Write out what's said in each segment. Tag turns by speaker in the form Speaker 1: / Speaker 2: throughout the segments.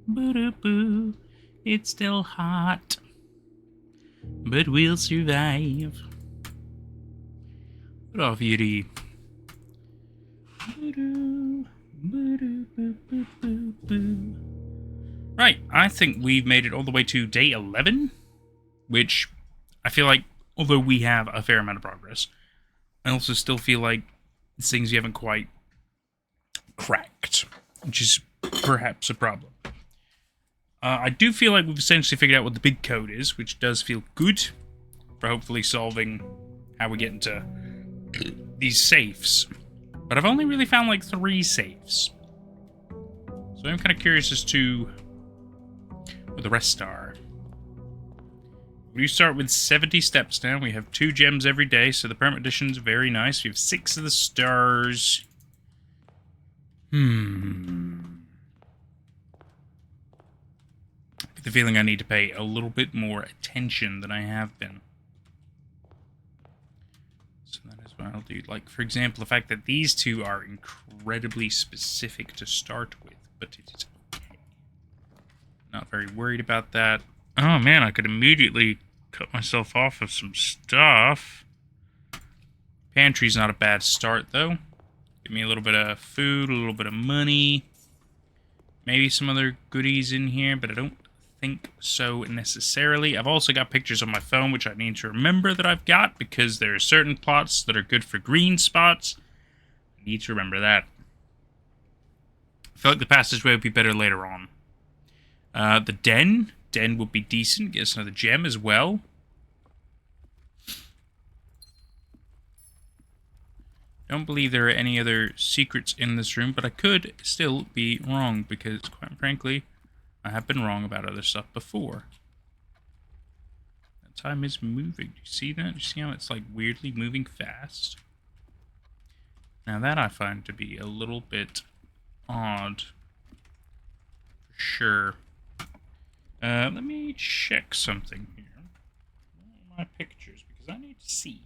Speaker 1: Boo-doo-boo. It's still hot, but we'll survive. What off, Yuri? Right, I think we've made it all the way to day 11, which I feel like, although we have a fair amount of progress, I also still feel like it's things you haven't quite cracked, which is perhaps a problem. I do feel like we've essentially figured out what the big code is, which does feel good for hopefully solving how we get into these safes. But I've only really found like 3 safes. So I'm kind of curious as to what the rest are. We start with 70 steps now. We have 2 gems every day, so the permanent edition's very nice. We have 6 of the stars. The feeling I need to pay a little bit more attention than I have been. So that is what I'll do. Like, for example, the fact that these 2 are incredibly specific to start with, but it is okay. Not very worried about that. Oh man, I could immediately cut myself off of some stuff. Pantry's not a bad start, though. Give me a little bit of food, a little bit of money. Maybe some other goodies in here, but I don't think so necessarily. I've also got pictures on my phone, which I need to remember that I've got, because there are certain plots that are good for green spots. I need to remember that. I feel like the passageway would be better later on. The den would be decent. Get us another gem as well. Don't believe there are any other secrets in this room, but I could still be wrong, because, quite frankly, I have been wrong about other stuff before. That time is moving. Do you see that? Do you see how it's, like, weirdly moving fast? Now that I find to be a little bit odd. For sure. Let me check something here. Where are my pictures? Because I need to see.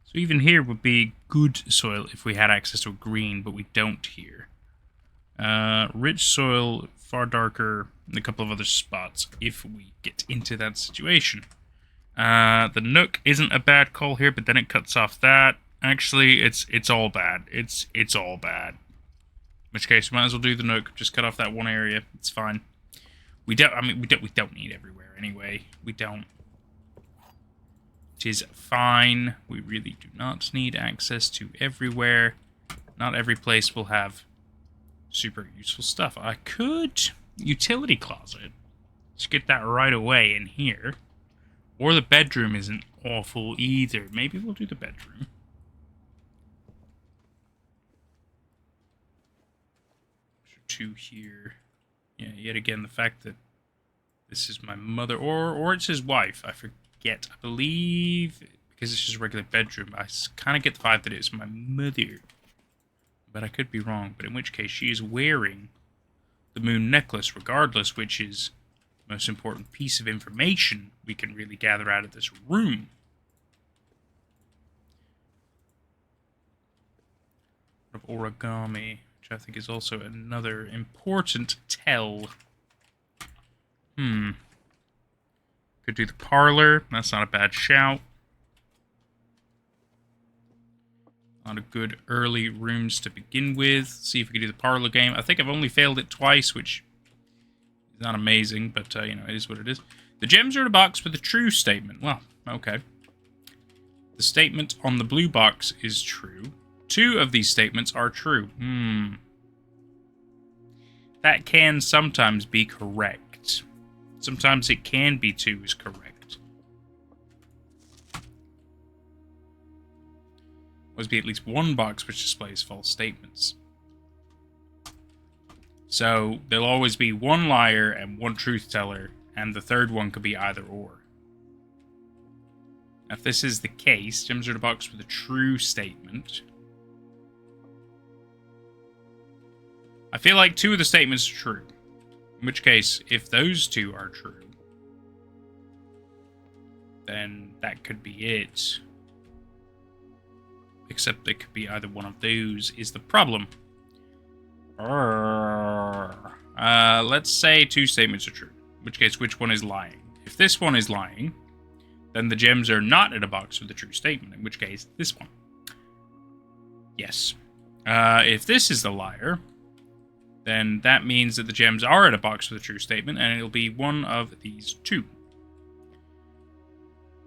Speaker 1: So even here would be good soil if we had access to a green, but we don't here. Rich soil, far darker, and a couple of other spots if we get into that situation. The Nook isn't a bad call here, but then it cuts off that. Actually, it's all bad. It's all bad. In which case, we might as well do the Nook. Just cut off that one area. It's fine. We don't need everywhere anyway. We don't. It is fine. We really do not need access to everywhere. Not every place will have super useful stuff. I could utility closet. Let's get that right away in here. Or the bedroom isn't awful either. Maybe we'll do the bedroom. Two here. Yeah, yet again, the fact that this is my mother, or it's his wife. I forget. I believe, because it's just a regular bedroom, I kind of get the vibe that it's my mother. But I could be wrong. But in which case, she is wearing the moon necklace, regardless, which is the most important piece of information we can really gather out of this room. Of origami, which I think is also another important tell. Could do the parlor. That's not a bad shout. A lot of good early rooms to begin with. See if we can do the parlor game. I think I've only failed it twice, which is not amazing, but, you know, it is what it is. The gems are in a box with a true statement. Well, okay. The statement on the blue box is true. 2 of these statements are true. That can sometimes be correct. Sometimes it can be 2 is correct. Must be at least one box which displays false statements. So there'll always be one liar and one truth teller, and the third one could be either or. Now, if this is the case, gems are in a box with a true statement. I feel like 2 of the statements are true. In which case, if those 2 are true, then that could be it. Except it could be either one of those is the problem. Let's say two statements are true. In which case, which one is lying? If this one is lying, then the gems are not in a box with a true statement. In which case, this one. Yes. If this is the liar, then that means that the gems are in a box with a true statement, and it'll be one of these two.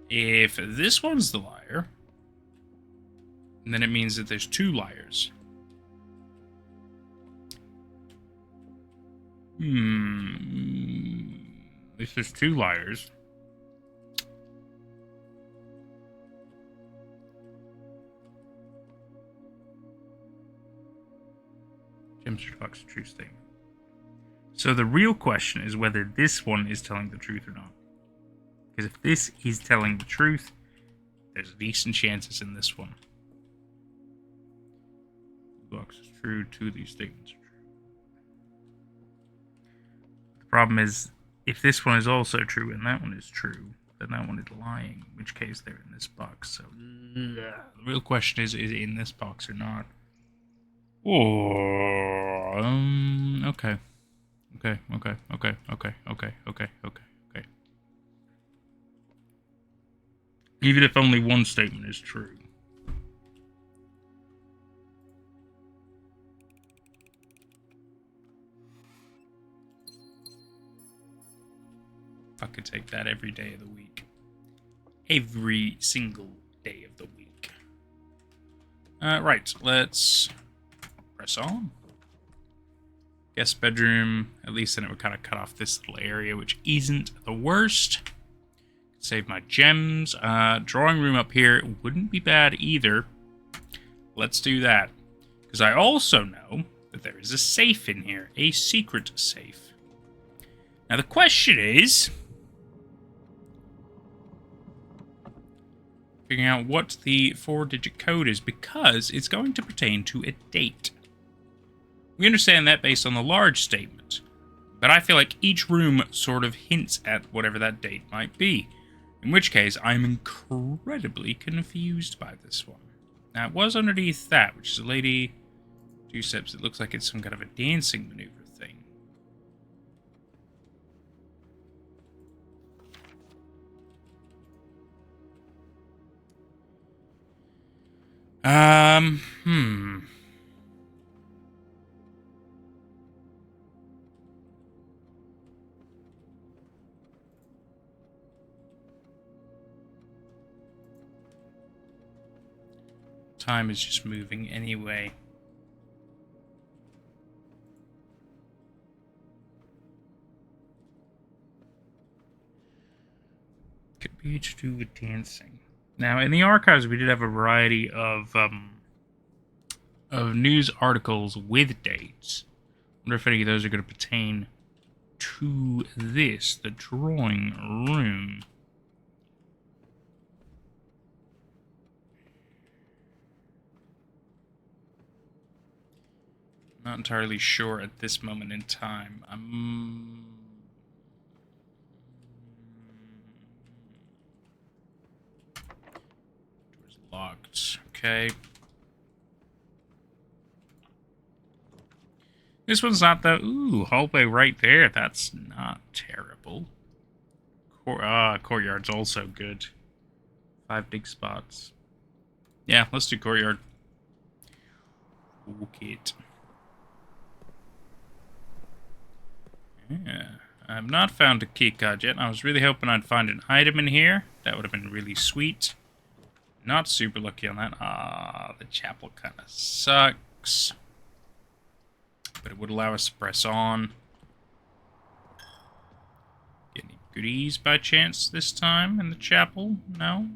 Speaker 1: If this one's the liar, then it means that there's two liars. If there's two liars, gems are box of true statement. So the real question is whether this one is telling the truth or not. Because if this is telling the truth, there's decent chances in this one. Box is true, two of these statements are true. The problem is, if this one is also true and that one is true, then that one is lying, in which case they're in this box. So the real question is it in this box or not? Oh, okay. Okay. Even if only one statement is true. I could take that every day of the week. Every single day of the week. Right, let's press on. Guest bedroom. At least then it would kind of cut off this little area, which isn't the worst. Save my gems. Drawing room up here wouldn't be bad either. Let's do that. Because I also know that there is a safe in here. A secret safe. Now the question is figuring out what the 4-digit code is, because it's going to pertain to a date. We understand that based on the large statement, but I feel like each room sort of hints at whatever that date might be, in which case I'm incredibly confused by this one. Now, it was underneath that, which is a lady, 2 steps. It looks like it's some kind of a dancing maneuver thing. Time is just moving anyway. Could be to do with dancing. Now, in the archives, we did have a variety of news articles with dates. I wonder if any of those are going to pertain to this, the drawing room. Not entirely sure at this moment in time. Door's locked. Okay. This one's not the... Ooh, hallway right there. That's not terrible. Courtyard's also good. 5 big spots. Yeah, let's do courtyard. Okay. Yeah, I've not found a keycard yet. I was really hoping I'd find an item in here. That would have been really sweet. Not super lucky on that. The chapel kind of sucks. But it would allow us to press on. Get any goodies by chance this time in the chapel? No?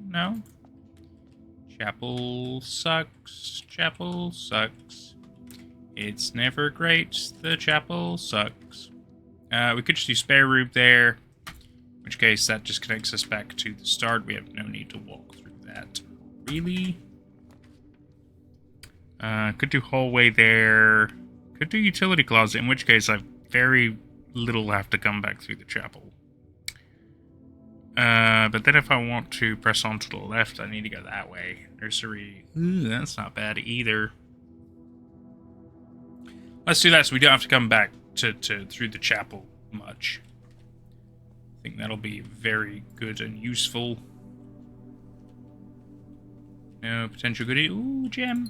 Speaker 1: Chapel sucks. Chapel sucks. It's never great. The chapel sucks. We could just do spare room there, in which case that just connects us back to the start. We have no need to walk through that. Really? Could do hallway there. Could do utility closet, in which case I very little have to come back through the chapel. But then if I want to press on to the left, I need to go that way. Nursery. Ooh, that's not bad either. Let's do that so we don't have to come back to through the chapel much. I think that'll be very good and useful. No potential goodie. Ooh, gem.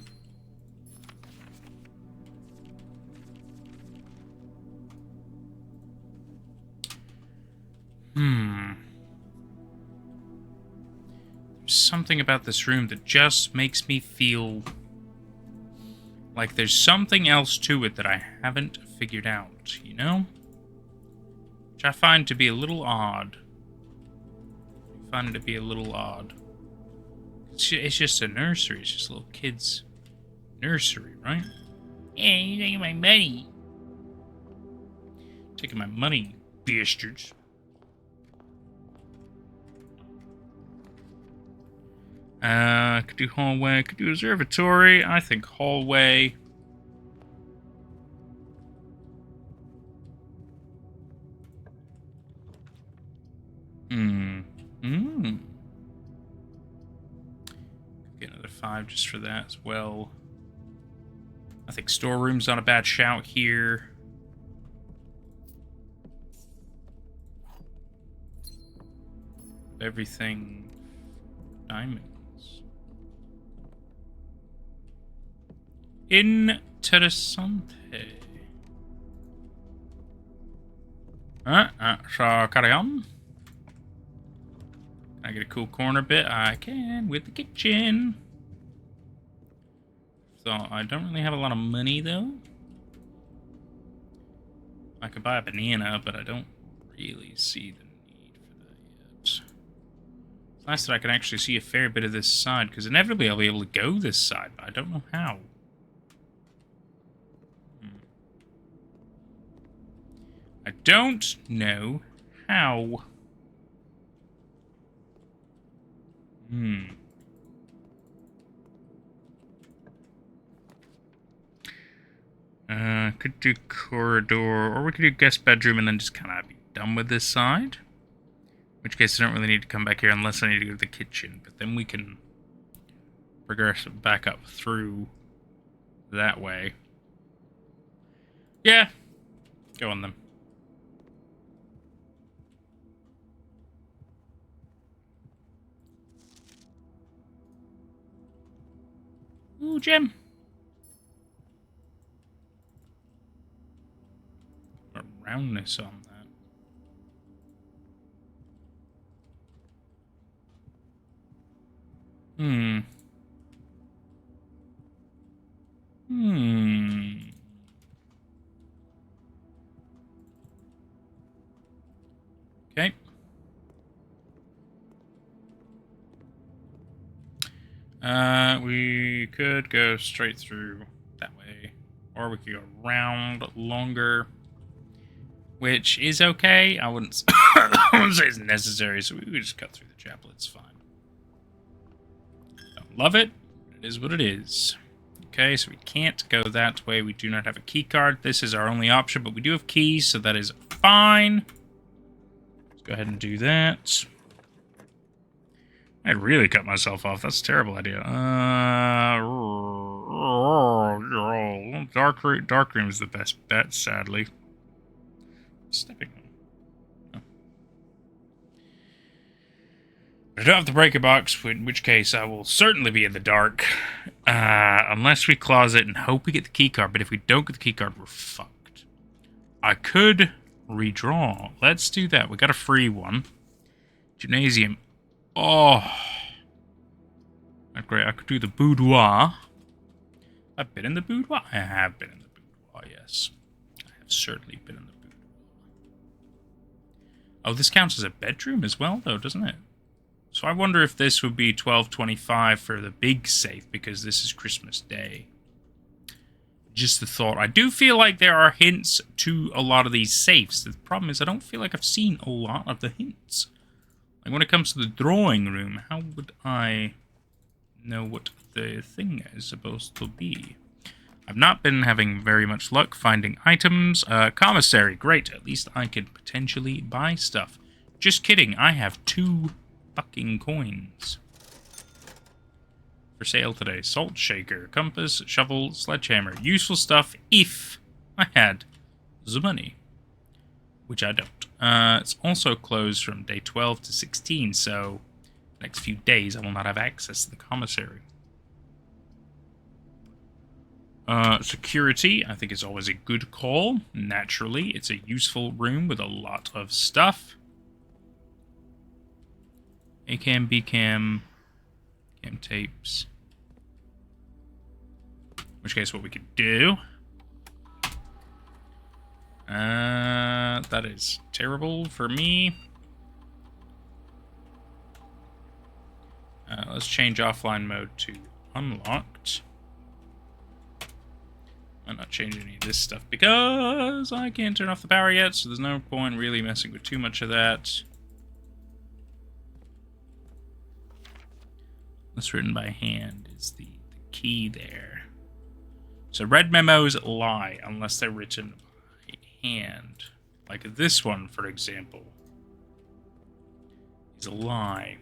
Speaker 1: There's something about this room that just makes me feel like there's something else to it that I haven't figured out, you know? Which I find to be a little odd. I find it to be a little odd. It's just a nursery. It's just a little kid's nursery, right? Yeah, you're taking my money. Taking my money, bastards. Could do hallway, could do observatory. I think hallway. Get another 5 just for that as well. I think storeroom's not a bad shout here. Everything diamonds. Interessante. So carry on. Can I get a cool corner bit? I can with the kitchen. So I don't really have a lot of money though. I could buy a banana, but I don't really see the need for that yet. It's nice that I can actually see a fair bit of this side, because inevitably I'll be able to go this side, but I don't know how. I don't know how. Could do corridor, or we could do guest bedroom and then just kind of be done with this side. In which case I don't really need to come back here unless I need to go to the kitchen. But then we can progress back up through that way. Yeah. Go on then. Ooh, gem. A roundness on that. Okay. We could go straight through that way, or we could go around longer, which is okay. I wouldn't say it's necessary, so we could just cut through the chapel. It's fine. Don't love it. It is what it is. Okay, so we can't go that way. We do not have a key card. This is our only option, but we do have keys, so that is fine. Let's go ahead and do that. I'd really cut myself off. That's a terrible idea. Dark room is the best bet, sadly. Stepping on. Oh. I don't have the breaker box, in which case I will certainly be in the dark. Unless we closet and hope we get the key card. But if we don't get the key card, we're fucked. I could redraw. Let's do that. We got a free one. Gymnasium. Oh. Not great. I could do the boudoir. I've been in the boudoir. I have been in the boudoir, yes. I have certainly been in the boudoir. Oh, this counts as a bedroom as well, though, doesn't it? So I wonder if this would be $12.25 for the big safe, because this is Christmas Day. Just the thought. I do feel like there are hints to a lot of these safes. The problem is I don't feel like I've seen a lot of the hints. Like when it comes to the drawing room, how would I know what the thing is supposed to be? I've not been having very much luck finding items. Commissary, great. At least I could potentially buy stuff. Just kidding. I have 2 fucking coins. For sale today. Salt shaker, compass, shovel, sledgehammer. Useful stuff if I had the money. Which I don't. It's also closed from day 12 to 16, so the next few days I will not have access to the commissary. Security, I think, is always a good call. Naturally, it's a useful room with a lot of stuff. A-cam, B-cam, cam tapes. In which case, what we could do... that is terrible for me. Let's change offline mode to unlocked. I'm not changing any of this stuff because I can't turn off the power yet, so there's no point really messing with too much of that. What's written by hand is the key there. So red memos lie unless they're written by hand. Like this one, for example, is a lie.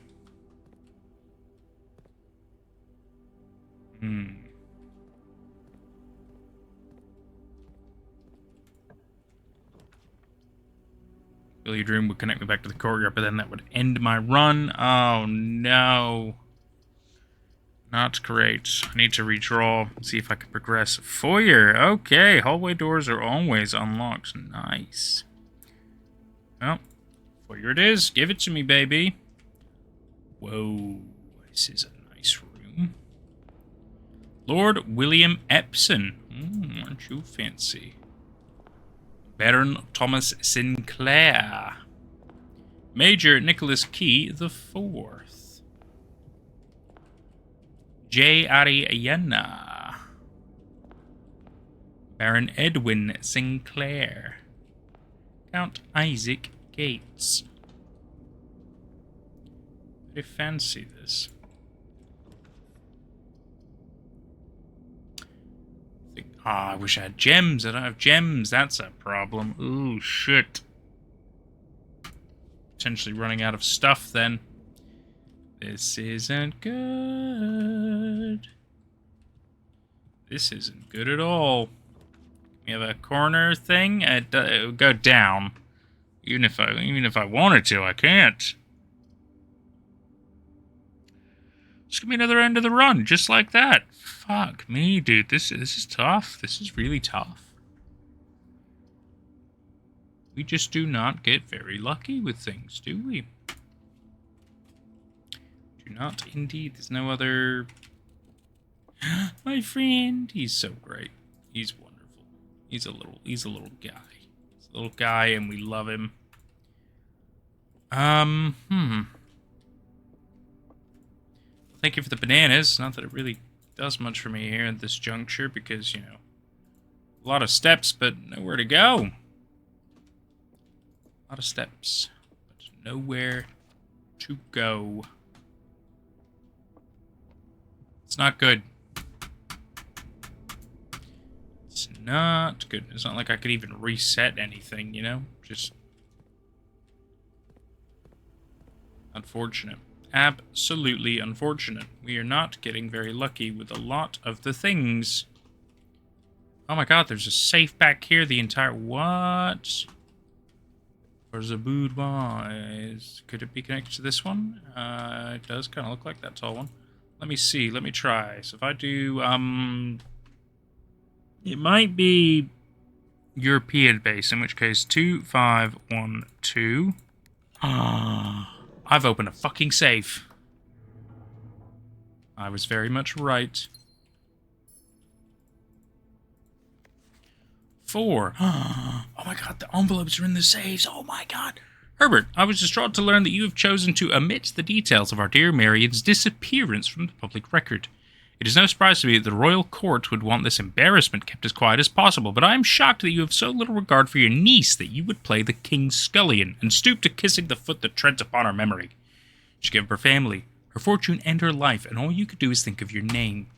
Speaker 1: Billiard room would connect me back to the courtyard, but then that would end my run. Oh no. Not great. I need to redraw, see if I can progress. Foyer, okay. Hallway doors are always unlocked. Nice. Well, foyer it is. Give it to me, baby. Whoa, this is a nice room. Lord William Epsom. Aren't you fancy? Baron Thomas Sinclair. Major Nicholas Key the Fourth. J. Ariana. Baron Edwin Sinclair. Count Isaac Gates. Very fancy, this. I wish I had gems. I don't have gems. That's a problem. Ooh, shit. Potentially running out of stuff, then. This isn't good. This isn't good at all. We have a corner thing. It would go down. Even if I wanted to, I can't. Just give me another end of the run, just like that. Fuck me, dude. This is tough. This is really tough. We just do not get very lucky with things, do we? Do not indeed. There's no other... My friend. He's so great. He's wonderful. He's a little guy. He's a little guy and we love him. Thank you for the bananas. Not that it really does much for me here at this juncture because, you know, a lot of steps, but nowhere to go. A lot of steps, but nowhere to go. It's not good. It's not good. It's not like I could even reset anything, you know? Just unfortunate. Absolutely unfortunate. We are not getting very lucky with a lot of the things. Oh my god, there's a safe back here the entire... What? There's a boudoir. Could it be connected to this one? It does kind of look like that tall one. Let me see. Let me try. So if I do... It might be European base, in which case 2512. I've opened a fucking safe. I was very much right. 4. Oh my god, the envelopes are in the safes. Oh my god. Herbert, I was distraught to learn that you have chosen to omit the details of our dear Marian's disappearance from the public record. It is no surprise to me that the royal court would want this embarrassment kept as quiet as possible, but I am shocked that you have so little regard for your niece that you would play the king's scullion and stoop to kissing the foot that treads upon her memory. She gave up her family, her fortune, and her life, and all you could do is think of your name.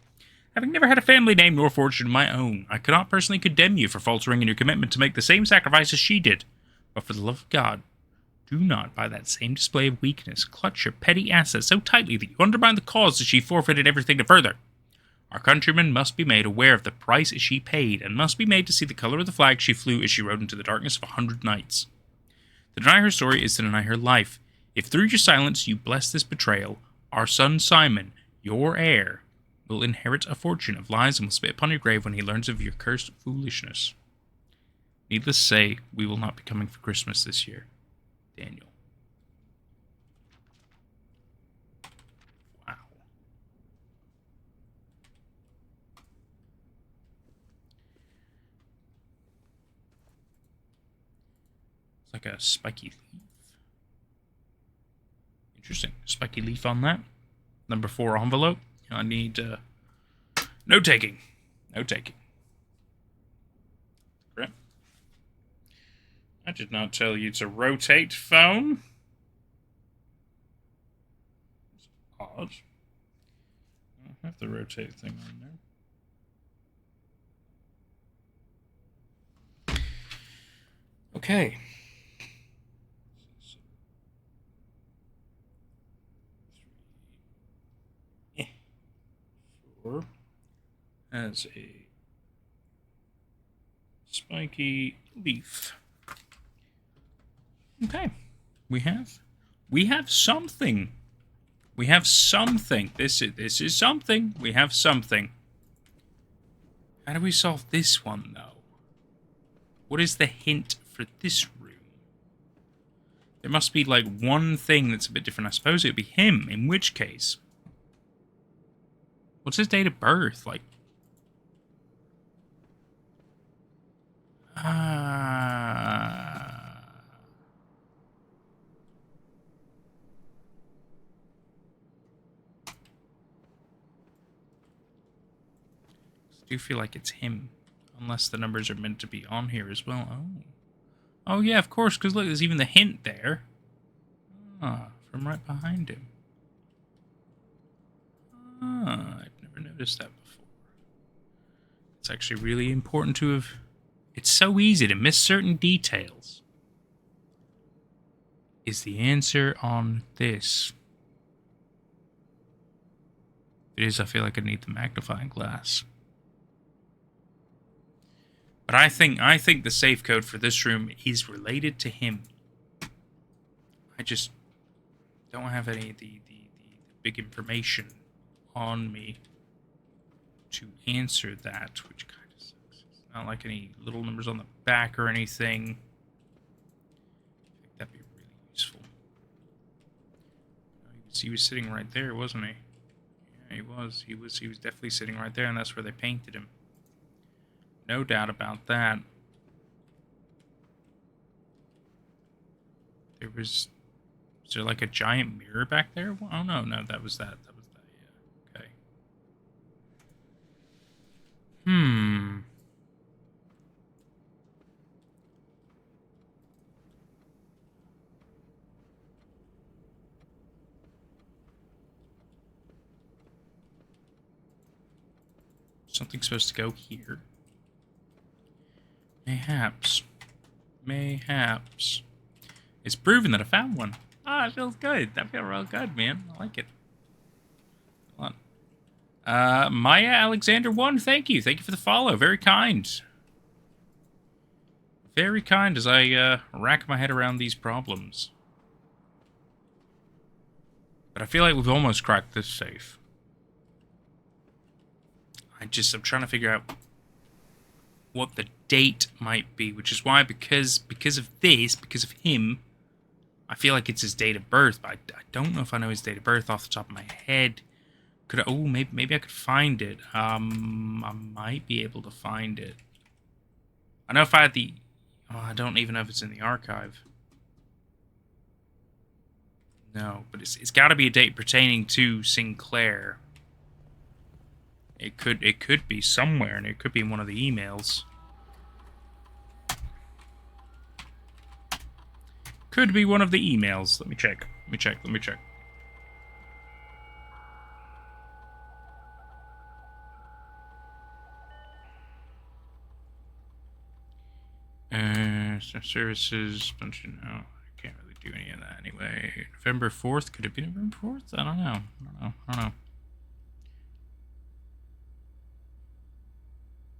Speaker 1: Having never had a family name nor fortune of my own, I cannot personally condemn you for faltering in your commitment to make the same sacrifice as she did. But for the love of God, Do not, by that same display of weakness, clutch your petty assets so tightly that you undermine the cause that she forfeited everything to further. Our countrymen must be made aware of the price she paid, and must be made to see the color of the flag she flew as she rode into the darkness of 100 nights. To deny her story is to deny her life. If through your silence you bless this betrayal, our son Simon, your heir, will inherit a fortune of lies and will spit upon your grave when he learns of your cursed foolishness. Needless to say, we will not be coming for Christmas this year. Daniel. Wow. It's like a spiky leaf. Interesting. Spiky leaf on that. Number 4 envelope. I need no taking. No taking. Correct. I did not tell you to rotate phone. It's odd. I don't have the rotate thing on there. Okay. Four as a spiky leaf. Okay, we have something. We have something. This is something. We have something. How do we solve this one though? What is the hint for this room? There must be like one thing that's a bit different. I suppose it would be him. In which case, what's his date of birth? Like, I do feel like it's him, unless the numbers are meant to be on here as well. Oh yeah, of course. Because look, there's even the hint there. From right behind him. I've never noticed that before. It's actually really important to have. It's so easy to miss certain details. Is the answer on this? It is. I feel like I need the magnifying glass. But I think the safe code for this room is related to him. I just don't have any of the big information on me to answer that, which kind of sucks. It's not like any little numbers on the back or anything. I think that'd be really useful. He was sitting right there, wasn't he? Yeah, he was. He was definitely sitting right there, and that's where they painted him. No doubt about that. Was there like a giant mirror back there? Oh no, that was that. That was that. Yeah. Okay. Something's supposed to go here. Mayhaps. It's proven that I found one. Ah, it feels good. That feels real good, man. I like it. Hold on. Maya Alexander 1, thank you. Thank you for the follow. Very kind. Very kind as I rack my head around these problems. But I feel like we've almost cracked this safe. I'm trying to figure out what the date might be, which is why, because of him, I feel like it's his date of birth, but I don't know if I know his date of birth off the top of my head. Maybe I could find it. I might be able to find it. I know if I had the... Oh, I don't even know if it's in the archive. No, but it's got to be a date pertaining to Sinclair. It could be somewhere, and it could be in one of the emails. Could be one of the emails. Let me check. Services, don't you know? I can't really do any Wait, November 4th? Could it be November 4th? I don't know. I don't know.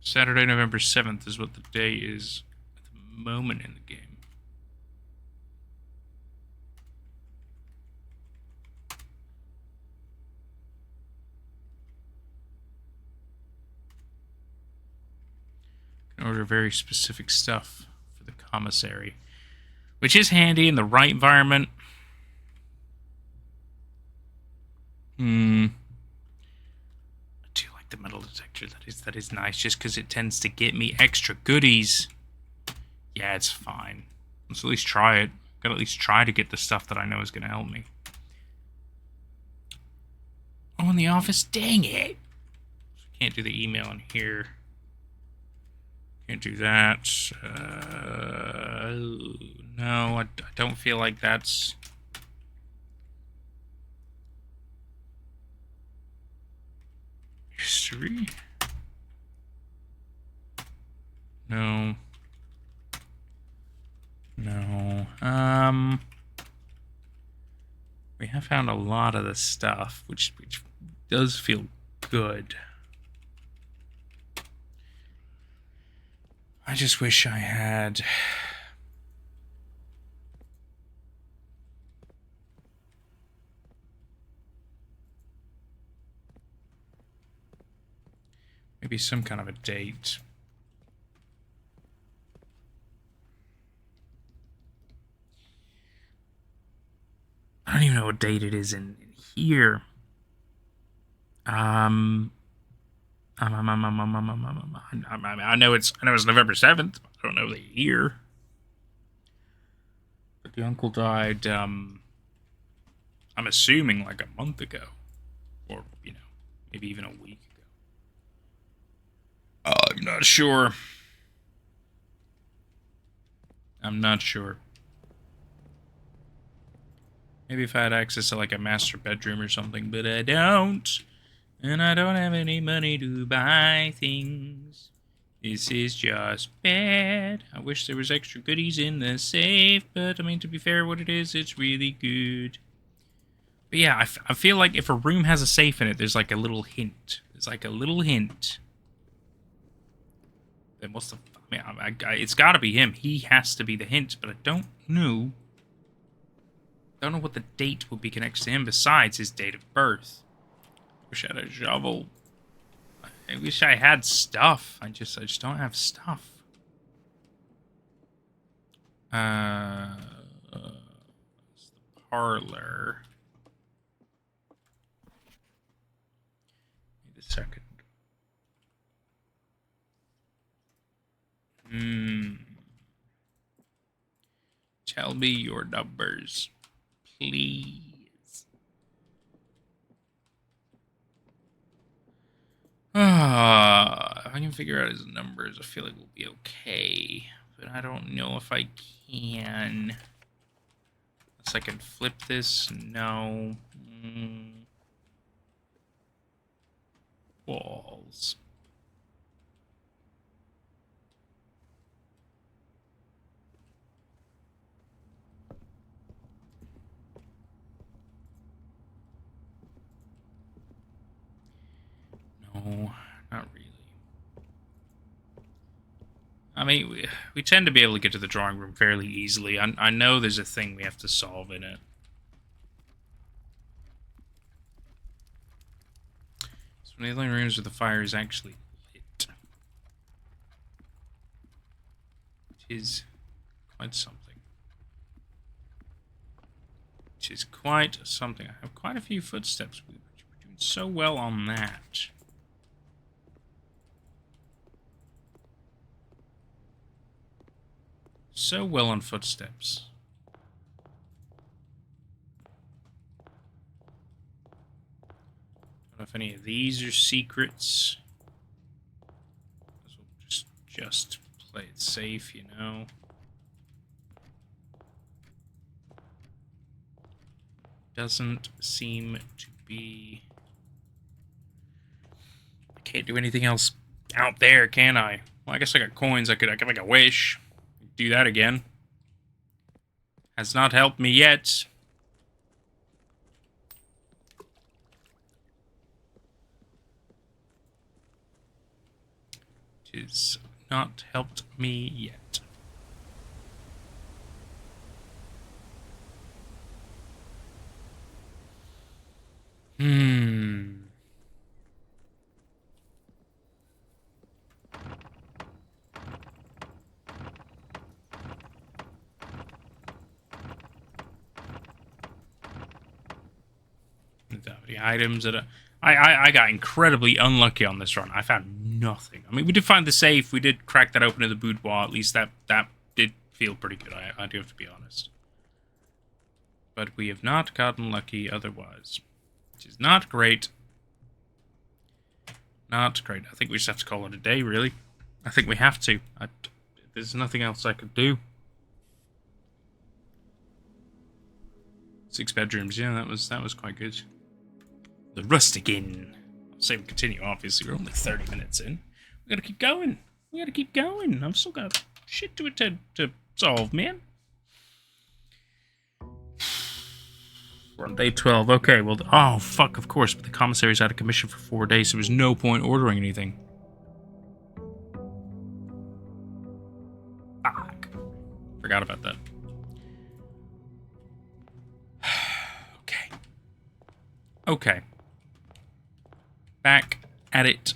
Speaker 1: Saturday, November 7th is what the day is at the moment in the game. Can order very specific stuff for the commissary, which is handy in the right environment. I do like the metal detector. That is nice, just because it tends to get me extra goodies. Yeah, it's fine. Let's at least try it. Gotta at least try to get the stuff that I know is gonna help me. Oh, in the office? Dang it! Can't do the email in here. Can't do that. No, I don't feel like that's... History? No. No. We have found a lot of the stuff, which does feel good. I just wish I had... maybe some kind of a date. I don't even know what date it is in here. I know it's November 7th. I don't know the year. But the uncle died, I'm assuming like a month ago. Or, maybe even a week ago. I'm not sure. I'm not sure. Maybe if I had access to like a master bedroom or something, but I don't. And I don't have any money to buy things. This is just bad. I wish there was extra goodies in the safe, but I mean, to be fair, what it is, it's really good. But yeah, I feel like if a room has a safe in it, there's like a little hint. There's like a little hint. Then what's the... I mean, it's gotta be him. He has to be the hint, but I don't know. I don't know what the date would be connected to him besides his date of birth. Wish I had a shovel. I wish I had stuff. I just don't have stuff. It's the parlor. Wait a second. Tell me your numbers, please. If I can figure out his numbers, I feel like we'll be okay. But I don't know if I can. Unless I can flip this. No. Walls. No, not really. I mean, we tend to be able to get to the drawing room fairly easily. I know there's a thing we have to solve in it. It's one of the only rooms where the fire is actually lit. Which is quite something. Which is quite something. I have quite a few footsteps. We're doing so well on that. So well on footsteps. Don't know if any of these are secrets. We'll just play it safe, you know. Doesn't seem to be... I can't do anything else out there, can I? Well, I guess I got coins. I could make a wish. Do that again. Has not helped me yet. Which has not helped me yet. The items that I got incredibly unlucky on this run. I found nothing. I mean, we did find the safe. We did crack that open in the boudoir. At least that did feel pretty good. I do have to be honest. But we have not gotten lucky otherwise, which is not great. Not great. I think we just have to call it a day, really. I think we have to. There's nothing else I could do. 6 bedrooms. Yeah, that was quite good. The rustic inn. I'll say we continue, obviously. We're only 30 minutes in. We gotta keep going. We gotta keep going. I've still got shit to solve, man. We're on day 12. Okay, well... Oh, fuck, of course. But the commissary's out of commission for 4 days, so there's no point ordering anything. Fuck. Forgot about that. Okay. Okay. Back at it.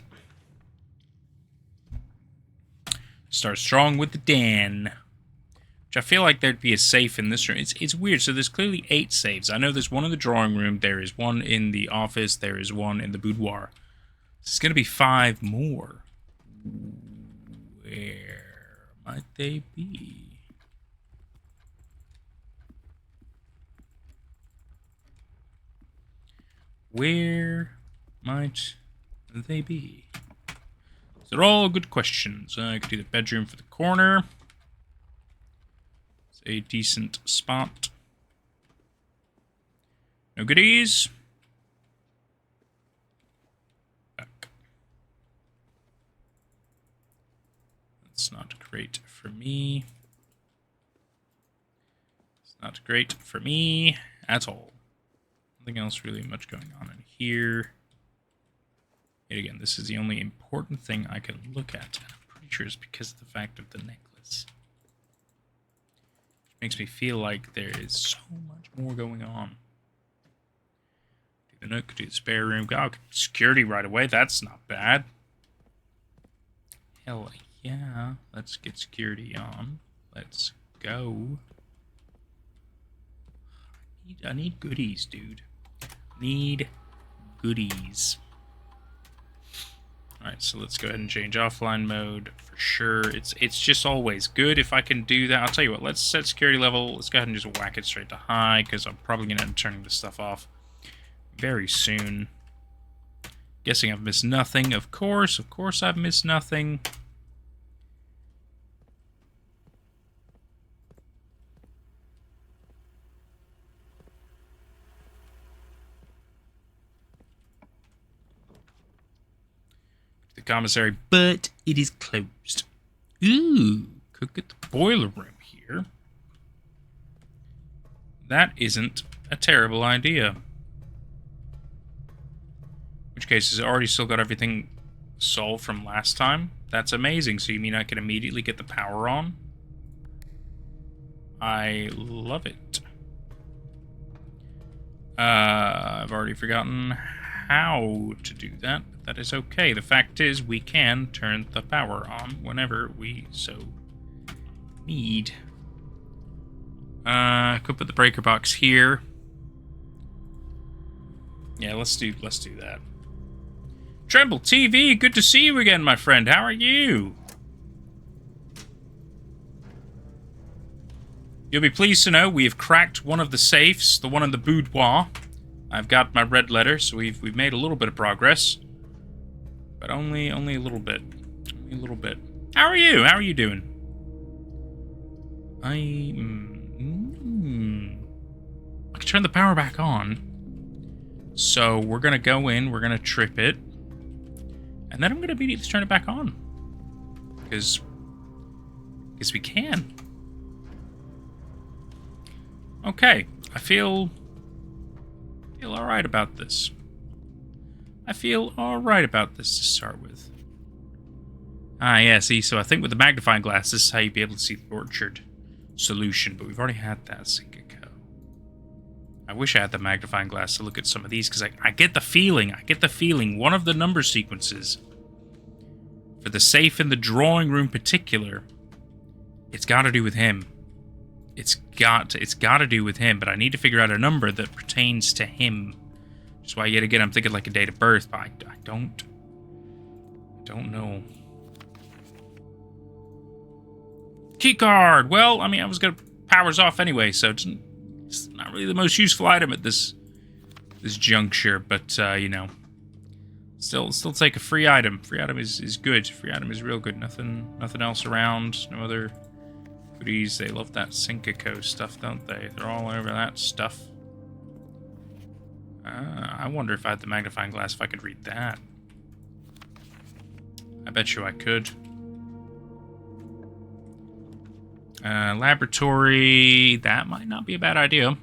Speaker 1: Start strong with the den. Which I feel like there'd be a safe in this room. It's weird. So there's clearly 8 safes. I know there's one in the drawing room. There is one in the office. There is one in the boudoir. There's going to be 5 more. Where might they be? Where might they be? They're all good questions. I could do the bedroom for the corner. It's a decent spot. No goodies. Back. That's not great for me. It's not great for me at all. Nothing else really much going on in here. Yet again, this is the only important thing I can look at, and I'm pretty sure it's because of the fact of the necklace. Which makes me feel like there is so much more going on. Do the nook, do the spare room. Oh, security right away, that's not bad. Hell yeah, let's get security on. Let's go. I need goodies, dude. Need goodies. Alright, so let's go ahead and change offline mode for sure. It's just always good if I can do that. I'll tell you what, let's set security level. Let's go ahead and just whack it straight to high, because I'm probably going to end up turning this stuff off very soon. Guessing I've missed nothing. Of course I've missed nothing. Commissary, but it is closed. Ooh, cook at the boiler room here. That isn't a terrible idea. In which case, has it already still got everything solved from last time? That's amazing. So you mean I can immediately get the power on? I love it. I've already forgotten how to do that. That is okay. The fact is, we can turn the power on whenever we so need. Could put the breaker box here. Yeah, let's do that. Tremble TV, good to see you again, my friend. How are you? You'll be pleased to know we have cracked one of the safes, the one in the boudoir. I've got my red letter, so we've made a little bit of progress. But only a little bit. Only a little bit. How are you? How are you doing? I can turn the power back on. So we're gonna go in, we're gonna trip it. And then I'm gonna immediately turn it back on. Because we can. Okay. I feel alright about this. I feel alright about this to start with. Ah, yeah, see, so I think with the magnifying glass, this is how you'd be able to see the orchard solution, but we've already had that, Sinkico. I wish I had the magnifying glass to look at some of these, because I get the feeling one of the number sequences for the safe in the drawing room particular, it's got to do with him. It's got to do with him, but I need to figure out a number that pertains to him. Which is why, yet again, I'm thinking like a date of birth, but I don't know. Keycard! Well, I mean, I was going to powers off anyway, so it's not really the most useful item at this juncture, but, you know. Still take a free item. Free item is good. Free item is real good. Nothing else around. No other goodies. They love that Sinkico stuff, don't they? They're all over that stuff. I wonder if I had the magnifying glass, if I could read that. I bet you I could. Laboratory, that might not be a bad idea.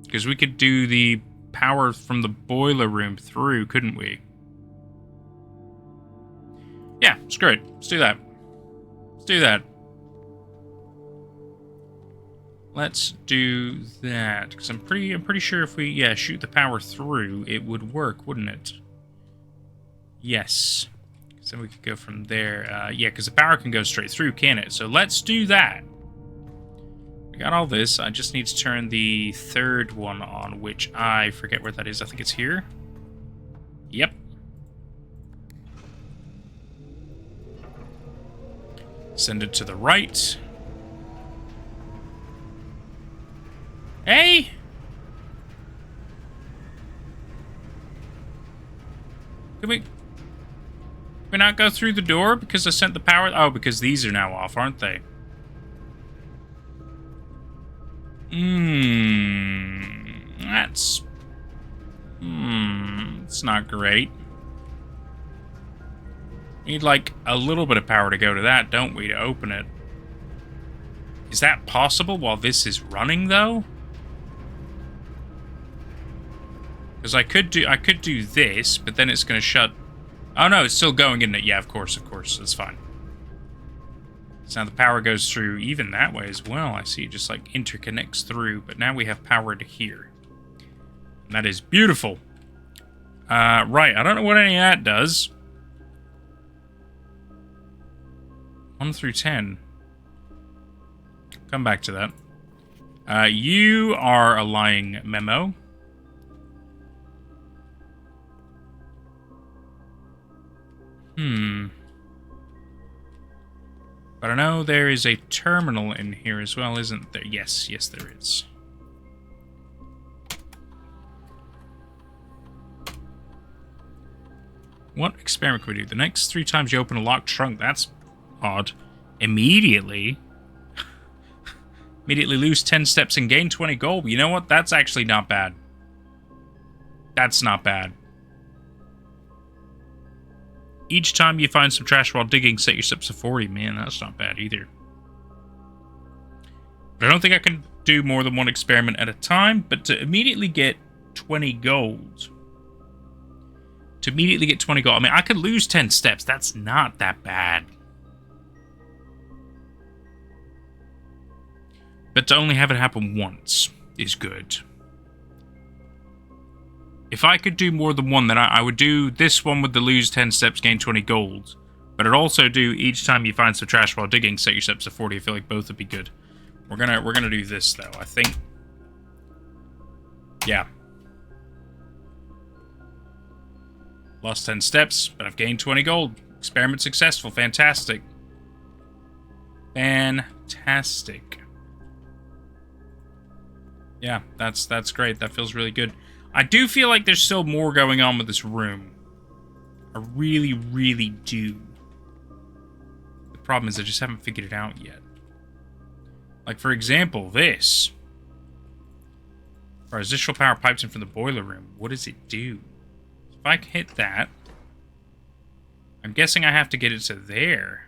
Speaker 1: Because we could do the power from the boiler room through, couldn't we? Yeah, screw it. Let's do that. Let's do that. Let's do that. Because I'm pretty sure if we, shoot the power through, it would work, wouldn't it? Yes. So we could go from there. Yeah, because the power can go straight through, can it? So let's do that. I got all this. I just need to turn the third one on, which I forget where that is. I think it's here. Yep. Send it to the right. Hey! Can we not go through the door because I sent the power? Oh, because these are now off, aren't they? That's... it's not great. Need, like, a little bit of power to go to that, don't we, to open it? Is that possible while this is running, though? Because I could do this, but then it's going to shut... Oh, no, it's still going, isn't it? Yeah, of course, that's fine. So now the power goes through even that way as well. I see it just, like, interconnects through, but now we have power to here. And that is beautiful. Right, I don't know what any of that does. 1 through 10. Come back to that. You are a lying memo. But I know there is a terminal in here as well, isn't there? Yes, there is. What experiment can we do? The next 3 times you open a locked trunk, that's odd. Immediately lose 10 steps and gain 20 gold. You know what? That's actually not bad. That's not bad. Each time you find some trash while digging, set your steps to 40. Man, that's not bad either. But I don't think I can do more than 1 experiment at a time, but to immediately get 20 gold. I mean, I could lose 10 steps. That's not that bad. But to only have it happen once is good. If I could do more than 1, then I would do this one with the lose 10 steps, gain 20 gold. But I'd also do each time you find some trash while digging, set your steps to 40. I feel like both would be good. We're gonna do this though, I think. Yeah. Lost 10 steps, but I've gained 20 gold. Experiment successful. Fantastic. Fantastic. Yeah, that's great. That feels really good. I do feel like there's still more going on with this room. I really, really do. The problem is I just haven't figured it out yet. Like, for example, this. Residual power pipes in from the boiler room. What does it do? If I hit that, I'm guessing I have to get it to there.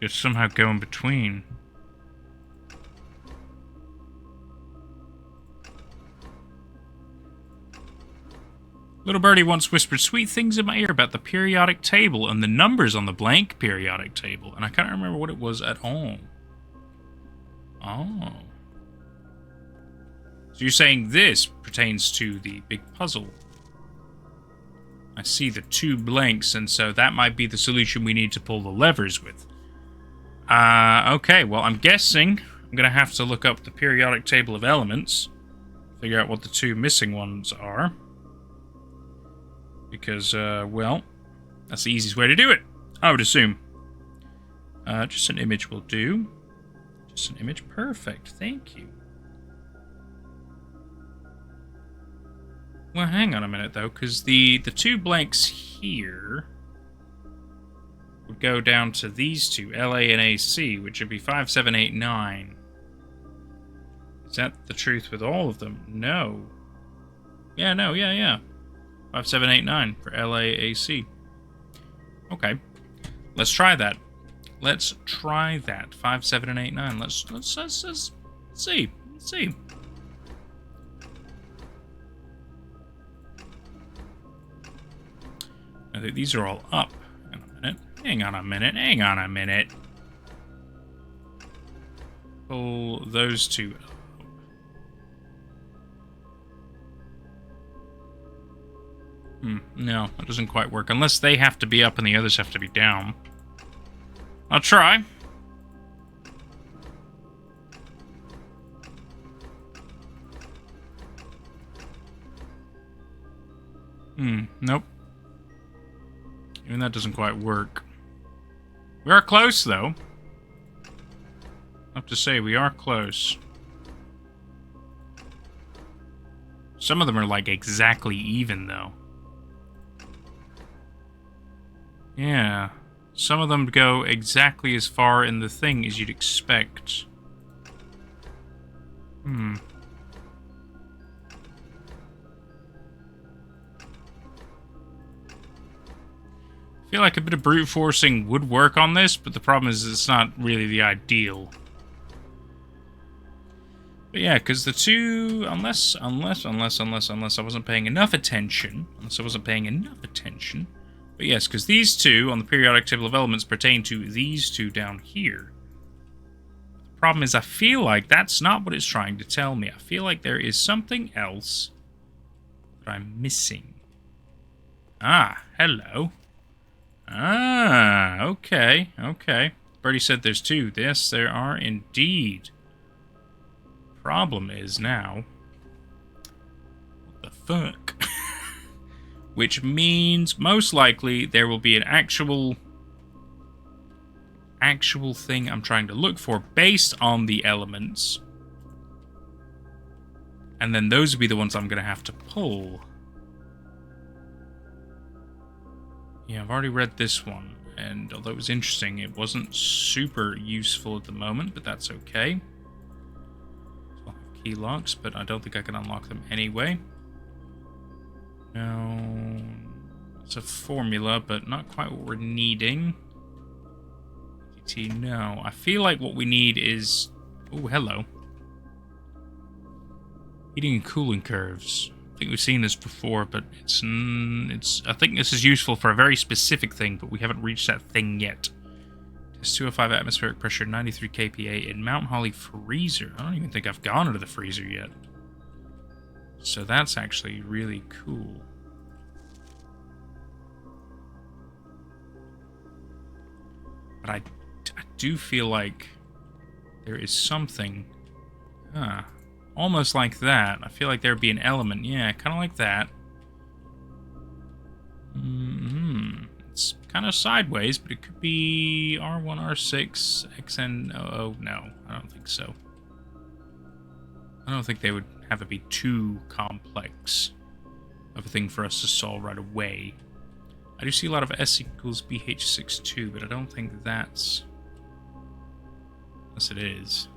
Speaker 1: Just somehow go in between. Little birdie once whispered sweet things in my ear about the periodic table and the numbers on the blank periodic table, and I can't remember what it was at all. Oh. So you're saying this pertains to the big puzzle. I see the 2 blanks, and so that might be the solution we need to pull the levers with. Okay, well, I'm guessing I'm going to have to look up the periodic table of elements, figure out what the 2 missing ones are. Because, well, that's the easiest way to do it, I would assume. Just an image will do. Just an image. Perfect. Thank you. Well, hang on a minute, though, because the 2 blanks here would go down to these 2, LA and AC, which would be 5, 7, 8, 9. Is that the truth with all of them? No. Yeah, no, yeah. 5, 7, 8, 9 for LAAC. Okay. Let's try that. Let's try that. 5, 7, and 8, 9. Let's see. Let's see. I think these are all up. Hang on a minute. Pull those 2 up. No, that doesn't quite work. Unless they have to be up and the others have to be down. I'll try. Nope. Even that doesn't quite work. We are close, though. I have to say, we are close. Some of them are, like, exactly even, though. Yeah. Some of them go exactly as far in the thing as you'd expect. I feel like a bit of brute forcing would work on this, but the problem is it's not really the ideal. But yeah, because the 2, unless I wasn't paying enough attention. But yes, because these 2 on the periodic table of elements pertain to these 2 down here. The problem is I feel like that's not what it's trying to tell me. I feel like there is something else that I'm missing. Ah, hello. Ah, okay. Birdie said there's 2. Yes, there are indeed. Problem is now... what the fuck? Which means, most likely, there will be an actual thing I'm trying to look for based on the elements. And then those will be the ones I'm going to have to pull. Yeah, I've already read this one, and although it was interesting, it wasn't super useful at the moment, but that's okay. So I'll have key locks, but I don't think I can unlock them anyway. No, it's a formula, but not quite what we're needing. No, I feel like what we need is... oh, hello. Heating and cooling curves. I think we've seen this before, but it's... I think this is useful for a very specific thing, but we haven't reached that thing yet. Test 205 atmospheric pressure, 93 kPa in Mount Holly freezer. I don't even think I've gone into the freezer yet. So that's actually really cool. But I do feel like there is something... almost like that. I feel like there'd be an element. Yeah, kind of like that. It's kind of sideways, but it could be R1, R6, XN... oh, no. I don't think so. I don't think they would have it be too complex of a thing for us to solve right away. I do see a lot of S equals BH62, but I don't think that's... unless it is.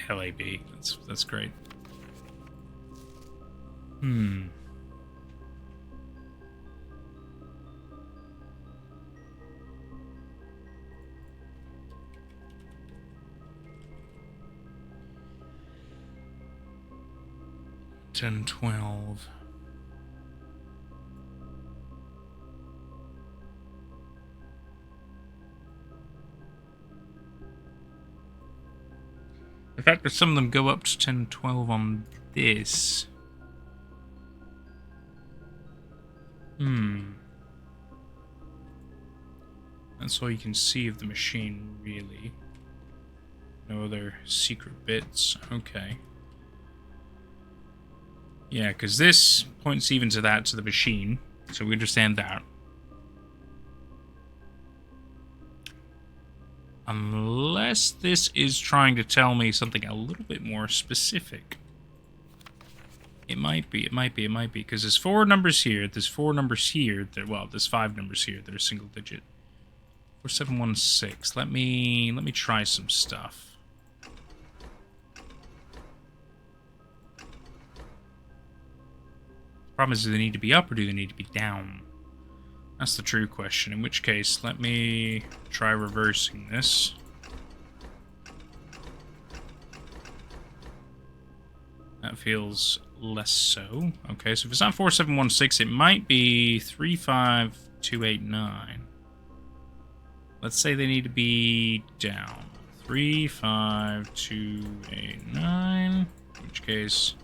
Speaker 1: LAB. That's great. 10, 12. The fact that some of them go up to 10, 12 on this. That's all you can see of the machine, really. No other secret bits. Okay. Yeah, because this points even to that, to the machine. So we understand that. Unless this is trying to tell me something a little bit more specific. It might be, because there's 4 numbers here, there's 4 numbers here, well, there's 5 numbers here that are single digit. 4716. Let me try some stuff. The problem is, do they need to be up or do they need to be down? That's the true question. In which case, let me try reversing this. That feels less so. Okay, so if it's not 4716, it might be 35289. Let's say they need to be down. 35289. In which case...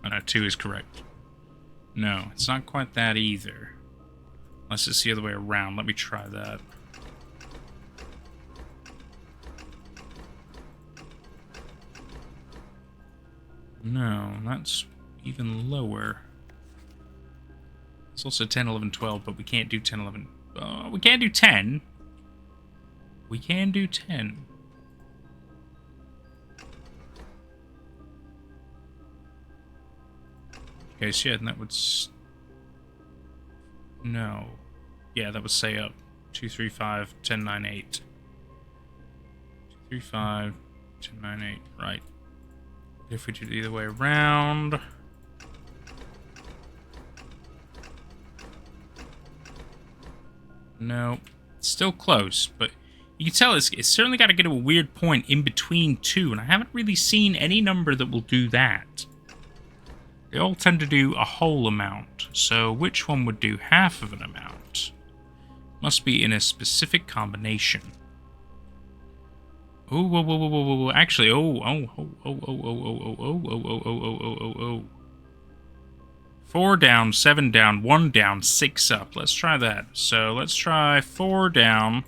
Speaker 1: Oh, no, 2 is correct. No, it's not quite that either. Unless it's the other way around. Let me try that. No, that's even lower. It's also 10, 11, 12, but we can't do 10, 11... we can't do 10. We can do 10. Okay, so yeah, and that would... No. Yeah, that would say up. 2, 3, 5, 10, 9, 8. 2, 3, 5, 10, 9, 8. Right. If we do it the other way around... No. Still close, but... You can tell it's certainly got to get to a weird point in between 2, and I haven't really seen any number that will do that. They all tend to do a whole amount, so which one would do half of an amount? Must be in a specific combination. Oh, whoa, whoa, whoa, whoa, whoa, actually, oh. 4 down, 7 down, 1 down, 6 up. Let's try that. So let's try 4 down,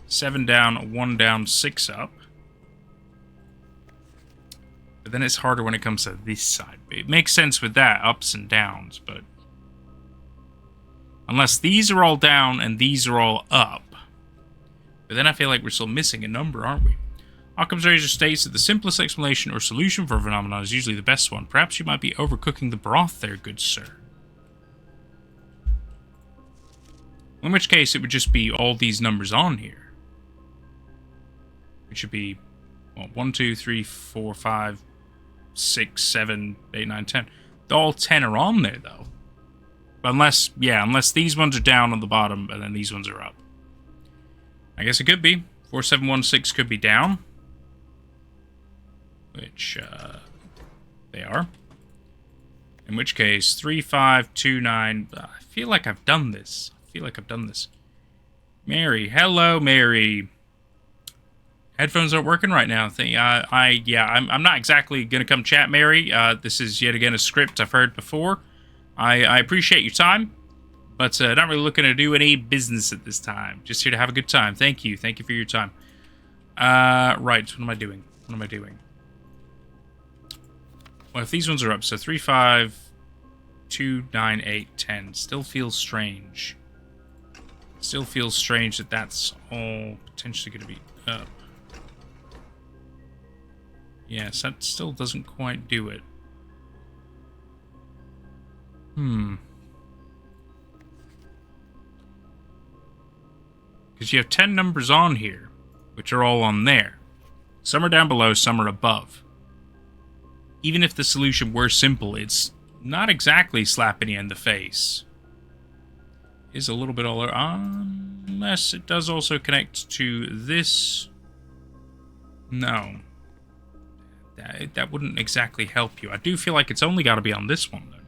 Speaker 1: 7 down, 1 down, 6 up. But then it's harder when it comes to this side. It makes sense with that, ups and downs, but... Unless these are all down and these are all up. But then I feel like we're still missing a number, aren't we? Occam's razor states that the simplest explanation or solution for a phenomenon is usually the best one. Perhaps you might be overcooking the broth there, good sir. In which case, it would just be all these numbers on here. It should be, well, 1, 2, 3, 4, 5, 6, 7, 8, 9, 10. All 10 are on there, though. Unless, yeah, unless these ones are down on the bottom and then these ones are up. I guess it could be. 4716 could be down. Which, they are. In which case, 3529... I feel like I've done this. Mary. Hello, Mary. Headphones aren't working right now. I'm not exactly going to come chat, Mary. This is yet again a script I've heard before. I appreciate your time, but not really looking to do any business at this time. Just here to have a good time. Thank you. Thank you for your time. Right. What am I doing? Well, if these ones are up, so 3, 5, 2, 9, 8, 10. Still feels strange. Still feels strange that that's all potentially going to be up. Yes, that still doesn't quite do it. Because you have 10 numbers on here, which are all on there. Some are down below, some are above. Even if the solution were simple, it's not exactly slapping you in the face. Is a little bit all over, unless it does also connect to this No. That wouldn't exactly help you. I do feel like it's only got to be on this one, though.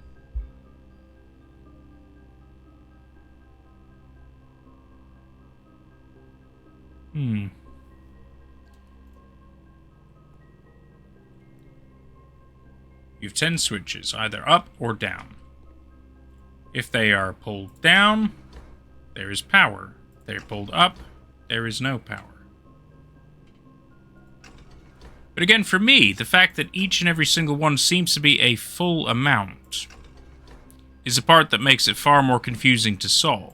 Speaker 1: You have 10 switches, either up or down. If they are pulled down, there is power. If they are pulled up, there is no power. But again, for me, the fact that each and every single one seems to be a full amount is the part that makes it far more confusing to solve.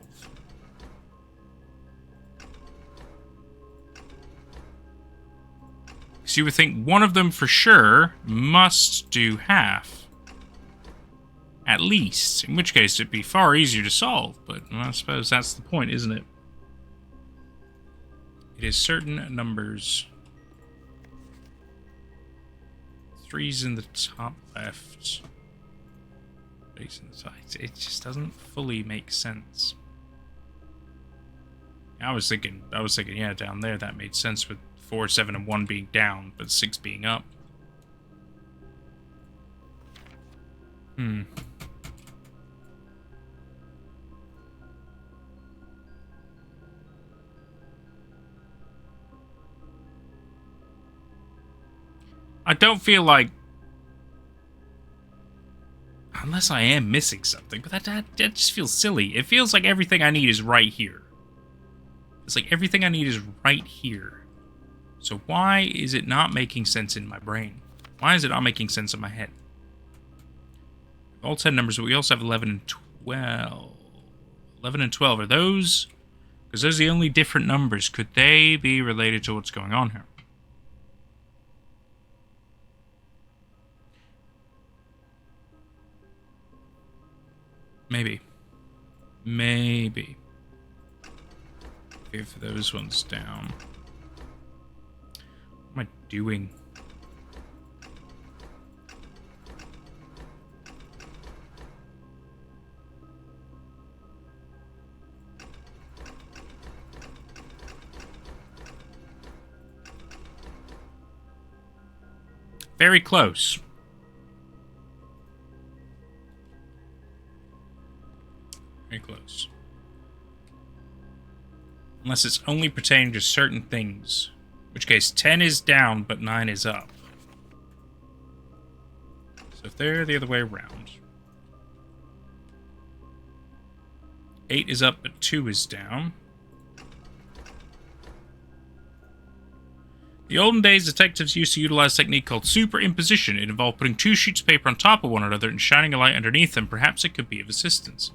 Speaker 1: So you would think one of them for sure must do half. At least. In which case it'd be far easier to solve, but I suppose that's the point, isn't it? It is certain numbers. 3's in the top left. 8's in the side. It just doesn't fully make sense. I was thinking, yeah, down there that made sense with 4, 7, and 1 being down, but 6 being up. I don't feel like... Unless I am missing something, but that just feels silly. It feels like everything I need is right here. It's like everything I need is right here. So why is it not making sense in my brain? Why is it not making sense in my head? All 10 numbers, but we also have 11 and 12. 11 and 12, are those... Because those are the only different numbers. Could they be related to what's going on here? Maybe. Maybe. If those ones down. What am I doing? Very close. Very close. Unless it's only pertaining to certain things. In which case, 10 is down, but 9 is up. So if they're the other way around. 8 is up, but 2 is down. The olden days, detectives used to utilize a technique called superimposition. It involved putting 2 sheets of paper on top of one another and shining a light underneath them. Perhaps it could be of assistance.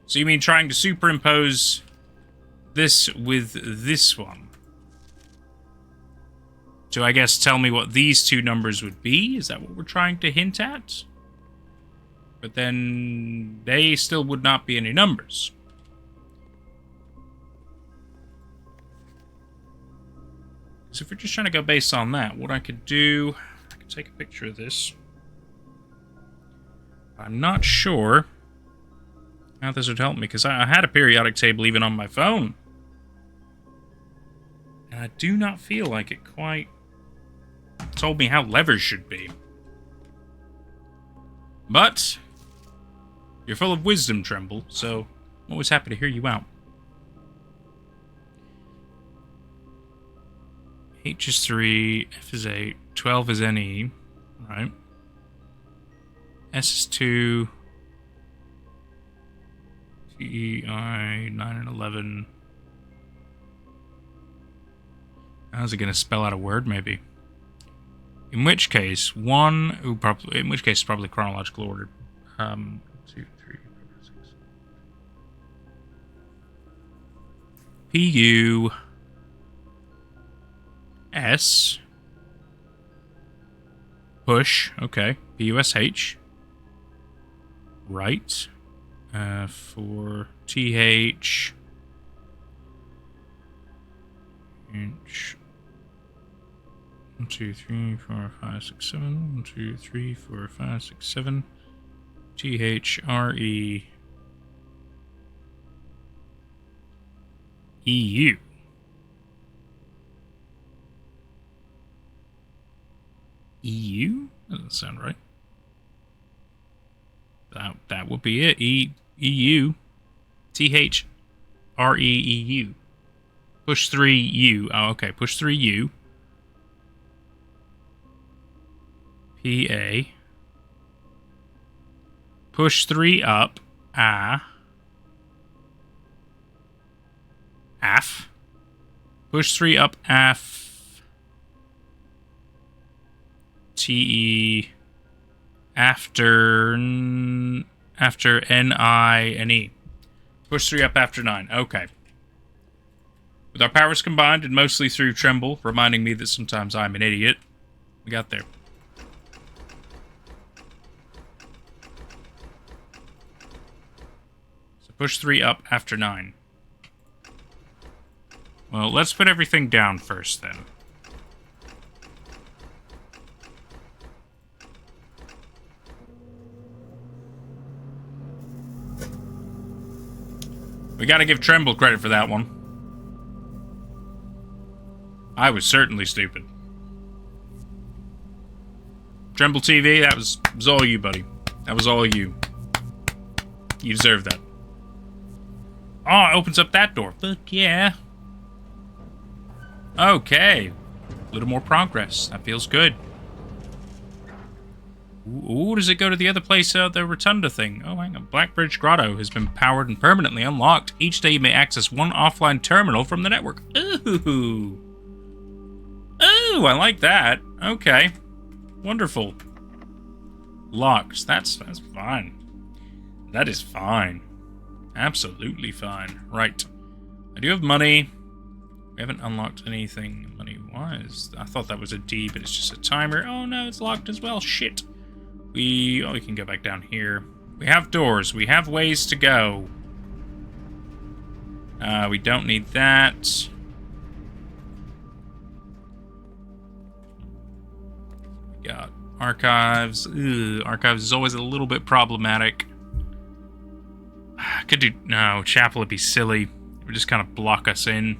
Speaker 1: So you mean trying to superimpose this with this one? To, I guess, tell me what these two numbers would be? Is that what we're trying to hint at? But then they still would not be any numbers. So if we're just trying to go based on that, what I could do... I could take a picture of this. I'm not sure how this would help me, because I had a periodic table even on my phone. And I do not feel like it quite told me how levers should be. But you're full of wisdom, Tremble, so I'm always happy to hear you out. H is 3, F is 8, 12 is NE, right? S is 2, T, I, 9 and 11. How's it going to spell out a word, maybe? In which case, it's probably chronological order. 2, 3, 4, 6. P-U... S. Push. Okay. P-U-S-H. Right. For T-H. Inch. 1, 2, 3, 4, 5, 6, 7. 1, 2, 3, 4, 5, 6, 7. T-H-R-E. E-U. sound right. That would be it. EU. THREEU. Push 3U. Oh, okay. Push 3U. PA. Push 3 up. AF. Push 3 up. AF. TE. After NINE. Push 3 up after 9. Okay. With our powers combined and mostly through Tremble, reminding me that sometimes I'm an idiot, we got there. So push 3 up after 9. Well, let's put everything down first, then. We gotta give Tremble credit for that one. I was certainly stupid. Tremble TV, that was all you, buddy. That was all you. You deserve that. Oh, it opens up that door. Fuck yeah. Okay. A little more progress. That feels good. Ooh, does it go to the other place, the Rotunda thing? Oh, hang on. Blackbridge Grotto has been powered and permanently unlocked. Each day you may access one offline terminal from the network. Ooh. Ooh, I like that. Okay. Wonderful. Locked. That's fine. That is fine. Absolutely fine. Right. I do have money. We haven't unlocked anything money-wise. I thought that was a D, but it's just a timer. Oh, no, it's locked as well. Shit. We can go back down here. We have doors. We have ways to go. We don't need that. We got archives. Ugh, archives is always a little bit problematic. Could do... No, chapel would be silly. It would just kind of block us in.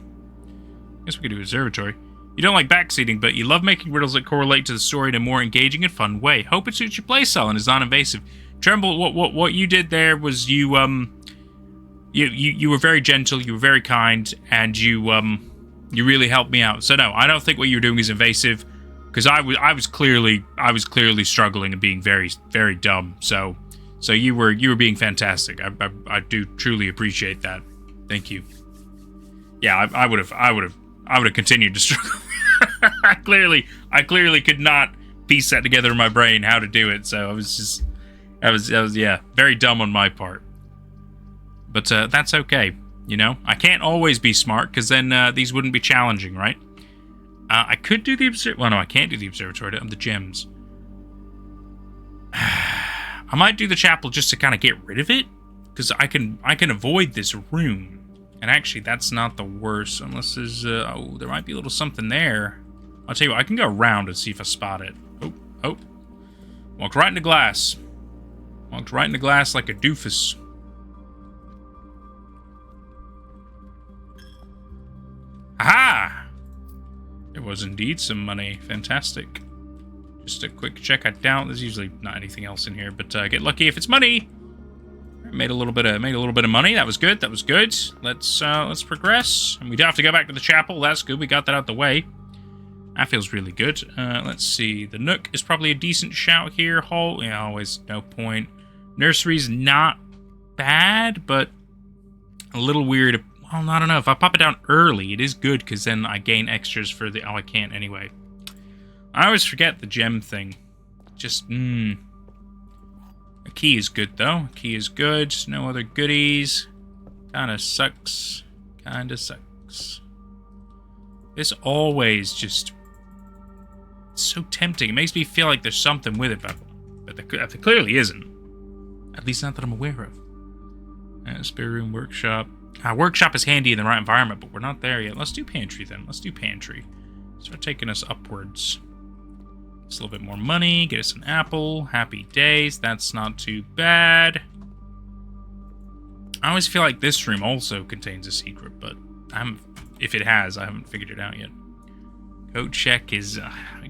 Speaker 1: I guess we could do observatory. You don't like backseating, but you love making riddles that correlate to the story in a more engaging and fun way. Hope it suits your playstyle and is non-invasive. Tremble, what you did there was you were very gentle, you were very kind, and you really helped me out. So no, I don't think what you were doing is invasive, because I was clearly struggling and being very, very dumb. So you were being fantastic. I do truly appreciate that. Thank you. Yeah, I would have continued to struggle. I clearly could not piece that together in my brain how to do it. So I was very dumb on my part. But that's okay, you know. I can't always be smart because then these wouldn't be challenging, right? I could do the observatory. Well, no, I can't do the observatory. I'm the gems. I might do the chapel just to kind of get rid of it, because I can avoid this room. And actually, that's not the worst, unless there's, oh, there might be a little something there. I'll tell you what, I can go around and see if I spot it. Oh. Walked right into glass. Walked right into glass like a doofus. Aha! There was indeed some money. Fantastic. Just a quick check. I doubt there's usually not anything else in here, but get lucky if it's money. Made a little bit of money. That was good. That was good. Let's progress. And we do have to go back to the chapel. That's good. We got that out the way. That feels really good. Let's see. The Nook is probably a decent shout here. Hall, yeah, always no point. Nursery's not bad, but a little weird. Well, I don't know. If I pop it down early, it is good because then I gain extras for the. Oh, I can't anyway. I always forget the gem thing. Just A key is good, though. A key is good. No other goodies. Kinda sucks. This always just... It's so tempting. It makes me feel like there's something with it, but there clearly isn't. At least not that I'm aware of. Spare room, workshop. Workshop is handy in the right environment, but we're not there yet. Let's do pantry, then. Let's do pantry. Start taking us upwards. Just a little bit more money, get us an apple, happy days, that's not too bad. I always feel like this room also contains a secret, but if it has, I haven't figured it out yet. Coat check is...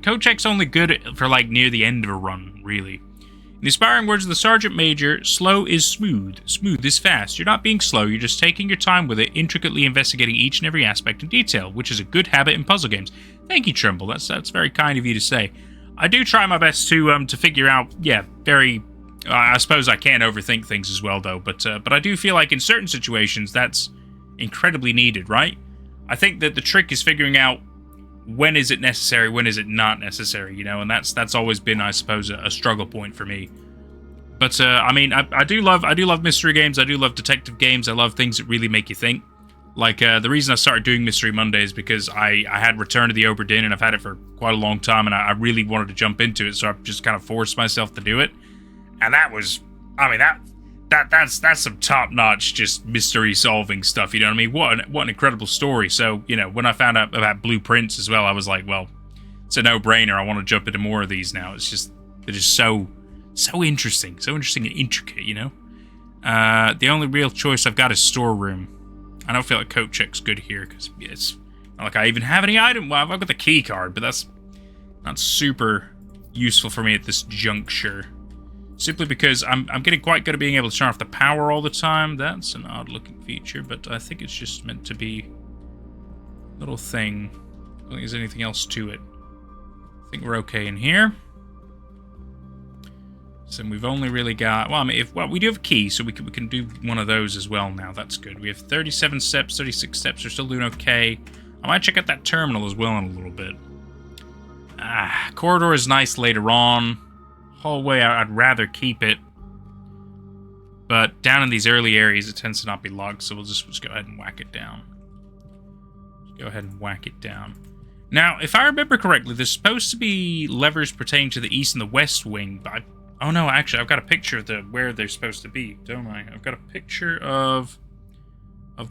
Speaker 1: Coat check's only good for, like, near the end of a run, really. In the inspiring words of the Sergeant Major, slow is smooth. Smooth is fast. You're not being slow, you're just taking your time with it, intricately investigating each and every aspect in detail, which is a good habit in puzzle games. Thank you, Trimble. That's very kind of you to say. I do try my best to figure out, yeah, very... I suppose I can overthink things as well, though, but I do feel like in certain situations that's incredibly needed, right? I think that the trick is figuring out when is it necessary, when is it not necessary, you know, and that's always been, I suppose, a struggle point for me. But I mean, I do love mystery games. I do love detective games. I love things that really make you think. Like the reason I started doing Mystery Monday is because I had Return to the Obra Dinn, and I've had it for quite a long time, and I really wanted to jump into it, so I just kind of forced myself to do it. And that was, I mean, that's some top-notch just mystery-solving stuff, you know what I mean? What an incredible story. So, you know, when I found out about Blueprints as well, I was like, well, it's a no-brainer. I want to jump into more of these now. It's just, they're just so interesting. So interesting and intricate, you know? The only real choice I've got is storeroom. I don't feel like coat check's good here, because it's not like I even have any item. Well, I've got the key card, but that's not super useful for me at this juncture. Simply because I'm getting quite good at being able to turn off the power all the time. That's an odd-looking feature, but I think it's just meant to be a little thing. I don't think there's anything else to it. I think we're okay in here. So we've only really got... Well, I mean, we do have a key, so we can do one of those as well now. That's good. We have 37 steps, 36 steps. We're still doing okay. I might check out that terminal as well in a little bit. Corridor is nice later on. Hallway, I'd rather keep it, but down in these early areas it tends to not be locked, so we'll just go ahead and whack it down. Just go ahead and whack it down. Now, if I remember correctly, there's supposed to be levers pertaining to the east and the west wing, but oh no, actually, I've got a picture of where they're supposed to be, don't I? I've got a picture of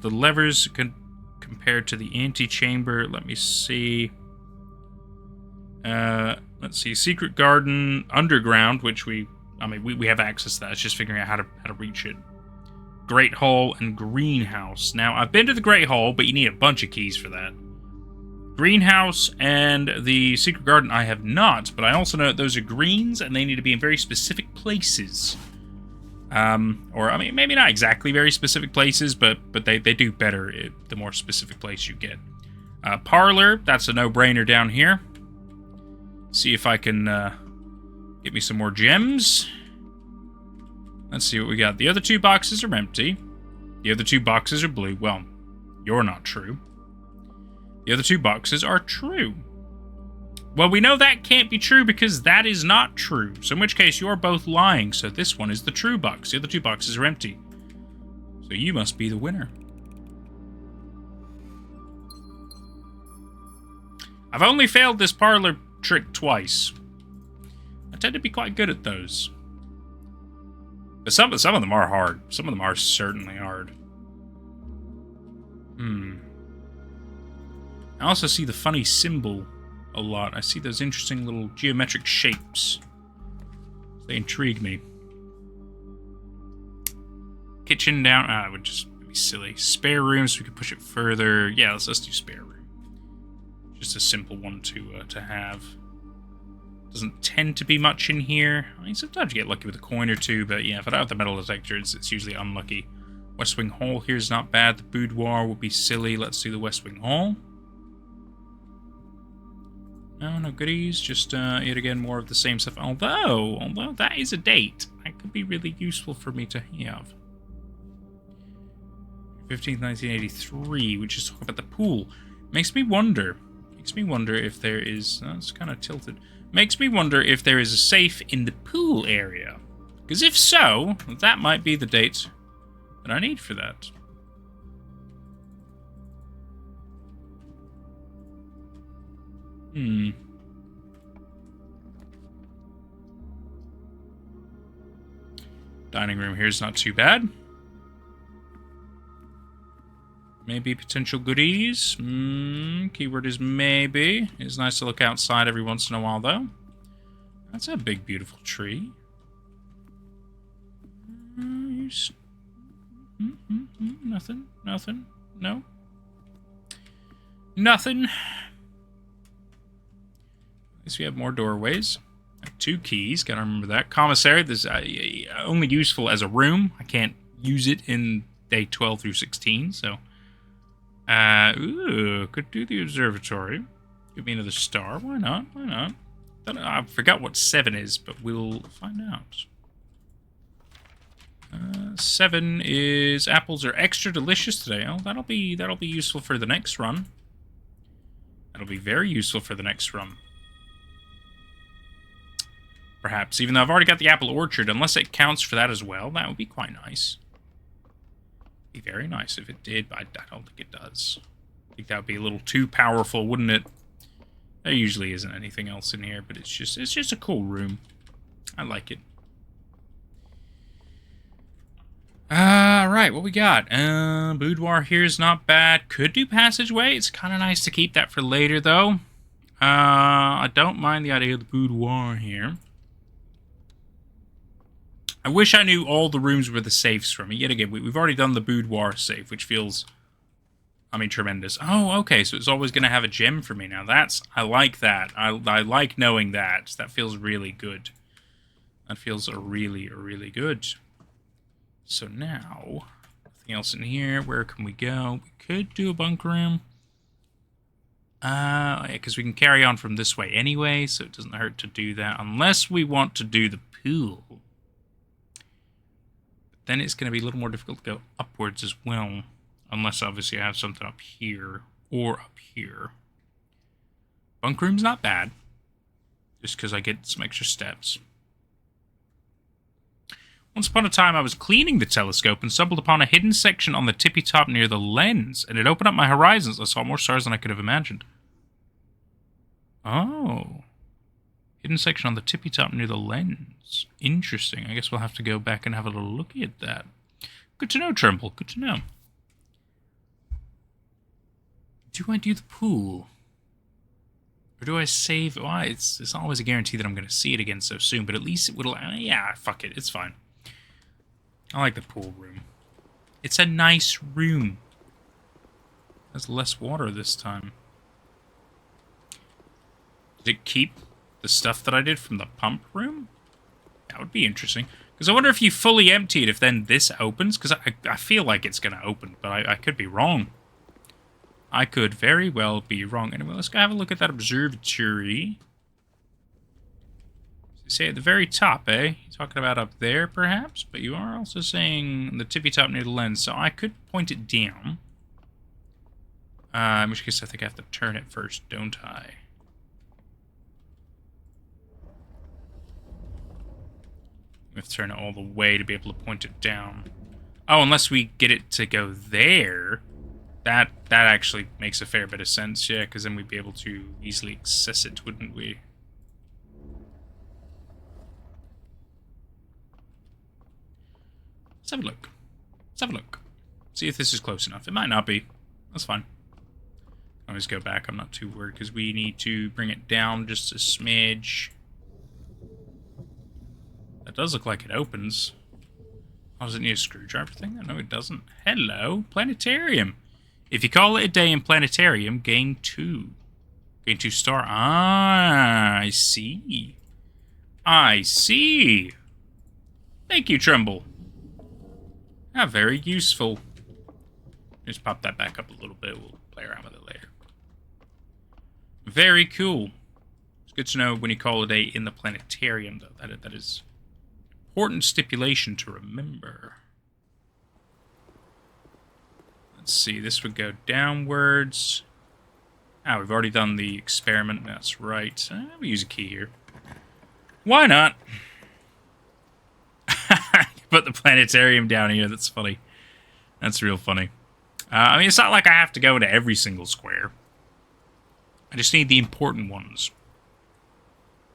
Speaker 1: the levers compared to the antechamber. Let me see. Let's see, Secret Garden, Underground, which we have access to that. It's just figuring out how to reach it. Great Hall and Greenhouse. Now, I've been to the Great Hall, but you need a bunch of keys for that. Greenhouse and the Secret Garden I have not, but I also know that those are greens, and they need to be in very specific places. Or, I mean, maybe not exactly very specific places, but they do better the more specific place you get. Parlor, that's a no-brainer down here. See if I can get me some more gems. Let's see what we got. The other two boxes are empty. The other two boxes are blue. Well, you're not true. The other two boxes are true. Well, we know that can't be true because that is not true. So in which case, you're both lying. So this one is the true box. The other two boxes are empty. So you must be the winner. I've only failed this parlor trick twice. I tend to be quite good at those. But some of them are hard. Some of them are certainly hard. I also see the funny symbol a lot. I see those interesting little geometric shapes. They intrigue me. Kitchen down. It would just be silly. Spare room, so we could push it further. Yeah, let's do spare room. Just a simple one to have. Doesn't tend to be much in here. I mean, sometimes you get lucky with a coin or two, but yeah, if I don't have the metal detector, it's usually unlucky. West Wing Hall here is not bad. The boudoir would be silly. Let's do the West Wing Hall. No goodies. Just yet again more of the same stuff. Although that is a date, that could be really useful for me to have. 15th, 1983. We just talk about the pool. Makes me wonder if there is... That's kind of tilted. Makes me wonder if there is a safe in the pool area. Because if so, that might be the date that I need for that. Dining room here is not too bad. Maybe potential goodies. Keyword is maybe. It's nice to look outside every once in a while, though. That's a big, beautiful tree. Nothing. No. Nothing. At least we have more doorways. 2 keys, gotta remember that. Commissary, this is only useful as a room. I can't use it in day 12 through 16, so... could do the observatory. Give me another star. Why not? Why not? I forgot what 7 is, but we'll find out. 7 is apples are extra delicious today. Oh, that'll be useful for the next run. That'll be very useful for the next run. Perhaps, even though I've already got the apple orchard, unless it counts for that as well, that would be quite nice. Be very nice if it did, but I don't think it does. I think that would be a little too powerful, wouldn't it? There usually isn't anything else in here, but it's just a cool room. I like it. Right, what we got? Boudoir here is not bad. Could do passageway. It's kind of nice to keep that for later, though. I don't mind the idea of the boudoir here. I wish I knew all the rooms were the safes from me. Yet again, we've already done the boudoir safe, which feels, I mean, tremendous. Oh, okay, so it's always going to have a gem for me now. I like that. I like knowing that. That feels really good. That feels really good. So now, nothing else in here. Where can we go? We could do a bunk room. Yeah, because we can carry on from this way anyway, so it doesn't hurt to do that. Unless we want to do the pool. Then it's going to be a little more difficult to go upwards as well. Unless, obviously, I have something up here or up here. Bunk room's not bad. Just because I get some extra steps. Once upon a time, I was cleaning the telescope and stumbled upon a hidden section on the tippy top near the lens, and it opened up my horizons. I saw more stars than I could have imagined. Oh. Hidden section on the tippy top near the lens. Interesting. I guess we'll have to go back and have a little look at that. Good to know, Trimble. Good to know. Do I do the pool? Or do I save... Well, it's not always a guarantee that I'm going to see it again so soon, but at least it will... yeah, fuck it. It's fine. I like the pool room. It's a nice room. There's less water this time. Did it keep the stuff that I did from the pump room? That would be interesting. Because I wonder if you fully empty it, if then this opens. Because I feel like it's going to open, but I could be wrong. I could very well be wrong. Anyway, let's go have a look at that observatory. You say at the very top, eh? You're talking about up there, perhaps? But you are also saying the tippy top near the lens, so I could point it down. In which case I think I have to turn it first, don't I? We have to turn it all the way to be able to point it down. Oh, unless we get it to go there. That actually makes a fair bit of sense, yeah, because then we'd be able to easily access it, wouldn't we? Let's have a look. Let's have a look. See if this is close enough. It might not be. That's fine. Always go back. I'm not too worried, because we need to bring it down just a smidge. That does look like it opens. Oh, does it need a screwdriver thing? No, it doesn't. Hello, planetarium. If you call it a day in planetarium, gain 2. Gain 2 star. Ah, I see. I see. Thank you, Tremble. Ah, very useful. Just pop that back up a little bit. We'll play around with it later. Very cool. It's good to know when you call a day in the planetarium, though. That is important stipulation to remember. Let's see, this would go downwards. Ah, we've already done the experiment, that's right. We'll use a key here. Why not? Put the planetarium down here, that's funny. That's real funny. I mean, it's not like I have to go into every single square. I just need the important ones.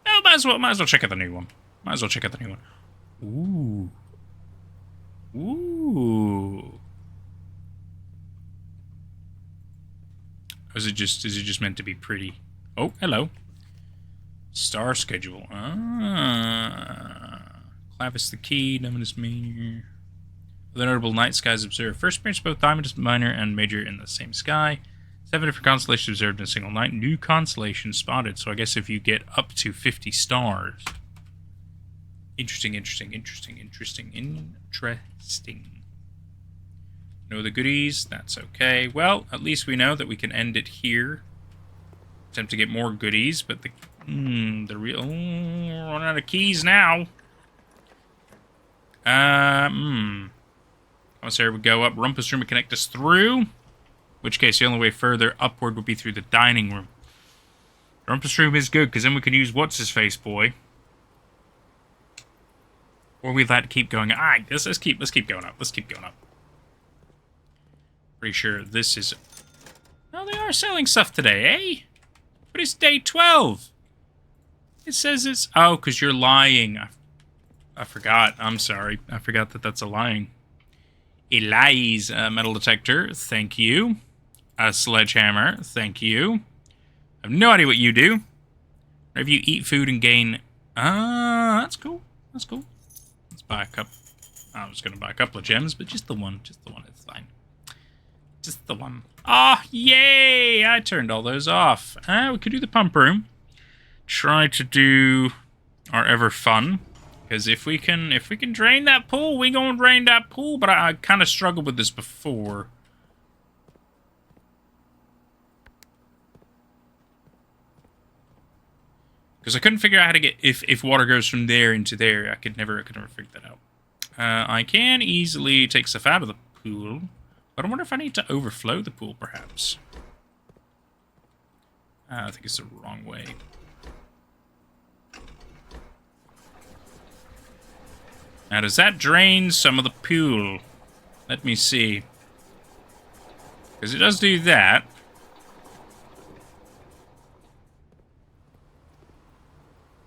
Speaker 1: Oh, might as well check out the new one. Might as well check out the new one. Ooh. Ooh. Or is it just meant to be pretty? Oh, hello. Star schedule. Ah. Clavis the key, Dominus Major. The notable night skies observed. First appearance both Dominus Minor and Major in the same sky. 7 different constellations observed in a single night. New constellation spotted. So I guess if you get up to 50 stars. Interesting. No other goodies. That's okay. Well, at least we know that we can end it here. Attempt to get more goodies, but the real... we're running out of keys now. Commissary would go up. Rumpus room would connect us through. In which case, the only way further upward would be through the dining room. The Rumpus room is good, because then we can use What's-His-Face boy. Or we'd like to keep going. Alright, let's keep going up. Let's keep going up. Pretty sure this is... Oh, they are selling stuff today, eh? But it's day 12. It says it's... Oh, because you're lying. I forgot. I'm sorry. I forgot that that's a lying. A lies. Metal detector. Thank you. A sledgehammer. Thank you. I have no idea what you do. If you eat food and gain... that's cool. That's cool. Let's buy a couple. I was going to buy a couple of gems, but just the one. Just the one. It's fine. Just the one. Ah, oh, yay! I turned all those off. We could do the pump room. Try to do our ever fun. Because if we can drain that pool, we gonna drain that pool. But I kind of struggled with this before. Because I couldn't figure out how to get if water goes from there into there. I could never figure that out. I can easily take stuff out of the pool. But I wonder if I need to overflow the pool, perhaps. I think it's the wrong way. Now, does that drain some of the pool? Let me see. Because it does do that.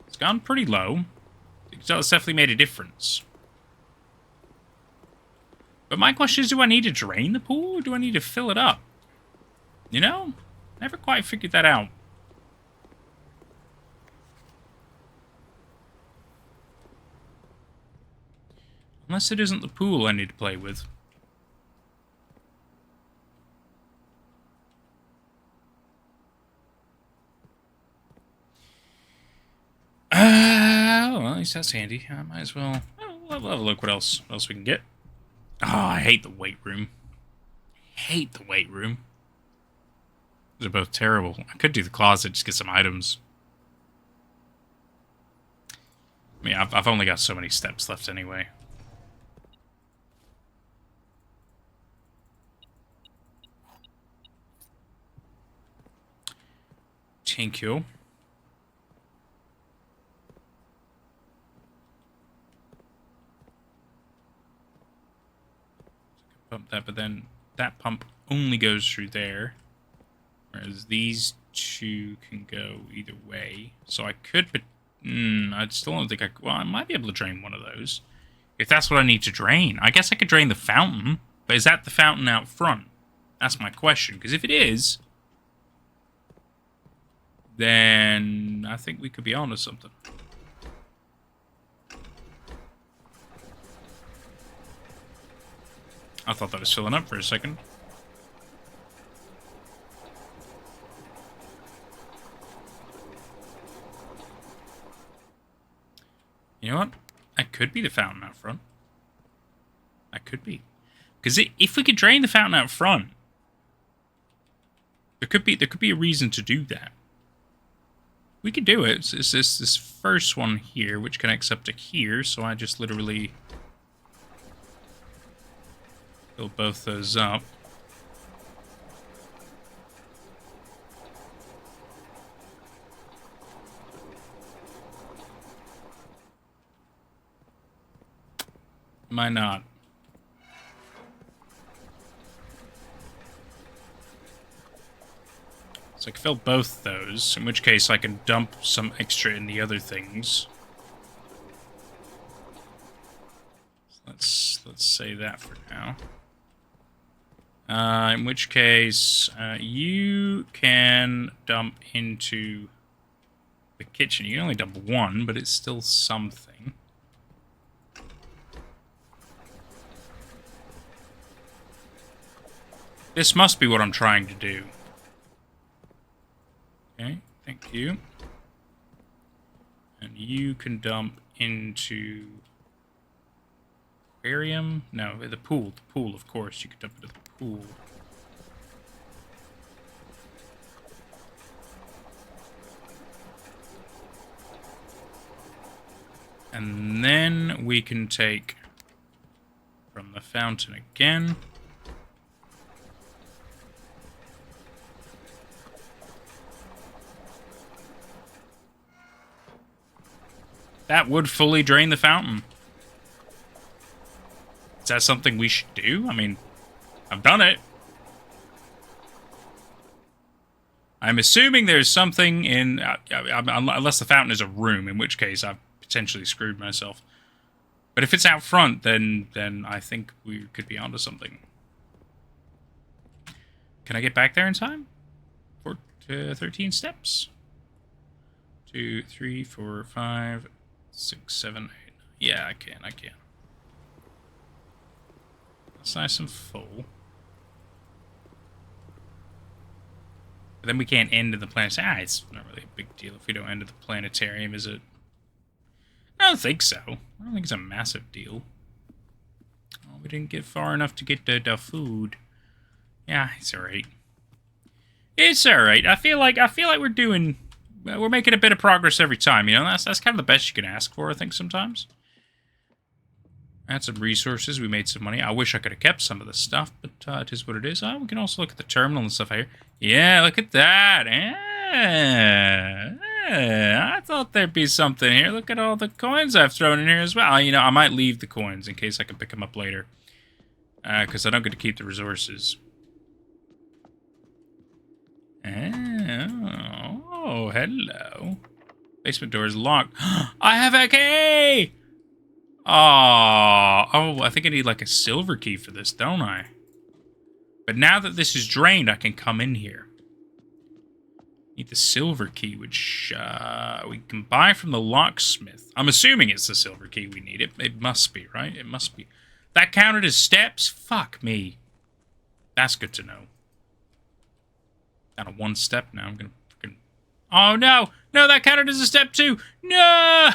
Speaker 1: It's gone pretty low. You can tell it's definitely made a difference. But my question is, do I need to drain the pool, or do I need to fill it up? You know? Never quite figured that out. Unless it isn't the pool I need to play with. Well, at least that's handy. I might as well... We'll have a look what else we can get. Oh, I hate the weight room. Hate the weight room. They're both terrible. I could do the closet, just get some items. I mean, I've only got so many steps left anyway. Thank you. Pump that, but then that pump only goes through there. Whereas these two can go either way. So I could, but I still don't think well, I might be able to drain one of those. If that's what I need to drain. I guess I could drain the fountain. But is that the fountain out front? That's my question. Because if it is, then I think we could be onto something. I thought that was filling up for a second. You know what? That could be the fountain out front. That could be. Because if we could drain the fountain out front, there could be a reason to do that. We could do it. It's this first one here, which connects up to here, so I just literally fill both those up. Might not. So I can fill both those, in which case I can dump some extra in the other things. So let's say that for now. In which case, you can dump into the kitchen. You can only dump one, but it's still something. This must be what I'm trying to do. Thank you. And you can dump into... aquarium? No, the pool. The pool, of course. You can dump into the pool. And then we can take from the fountain again. That would fully drain the fountain. Is that something we should do? I mean, I've done it. I'm assuming there's something in... unless the fountain is a room, in which case I've potentially screwed myself. But if it's out front, then I think we could be onto something. Can I get back there in time? 13 steps. 2, 3, 4, 5, 6, 7, 8. Yeah, I can. That's nice and full. But then we can't end in the planetarium. It's not really a big deal if we don't end at the planetarium, is it? I don't think so. I don't think it's a massive deal. Oh, we didn't get far enough to get the food. Yeah, it's alright. It's alright. I feel like we're doing... we're making a bit of progress every time, you know? That's kind of the best you can ask for, I think, sometimes. Had some resources. We made some money. I wish I could have kept some of this stuff, but it is what it is. We can also look at the terminal and stuff here. Yeah, look at that. Yeah, I thought there'd be something here. Look at all the coins I've thrown in here as well. You know, I might leave the coins in case I can pick them up later. Because I don't get to keep the resources. Oh, hello. Basement door is locked. I have a key! Oh, I think I need like a silver key for this, don't I? But now that this is drained, I can come in here. Need the silver key, which we can buy from the locksmith. I'm assuming it's the silver key we need. It must be, right? It must be. That counted as steps? Fuck me. That's good to know. Down to 1 step now. I'm gonna freaking... Oh, no! No, that counted as a step too! No!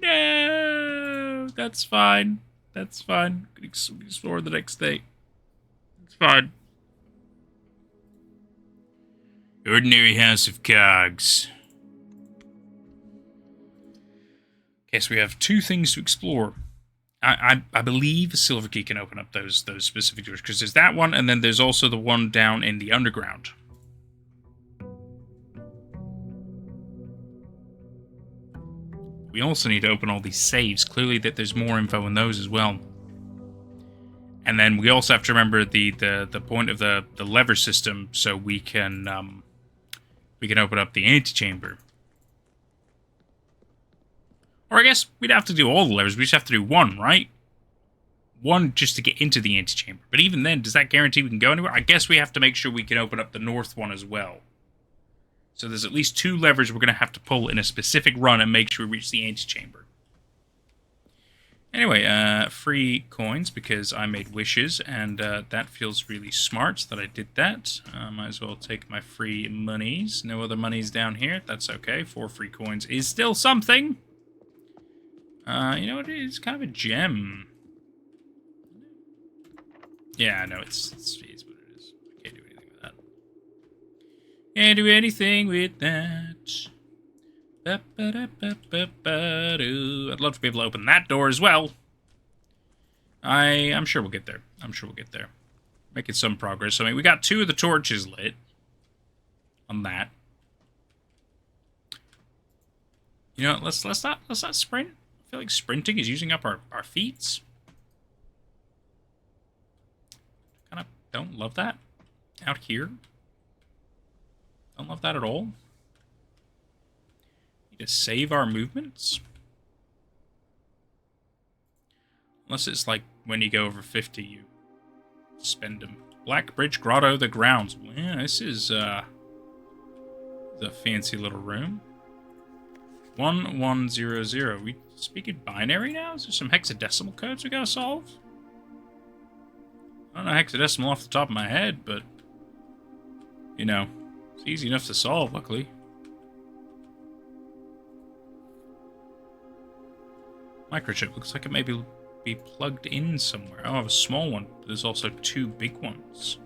Speaker 1: No! That's fine. That's fine. We can explore the next day. It's fine. Ordinary house of cogs. Okay, so we have 2 things to explore. I believe a silver key can open up those specific doors, because there's that one, and then there's also the one down in the underground. We also need to open all these saves. Clearly that there's more info in those as well. And then we also have to remember the point of the lever system, so we can open up the antechamber. Or I guess we'd have to do all the levers. We just have to do one, right? One just to get into the antechamber. But even then, does that guarantee we can go anywhere? I guess we have to make sure we can open up the north one as well. So there's at least 2 levers we're going to have to pull in a specific run and make sure we reach the antechamber. Anyway, free coins because I made wishes, and that feels really smart that I did that. Might as well take my free monies. No other monies down here. That's okay. 4 free coins is still something. You know what? It's kind of a gem. Yeah, I know. It's what it is. I can't do anything with that. Can't do anything with that. I'd love to be able to open that door as well. I'm sure we'll get there. Making some progress. I mean, we got 2 of the torches lit on that. You know, let's not sprint. I feel like sprinting is using up our feet. Kind of don't love that out here. Don't love that at all. Need to save our movements. Unless it's like when you go over 50, you spend them. Black Bridge Grotto, the grounds. Yeah, this is a fancy little room. 1100. We speaking binary now? Is there some hexadecimal codes we gotta solve? I don't know hexadecimal off the top of my head, but You know, it's easy enough to solve, luckily. Microchip looks like it maybe be plugged in somewhere. Oh, I have a small one. But there's also 2 big ones.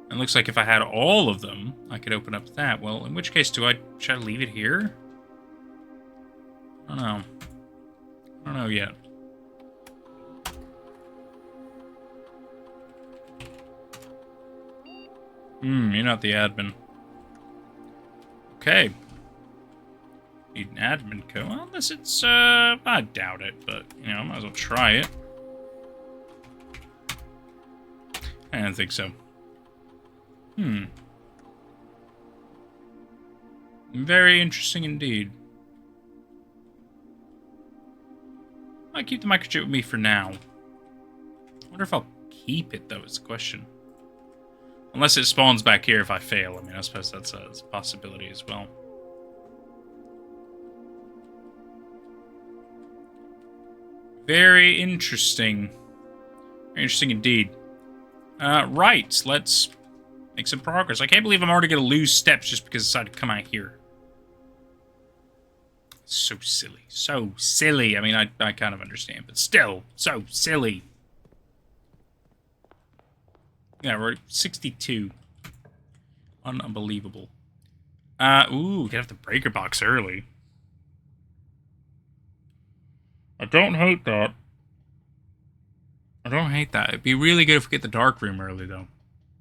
Speaker 1: And it looks like if I had all of them, I could open up that. Well, in which case, should I leave it here? I don't know. I don't know yet. You're not the admin. Okay. Need an admin code. Well, unless it's, I doubt it, but, you know, might as well try it. I don't think so. Very interesting indeed. I'll keep the microchip with me for now. I wonder if I'll keep it, though, is the question. Unless it spawns back here if I fail. I mean, I suppose that's a possibility as well. Very interesting. Very interesting indeed. Right, let's make some progress. I can't believe I'm already going to lose steps just because I decided to come out here. So silly. So silly. I mean, I kind of understand, but still, so silly. Yeah, we're at 62. Unbelievable. Ooh, get off the breaker box early. I don't hate that. I don't hate that. It'd be really good if we get the dark room early, though.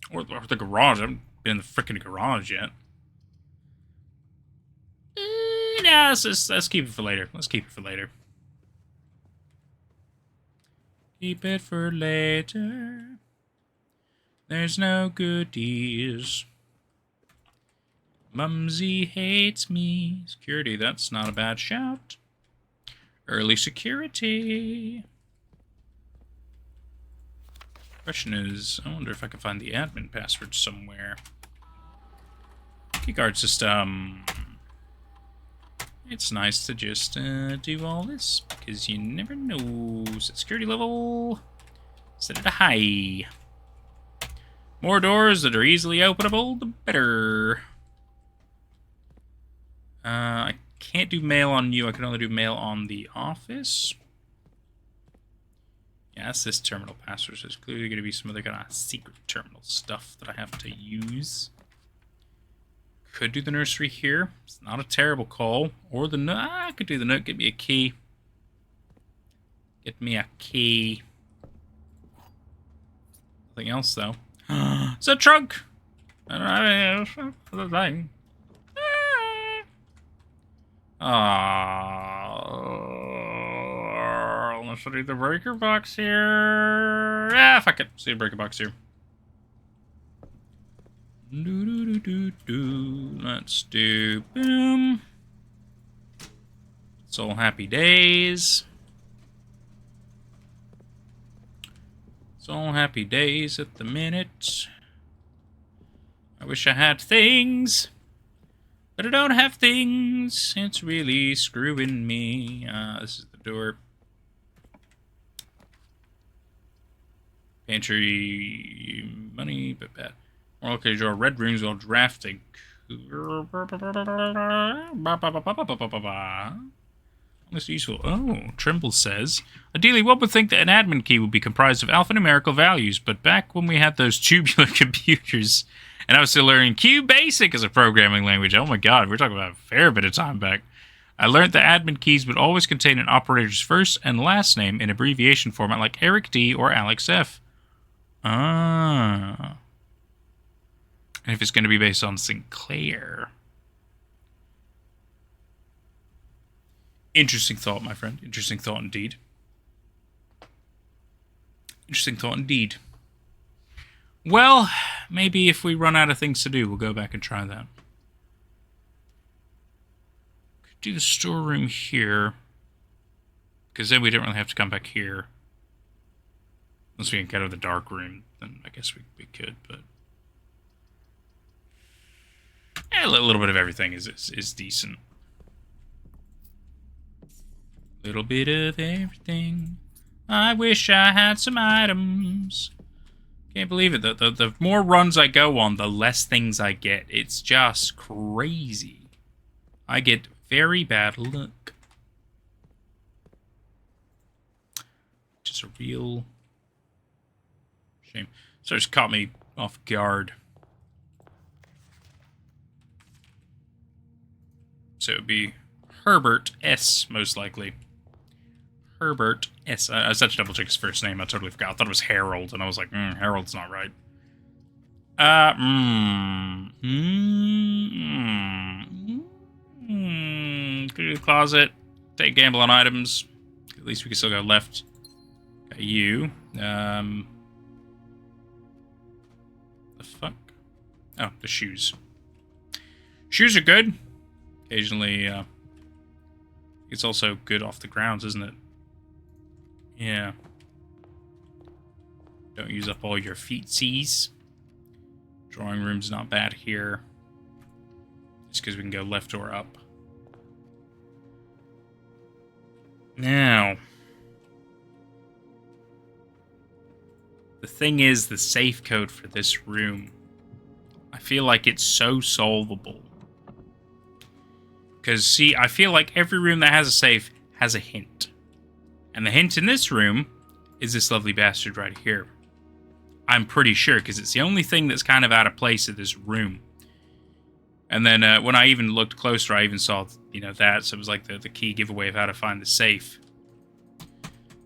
Speaker 1: Or the garage. I haven't been in the freaking garage yet. Nah, let's keep it for later. Let's keep it for later. Keep it for later. There's no goodies. Mumsy hates me. Security, that's not a bad shout. Early security. Question is, I wonder if I can find the admin password somewhere. Keycard system. It's nice to just do all this, because you never know. Set security level. Set it to high. More doors that are easily openable, the better. I can't do mail on you. I can only do mail on the office. Yeah, that's this terminal password. So there's clearly going to be some other kind of secret terminal stuff that I have to use. Could do the nursery here. It's not a terrible call. Or the nook. I could do the nook. Get me a key. Get me a key. Nothing else, though. It's a trunk! I don't have any thing. Let's do the breaker box here. Ah, fuck it. See the breaker box here. Let's do boom. It's all happy days. It's all happy days at the minute. I wish I had things, but I don't have things. It's really screwing me. This is the door. Pantry money, but bad. Okay, draw red rooms while drafting. This is useful. Oh, Trimble says, ideally, one would think that an admin key would be comprised of alphanumerical values, but back when we had those tubular computers, and I was still learning Q Basic as a programming language, oh my god, we're talking about a fair bit of time back, I learned that admin keys would always contain an operator's first and last name in abbreviation format like Eric D or Alex F. Ah. And if it's going to be based on Sinclair. Interesting thought, my friend. Interesting thought indeed. Interesting thought indeed. Well, maybe if we run out of things to do, we'll go back and try that. Could do the storeroom here. Because then we don't really have to come back here. Unless we can get out of the dark room, then I guess we could, but... a little bit of everything is decent. Little bit of everything. I wish I had some items. Can't believe it. The more runs I go on, the less things I get. It's just crazy. I get very bad luck. Which is a real shame. So it's caught me off guard. So it would be Herbert S, most likely. Herbert S. I was about to double check his first name. I totally forgot. I thought it was Harold, and I was like, Harold's not right. Go to the closet. Take gamble on items. At least we can still go left. Got you. The fuck? Oh, the shoes. Shoes are good. Occasionally, it's also good off the grounds, isn't it? Yeah. Don't use up all your feetsies. Drawing room's not bad here. Just because we can go left or up. Now. The thing is, the safe code for this room. I feel like it's so solvable. Because, see, I feel like every room that has a safe has a hint. And the hint in this room is this lovely bastard right here. I'm pretty sure, because it's the only thing that's kind of out of place in this room. And then when I even looked closer, I even saw, that. So it was like the key giveaway of how to find the safe.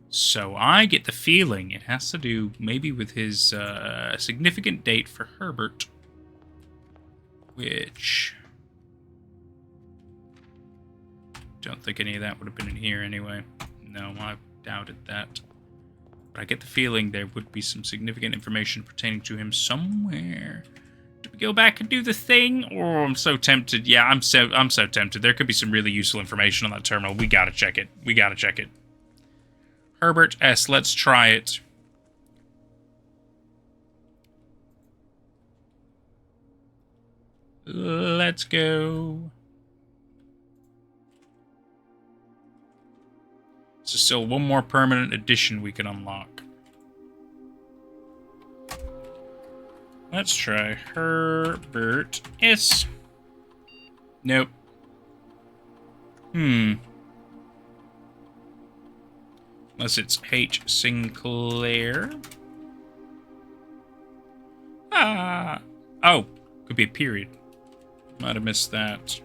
Speaker 1: So I get the feeling it has to do maybe with his significant date for Herbert. Which... don't think any of that would have been in here anyway. No, I doubted that. But I get the feeling there would be some significant information pertaining to him somewhere. Do we go back and do the thing? Oh, I'm so tempted. Yeah, I'm so tempted. There could be some really useful information on that terminal. We gotta check it. We gotta check it. Herbert S. Let's try it. Let's go. So still one more permanent addition we can unlock. Let's try Herbert S. Nope. Unless it's H. Sinclair. Oh, could be a period. Might have missed that.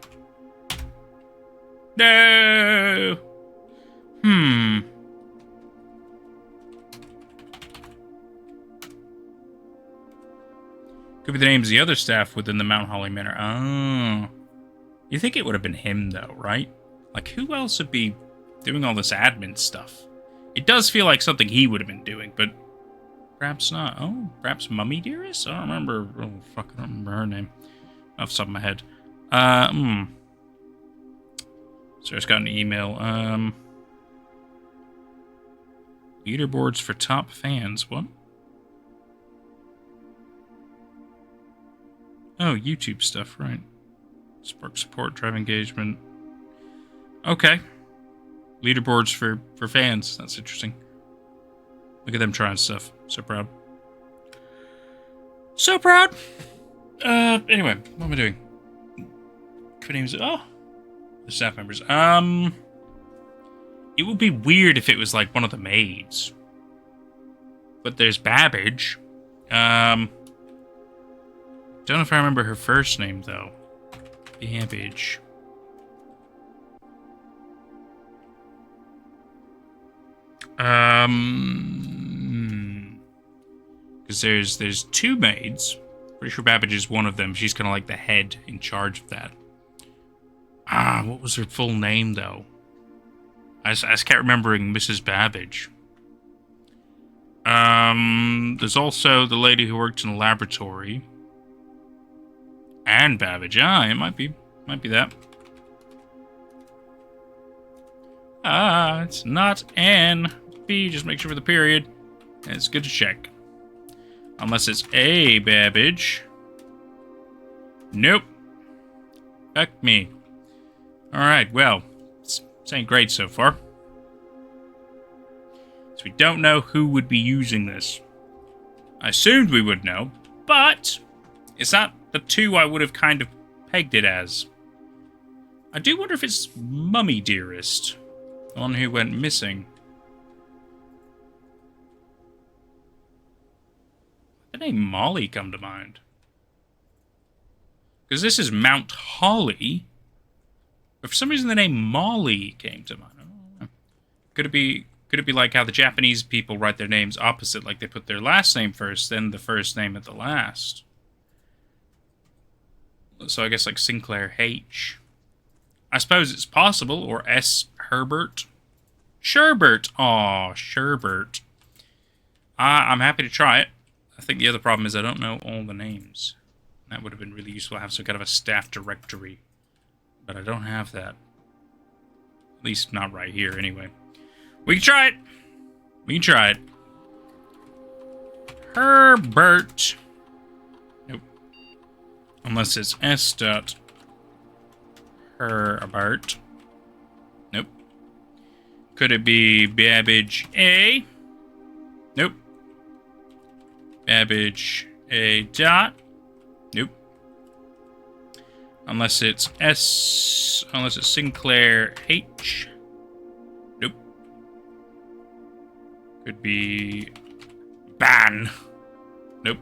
Speaker 1: No! Could be the names of the other staff within the Mount Holly Manor. Oh. You think it would have been him, though, right? Like, who else would be doing all this admin stuff? It does feel like something he would have been doing, but perhaps not. Oh, perhaps Mummy Dearest? I don't remember. Oh, fuck, I don't remember her name off the top of my head. So I just got an email. Leaderboards for top fans. What? Oh, YouTube stuff, right. Spark support, drive engagement. Okay. Leaderboards for fans. That's interesting. Look at them trying stuff. So proud. So proud! Anyway, what am I doing? Names. Oh! The staff members. It would be weird if it was like one of the maids. But there's Babbage. Don't know if I remember her first name, though. Babbage. Because there's two maids. Pretty sure Babbage is one of them. She's kind of like the head in charge of that. What was her full name, though? I just kept remembering Mrs. Babbage. There's also the lady who worked in the laboratory. And Babbage. It might be that. It's not N. B, just make sure for the period. And it's good to check. Unless it's A Babbage. Nope. Fuck me. Alright, well, this ain't great so far. So we don't know who would be using this. I assumed we would know, but it's not the 2 I would have kind of pegged it as. I do wonder if it's Mummy Dearest, the one who went missing. The name Molly come to mind? Because this is Mount Holly. But for some reason the name Molly came to mind. I don't know. Could it be like how the Japanese people write their names opposite, like they put their last name first, then the first name at the last? So I guess like Sinclair H. I suppose it's possible, or S. Herbert. Sherbert! Aw, Sherbert. I'm happy to try it. I think the other problem is I don't know all the names. That would have been really useful to have some kind of a staff directory. But I don't have that. At least not right here, anyway. We can try it! We can try it. Herbert. Nope. Unless it's S. Herbert. Nope. Could it be Babbage A? Nope. Babbage A dot. Nope. Unless it's S. Unless it's Sinclair H. Nope. Could be Ban. Nope.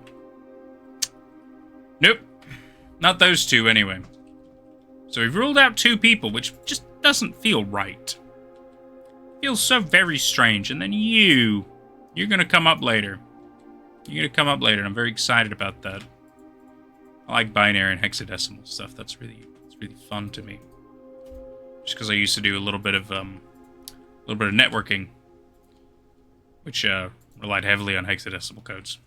Speaker 1: Nope. Not those 2 anyway. So we've ruled out 2 people, which just doesn't feel right. Feels so very strange. And then you're gonna come up later. You're gonna come up later, and I'm very excited about that. I like binary and hexadecimal stuff. It's really fun to me. Just because I used to do a little bit of networking, which relied heavily on hexadecimal codes.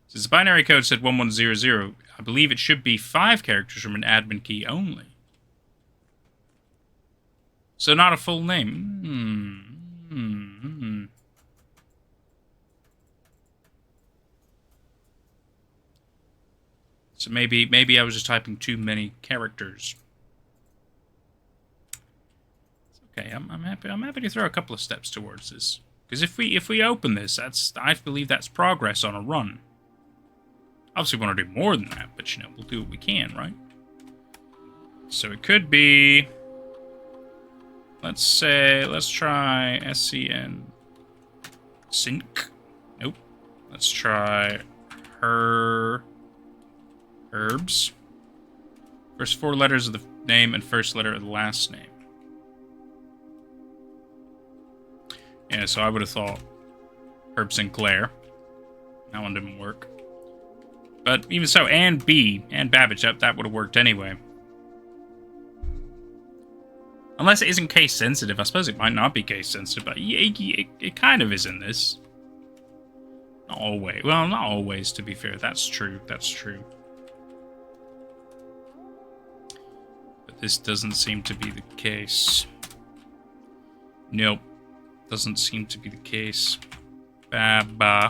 Speaker 1: Since the binary code said 1100, I believe it should be 5 characters from an admin key only. So not a full name. So maybe I was just typing too many characters. It's okay. I'm happy to throw a couple of steps towards this. Because if we open this, I believe that's progress on a run. Obviously, we want to do more than that, but you know, we'll do what we can, right? So it could be. Let's try SCN sync. Nope. Let's try herbs. First 4 letters of the name and first letter of the last name. Yeah, so I would have thought Herb Sinclair. That one didn't work. But even so, and B, and Babbage, that would have worked anyway. Unless it isn't case sensitive. I suppose it might not be case sensitive, but it kind of is in this. Not always. Well, not always, to be fair. That's true. That's true. But this doesn't seem to be the case. Nope. Doesn't seem to be the case. Nope.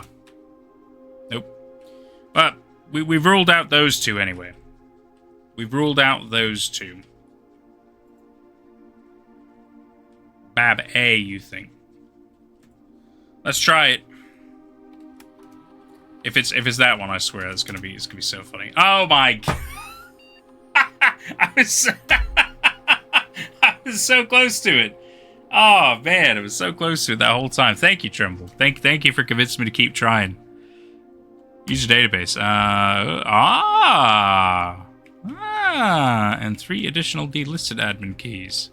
Speaker 1: But we've ruled out those 2 anyway. We've ruled out those 2. Bab A, you think? Let's try it. If it's that one, I swear it's gonna be so funny. Oh my! I was so close to it. Oh man, I was so close to it that whole time. Thank you, Trimble. Thank you for convincing me to keep trying. Use your database. And 3 additional delisted admin keys.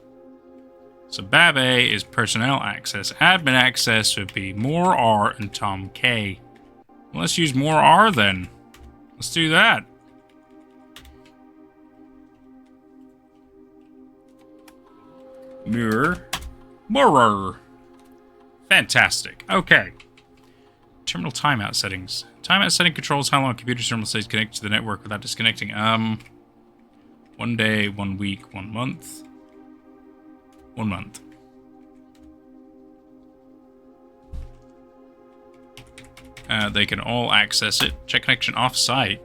Speaker 1: So Bab A is personnel access. Admin access would be More R and Tom K. Well, let's use More R then. Let's do that. Mirror. Fantastic. Okay. Terminal timeout settings. Timeout setting controls how long a computer terminal stays connected to the network without disconnecting. 1 day, 1 week, 1 month. 1 month. They can all access it. Check connection off-site.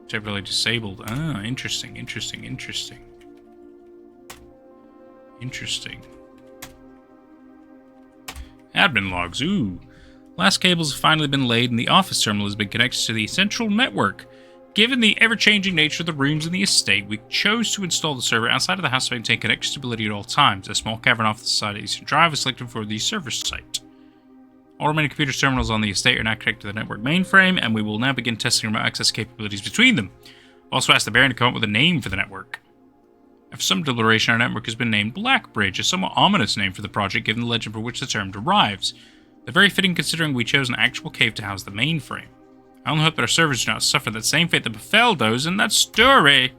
Speaker 1: Temporarily disabled. Ah, interesting. Interesting. Admin logs. Ooh. Last cables have finally been laid and the office terminal has been connected to the central network. Given the ever-changing nature of the rooms in the estate, we chose to install the server outside of the house to maintain connection stability at all times. A small cavern off the side of the eastern drive is selected for the server site. All remaining computer terminals on the estate are now connected to the network mainframe, and we will now begin testing remote access capabilities between them. Also asked the Baron to come up with a name for the network. After some deliberation, our network has been named Blackbridge, a somewhat ominous name for the project given the legend from which the term derives. They're very fitting considering we chose an actual cave to house the mainframe. I only hope that our servers do not suffer that same fate that befell those in that story.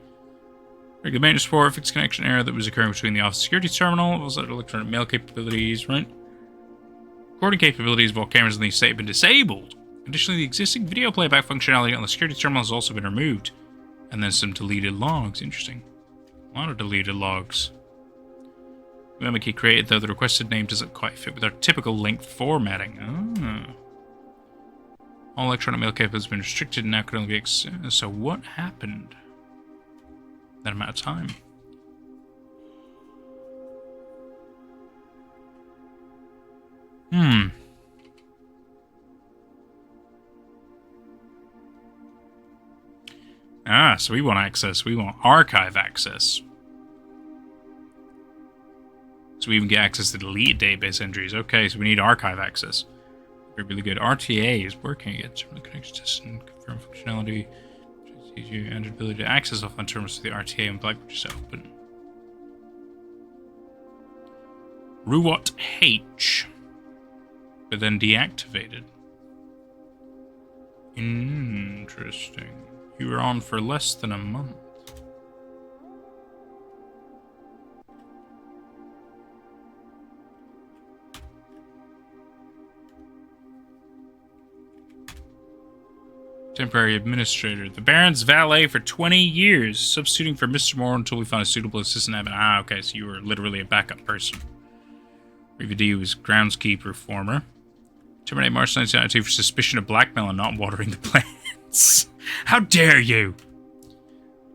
Speaker 1: Regular maintenance support, fixed connection error that was occurring between the office security terminal, also electronic mail capabilities, right? Recording capabilities of all cameras in the estate have been disabled. Additionally, the existing video playback functionality on the security terminal has also been removed. And then some deleted logs. Interesting. A lot of deleted logs. The memory key created, though the requested name doesn't quite fit with our typical length formatting. Oh. All electronic mail capabilities have been restricted and now can only be accessed. So what happened that amount of time? So we want access. We want archive access. So we even get access to deleted database entries. Okay, so we need archive access. Really good. RTA is working again. Terminal connection test and confirm functionality. And ability to access offline terminals to the RTA and Blackbridge is open. Ruwat H. But then deactivated. Interesting. You were on for less than a month. Temporary administrator. The Baron's valet for 20 years, substituting for Mr. Moore until we found a suitable assistant admin. Ah, okay, so you were literally a backup person. Riva D was groundskeeper former. Terminate March 1992 for suspicion of blackmail and not watering the plants. How dare you!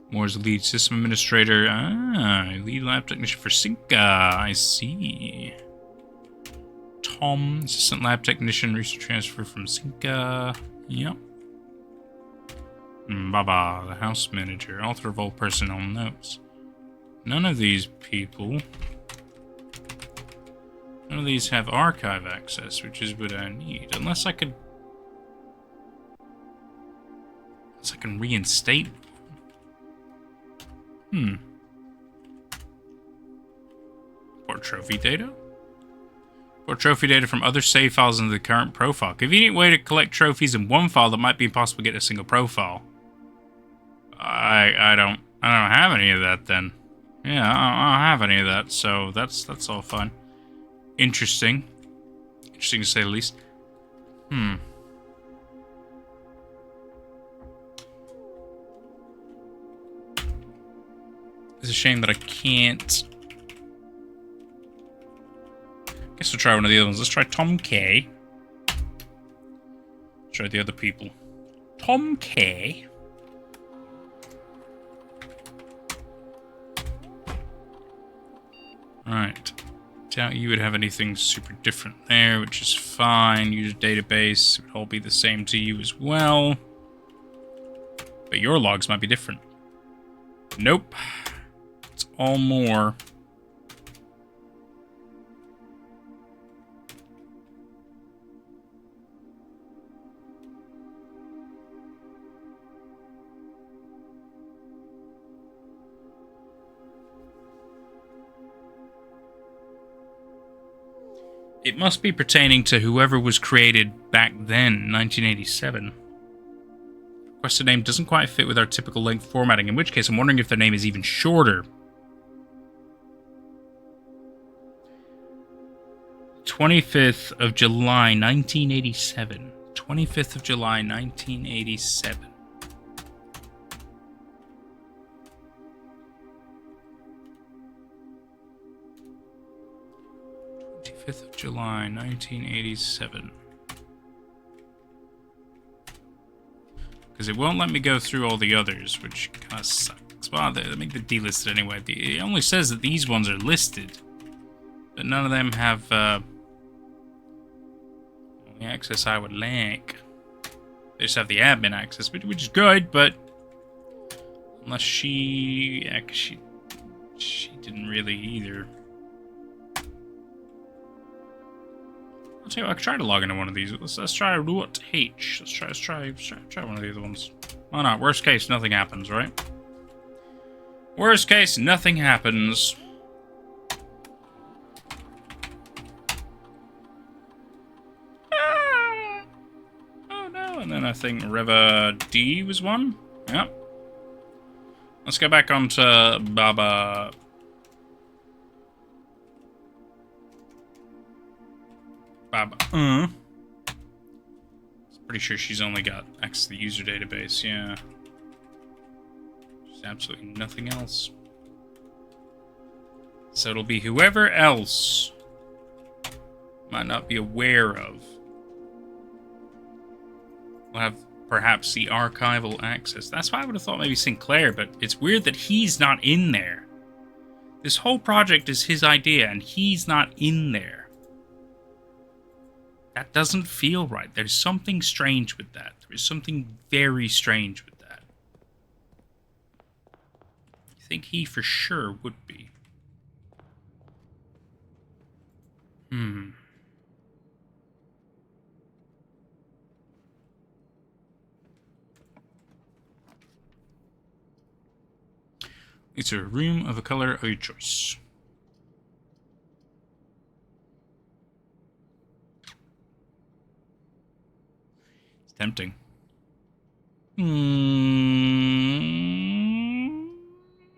Speaker 1: Moore's the lead system administrator. Ah, lead lab technician for Cinca. I see. Tom, assistant lab technician, research transfer from Cinca. Yep. Baba, the house manager, author of all personnel notes. None of these people. None of these have archive access, which is what I need. Unless I can reinstate. Port trophy data? Port trophy data from other save files into the current profile. Convenient way to collect trophies in one file that might be impossible to get in a single profile. I don't have any of that then. Yeah, I don't have any of that, so that's all fine. Interesting. Interesting to say the least. It's a shame that I can't. Guess we'll try one of the other ones. Let's try Tom K. Try the other people. Tom K. Right. Doubt you would have anything super different there, which is fine. User database would all be the same to you as well. But your logs might be different. Nope. It's all more. It must be pertaining to whoever was created back then, 1987. Requested name doesn't quite fit with our typical length formatting, in which case I'm wondering if their name is even shorter. 25th of July, 1987. 25th of July, 1987. Of July, 1987. Because it won't let me go through all the others, which kind of sucks. Well, they make the delisted anyway. It only says that these ones are listed, but none of them have. Well, The access I would like. They just have the admin access, which is good, but unless she, yeah, 'cause she didn't really either. I'll tell you what, I could try to log into one of these. Let's try root H. Let's try one of the other ones. Why not? Worst case, nothing happens, right? Worst case, nothing happens. Ah! Oh no! And then I think River D was one. Yep. Let's go back onto Baba. Pretty sure she's only got access to the user database, yeah. There's absolutely nothing else. So it'll be whoever else might not be aware of. We'll have perhaps the archival access. That's why I would have thought maybe Sinclair, but it's weird that he's not in there. This whole project is his idea, and he's not in there. That doesn't feel right. There's something strange with that. There is something very strange with that. I think he for sure would be. It's a room of a color of your choice. It's tempting.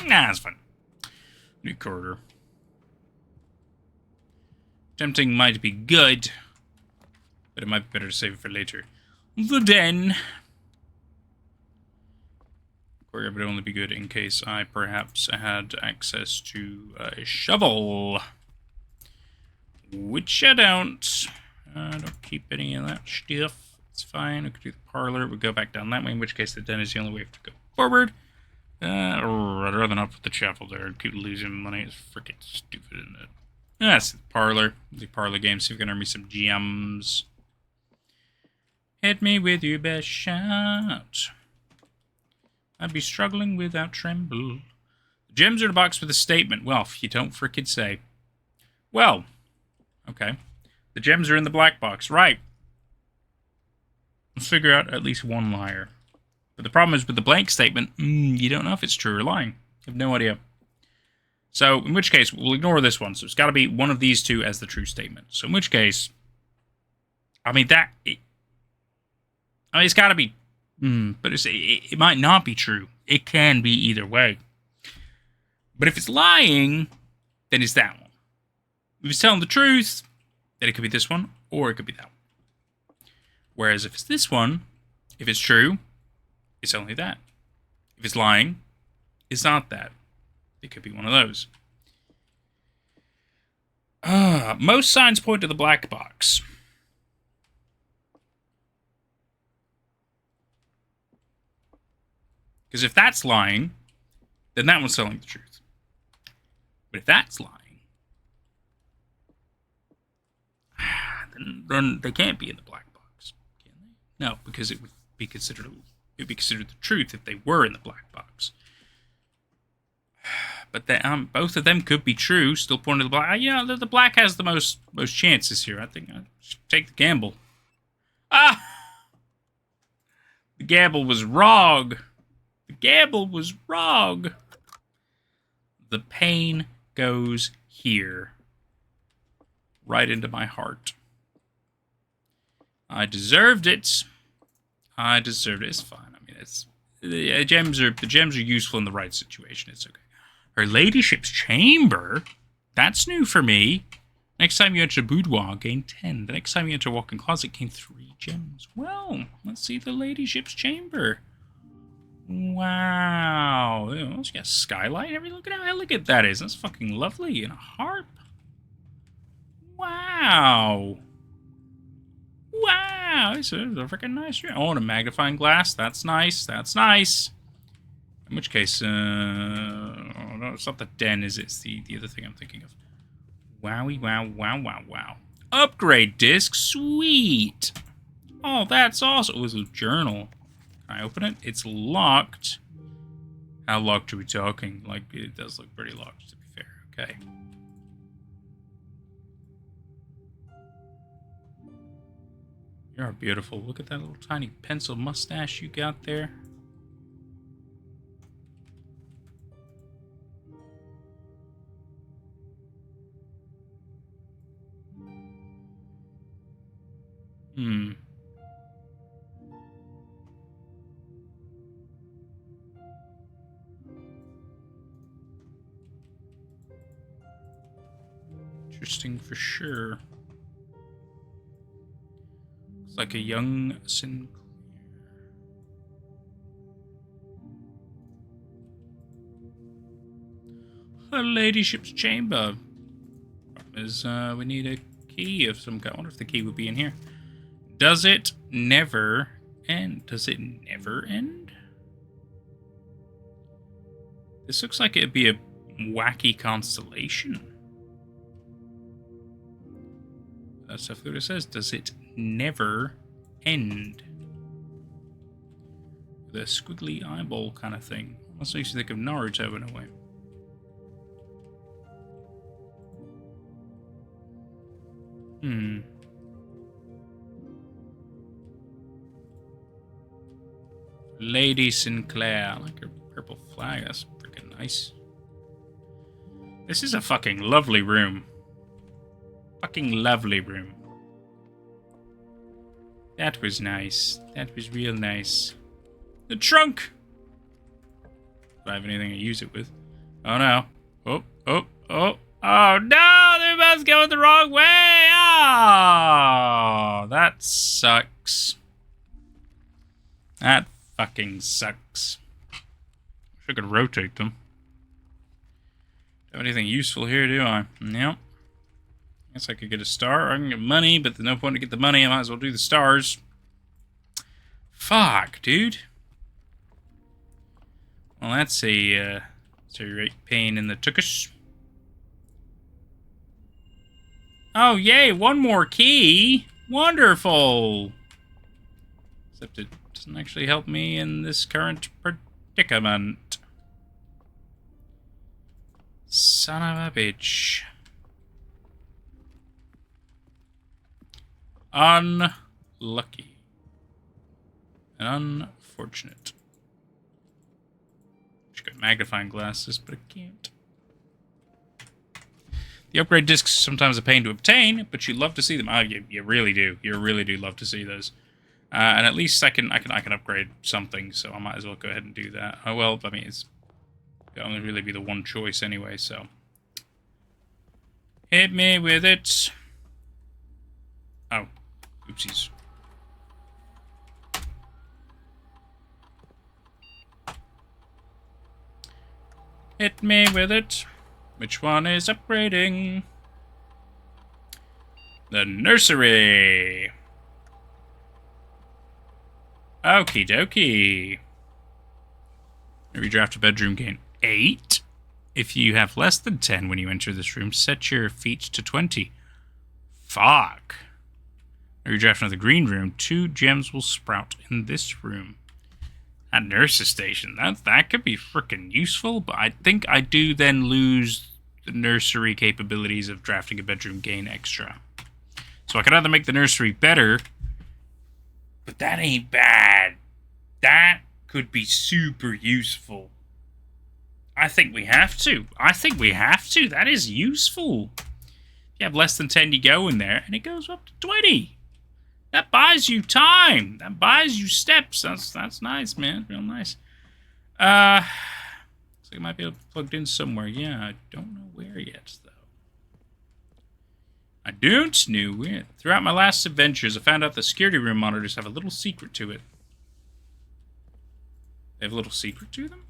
Speaker 1: Nah, it's fine. New corridor. Tempting might be good, but it might be better to save it for later. The den. Corridor would only be good in case I perhaps had access to a shovel. Which I don't. I don't keep any of that stuff. It's fine. I could do the parlor. We'll go back down that way, in which case the den is the only way to go forward. I'd rather not put the chapel there and keep losing money. It's freaking stupid, isn't it? That's the parlor. The parlor game. See if we can earn me some gems. Hit me with your best shot. I'd be struggling without tremble. The gems are in a box with a statement. Well, if you don't frickin' say. Well, okay. The gems are in the black box. Right. Let's figure out at least one liar. But the problem is with the blank statement, you don't know if it's true or lying. You have no idea. So, in which case, we'll ignore this one. So, it's got to be one of these two as the true statement. So, in which case, it's got to be, but it might not be true. It can be either way. But if it's lying, then it's that one. If it's telling the truth, then it could be this one, or it could be that one. Whereas if it's this one, if it's true, it's only that. If it's lying, it's not that. It could be one of those. Most signs point to the black box. Because if that's lying, then that one's telling the truth. But if that's lying, then they can't be in the black box, can they? No, because it would be considered the truth if they were in the black box. But both of them could be true. Still pointing to the black. The black has the most chances here. I think I should take the gamble. The gamble was wrong. The gamble was wrong. The pain goes here. Right into my heart. I deserved it. It's fine. I mean, the gems are useful in the right situation. It's okay. Her ladyship's chamber? That's new for me. Next time you enter a boudoir, gain 10. The next time you enter a walk-in closet, gain 3 gems. Well, let's see the ladyship's chamber. Wow. It's got a skylight and everything. Look at how elegant that is. That's fucking lovely. And a harp. Wow. Wow. This is a freaking nice room. Oh, and a magnifying glass. That's nice. That's nice. In which case, no, it's not the den, is it? It's the other thing I'm thinking of. Wowie, wow, wow, wow, wow. upgrade disc. Sweet. Oh, that's awesome. It was a journal. Can I open it? It's locked. How locked are we talking? Like, it does look pretty locked, to be fair. Okay. You're beautiful. Look at that little tiny pencil mustache you got there. Interesting for sure. Looks like a young Sinclair. Her ladyship's chamber. Is we need a key of some kind. I wonder if the key would be in here. Does it never end? Does it never end? This looks like it'd be a wacky constellation. That's definitely what it says. Does it never end? The squiggly eyeball kind of thing. Almost makes you think of Naruto in a way. Lady Sinclair. I like her purple flag. That's freaking nice. This is a fucking lovely room. Fucking lovely room. That was nice. That was real nice. The trunk! Do I have anything to use it with? Oh no. Oh. Oh no! They're both going the wrong way! Oh! That sucks. That fucking sucks. Wish I could rotate them. Don't have anything useful here, do I? Nope. Guess I could get a star, or I can get money, but there's no point to get the money. I might as well do the stars. Fuck, dude. Well, that's a right pain in the tuchus. Oh, yay, one more key. Wonderful. Except it doesn't actually help me in this current predicament. Son of a bitch. Unlucky. And unfortunate. Should get magnifying glasses, but I can't. The upgrade discs are sometimes a pain to obtain, but you love to see them. Oh, you really do. You really do love to see those. And at least I can upgrade something, so I might as well go ahead and do that. Oh well, I mean it'll only really be the one choice anyway, so. Hit me with it. Oh. Oopsies. Hit me with it. Which one is upgrading? The nursery. Okie dokie. Redraft a bedroom gain 8. If you have less than 10 when you enter this room, set your feet to 20. Fuck. Redraft another green room. 2 gems will sprout in this room. That nurse's station. That could be freaking useful, but I think I do then lose the nursery capabilities of drafting a bedroom gain extra. So I could either make the nursery better, but that ain't bad. That could be super useful. I think we have to. That is useful. If you have less than 10, you go in there, and it goes up to 20. That buys you time. That buys you steps. That's nice, man. Real nice. Looks like it might be plugged in somewhere. Yeah, I don't know where yet, though. I don't know where. Throughout my last adventures, I found out the security room monitors have a little secret to it. They have a little secret to them?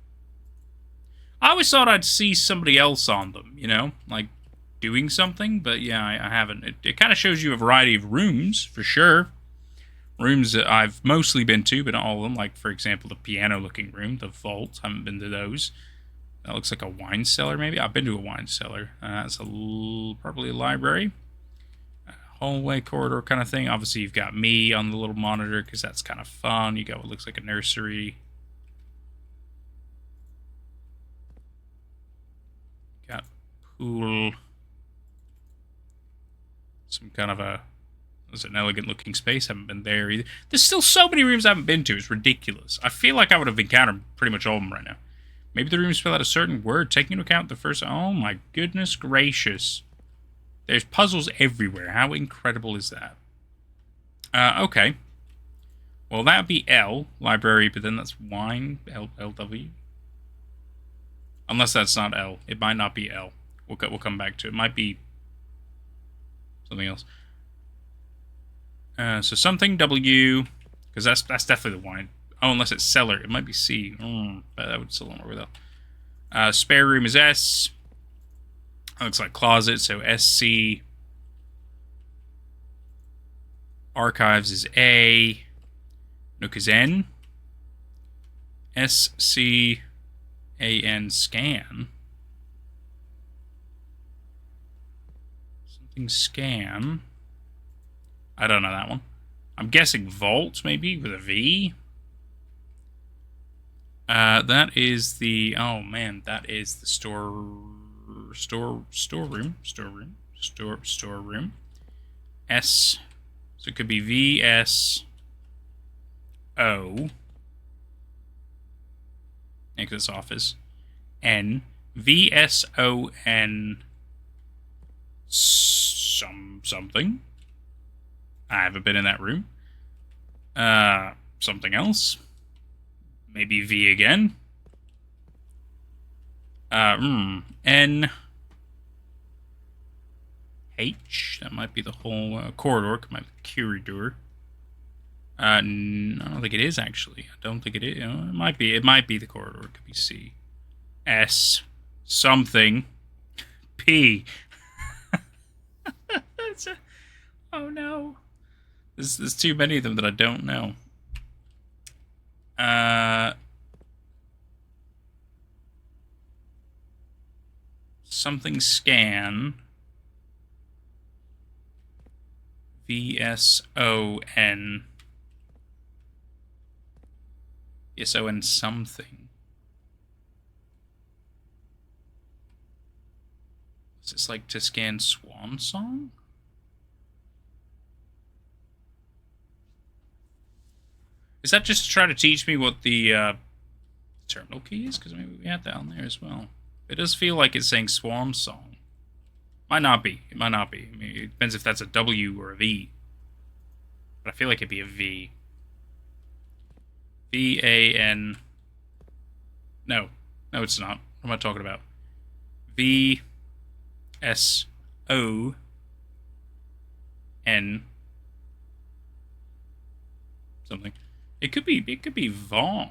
Speaker 1: I always thought I'd see somebody else on them, you know? Like, doing something, but yeah, I haven't. It kind of shows you a variety of rooms, for sure. Rooms that I've mostly been to, but not all of them. Like, for example, the piano-looking room, the vault. I haven't been to those. That looks like a wine cellar, maybe? I've been to a wine cellar. It's probably a library. hallway corridor kind of thing. Obviously, you've got me on the little monitor because that's kind of fun. You got what looks like a nursery. Got pool. Some kind of a... It's an elegant looking space. Haven't been there either. There's still so many rooms I haven't been to. It's ridiculous. I feel like I would have encountered pretty much all of them right now. Maybe the rooms spell out a certain word, taking into account the first... Oh my goodness gracious. There's puzzles everywhere. How incredible is that? Okay. Well, that would be L, library, but then that's wine, LW. Unless that's not L. It might not be L. We'll come back to it. It might be something else. So something W, because that's definitely the wine. Oh, unless it's cellar. It might be C. But that would still not work with L. Spare room is S. Looks like closet, so SC. Archives is A. Nook is N. SCAN scan. Something scan. I don't know that one. I'm guessing vault, maybe, with a V. That is the... Oh, man, that is the storeroom. S. So it could be VSO. Exit office. N. VSON. Something. I haven't been in that room. Something else. Maybe V again. N. H. That might be the whole corridor. Might be corridor. No, I don't think it is actually. I don't think it is. It might be. It might be the corridor. It could be C. S. Something. P. Oh no. There's too many of them that I don't know. Something scan. VSON. VSON something. Is this like to scan Swan Song? Is that just to try to teach me what the terminal key is? Because maybe we had that on there as well. It does feel like it's saying Swan Song. Might not be. It might not be. I mean, it depends if that's a W or a V. But I feel like it'd be a V. V-A-N... No. No, it's not. What am I talking about? V-S-O-N... something. It could be Vong.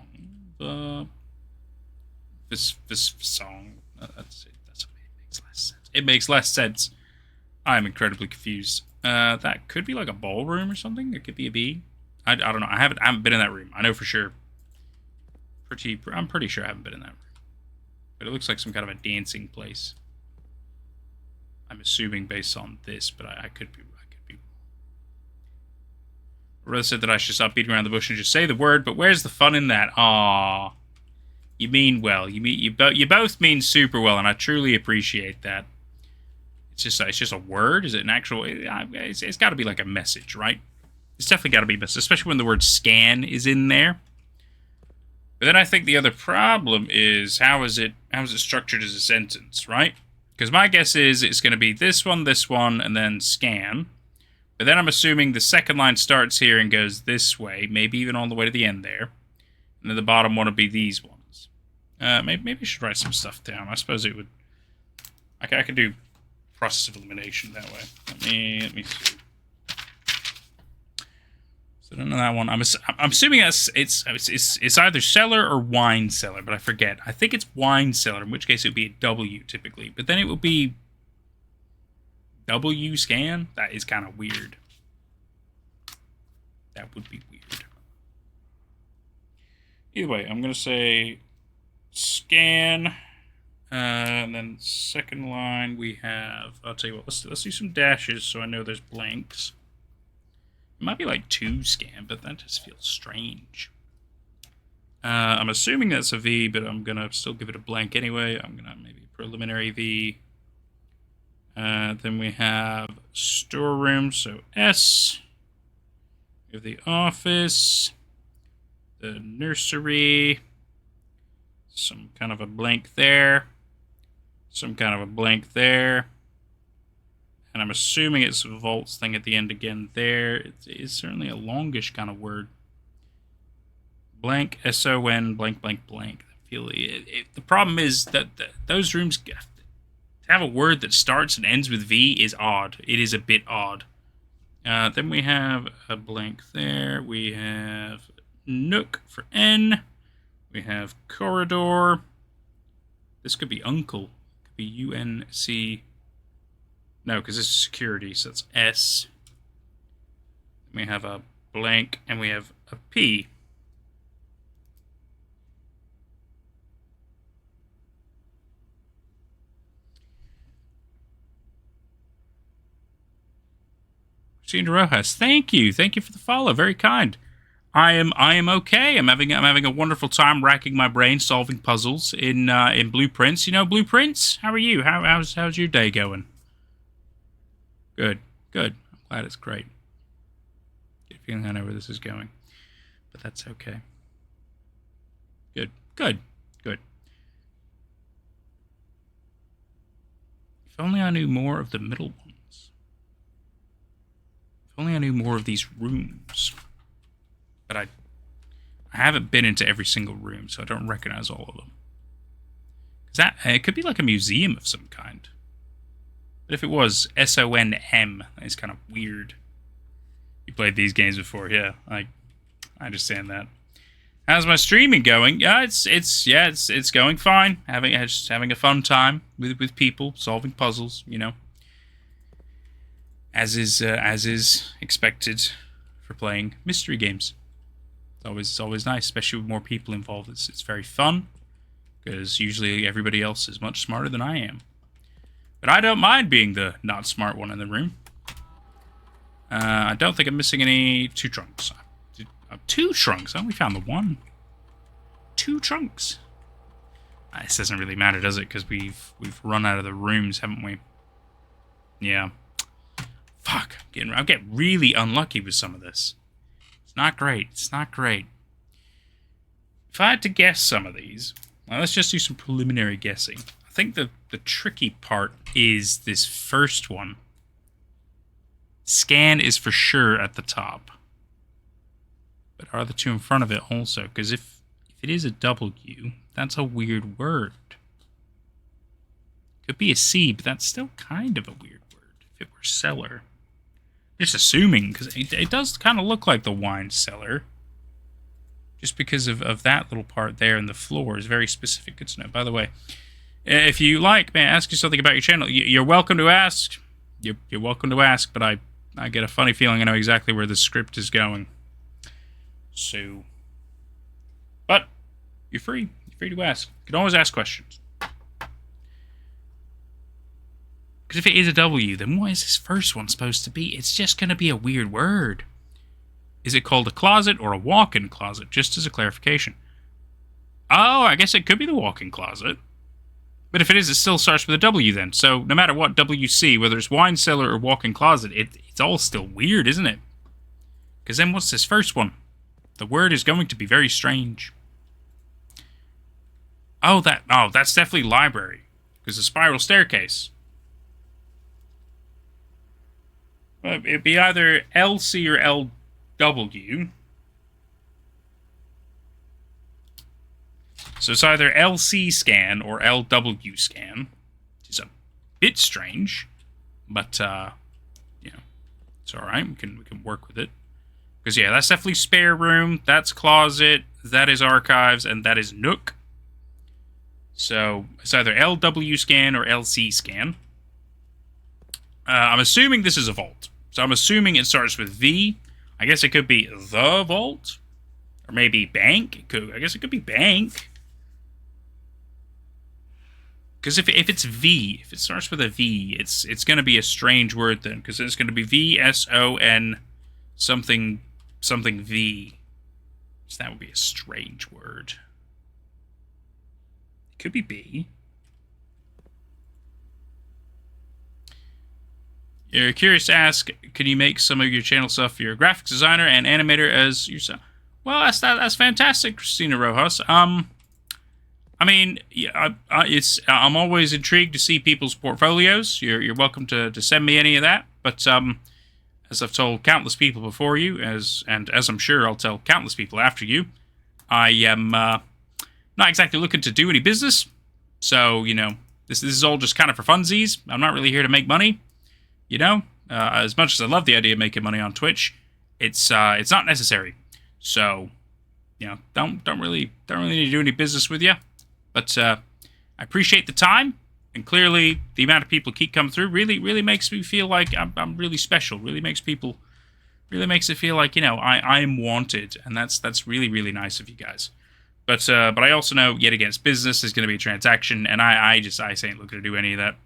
Speaker 1: This song. That's it. That's what it makes less sense. It makes less sense. I'm incredibly confused. That could be like a ballroom or something. It could be a B. I don't know. I haven't been in that room. I know for sure. I'm pretty sure I haven't been in that room. But it looks like some kind of a dancing place. I'm assuming based on this, but I could be. Rose said that I should stop beating around the bush and just say the word, but where's the fun in that? Aww. You mean well. You both mean super well, and I truly appreciate that. It's just a word. Is it an actual? It's got to be like a message, right? It's definitely got to be a message, especially when the word scan is in there. But then I think the other problem is how is it structured as a sentence, right? Because my guess is it's going to be this one, and then scan. But then I'm assuming the second line starts here and goes this way, maybe even all the way to the end there. And then the bottom one would be these ones. Maybe I should write some stuff down. I suppose it would... I could do process of elimination that way. Let me see. So I don't know that one. I'm assuming it's either cellar or wine cellar, but I forget. I think it's wine cellar, in which case it would be a W typically. But then it would be... W scan? That is kind of weird. That would be weird. Either way, I'm going to say scan And then second line we have. I'll tell you what. Let's do some dashes so I know there's blanks. It might be like 2 scan, but that just feels strange. I'm assuming that's a V, but I'm gonna still give it a blank anyway. I'm gonna maybe preliminary V. Then we have storeroom, so S. We have the office, the nursery, some kind of a blank there, some kind of a blank there, and I'm assuming it's a vaults thing at the end again there. It's certainly a longish kind of word. Blank, S-O-N, blank, blank, blank. I feel the problem is that those rooms, to have a word that starts and ends with V is odd. It is a bit odd. Then we have a blank there. We have Nook for N. We have corridor. This could be uncle. It could be U-N-C. No, because this is security, so it's S. We have a blank, and we have a P. Gina Rojas, thank you for the follow. Very kind. I am okay. I'm having a wonderful time racking my brain solving puzzles in Blueprints. You know Blueprints? How are you? How's your day going? Good. I'm glad it's great. Get a feeling I know where this is going, but that's okay. Good. If only I knew more of the middle ones. If only I knew more of these rooms. But I haven't been into every single room, so I don't recognize all of them. It could be like a museum of some kind. But if it was S-O-N-M, that's kind of weird. You played these games before, yeah. I understand that. How's my streaming going? Yeah, it's going fine. Just having a fun time with people, solving puzzles, you know. As is expected for playing mystery games. It's always nice, especially with more people involved. It's very fun, because usually everybody else is much smarter than I am. But I don't mind being the not smart one in the room. I don't think I'm missing any 2 trunks. 2 trunks? I only found the 1. 2 trunks. This doesn't really matter, does it? Because we've run out of the rooms, haven't we? Yeah. Fuck. I'm getting really unlucky with some of this. It's not great. If I had to guess some of these, well, let's just do some preliminary guessing. I think the tricky part is this first one. Scan is for sure at the top. But are the 2 in front of it also? Because if it is a W, that's a weird word. Could be a C, but that's still kind of a weird word if it were cellar. Just assuming, because it does kind of look like the wine cellar. Just because of that little part there in the floor is very specific. Good to know. By the way, if you like, may I ask you something about your channel? You're welcome to ask. You're welcome to ask, but I get a funny feeling I know exactly where the script is going. So, but you're free. You're free to ask. You can always ask questions. Because if it is a W, then what is this first one supposed to be? It's just going to be a weird word. Is it called a closet or a walk-in closet? Just as a clarification. Oh, I guess it could be the walk-in closet. But if it is, it still starts with a W then. So no matter what WC, whether it's wine cellar or walk-in closet, it's all still weird, isn't it? Because then what's this first one? The word is going to be very strange. Oh, that's definitely library. Because the spiral staircase. Well, it'd be either LC or LW. So it's either LC scan or LW scan. Which is a bit strange. But, you know, it's alright. We can work with it. Because, yeah, that's definitely spare room. That's closet. That is archives. And that is Nook. So it's either LW scan or LC scan. I'm assuming this is a vault. So I'm assuming it starts with V. I guess it could be the vault. Or maybe bank. I guess it could be bank. Because if it's V, if it starts with a V, it's going to be a strange word then. Because it's going to be VSON something V. So that would be a strange word. It could be B. You're curious to ask, can you make some of your channel stuff for your graphics designer and animator as yourself? Well, that's fantastic, Christina Rojas. I mean, yeah, I'm always intrigued to see people's portfolios. You're welcome to send me any of that. But as I've told countless people before you, as I'm sure I'll tell countless people after you, I am not exactly looking to do any business. So this is all just kind of for funsies. I'm not really here to make money. As much as I love the idea of making money on Twitch, it's not necessary. So, don't really need to do any business with you. But I appreciate the time, and clearly the amount of people keep coming through really makes me feel like I'm really special. Really makes it feel like I am wanted, and that's really nice of you guys. But I also know yet again, it's business is going to be a transaction, and I ain't looking to do any of that.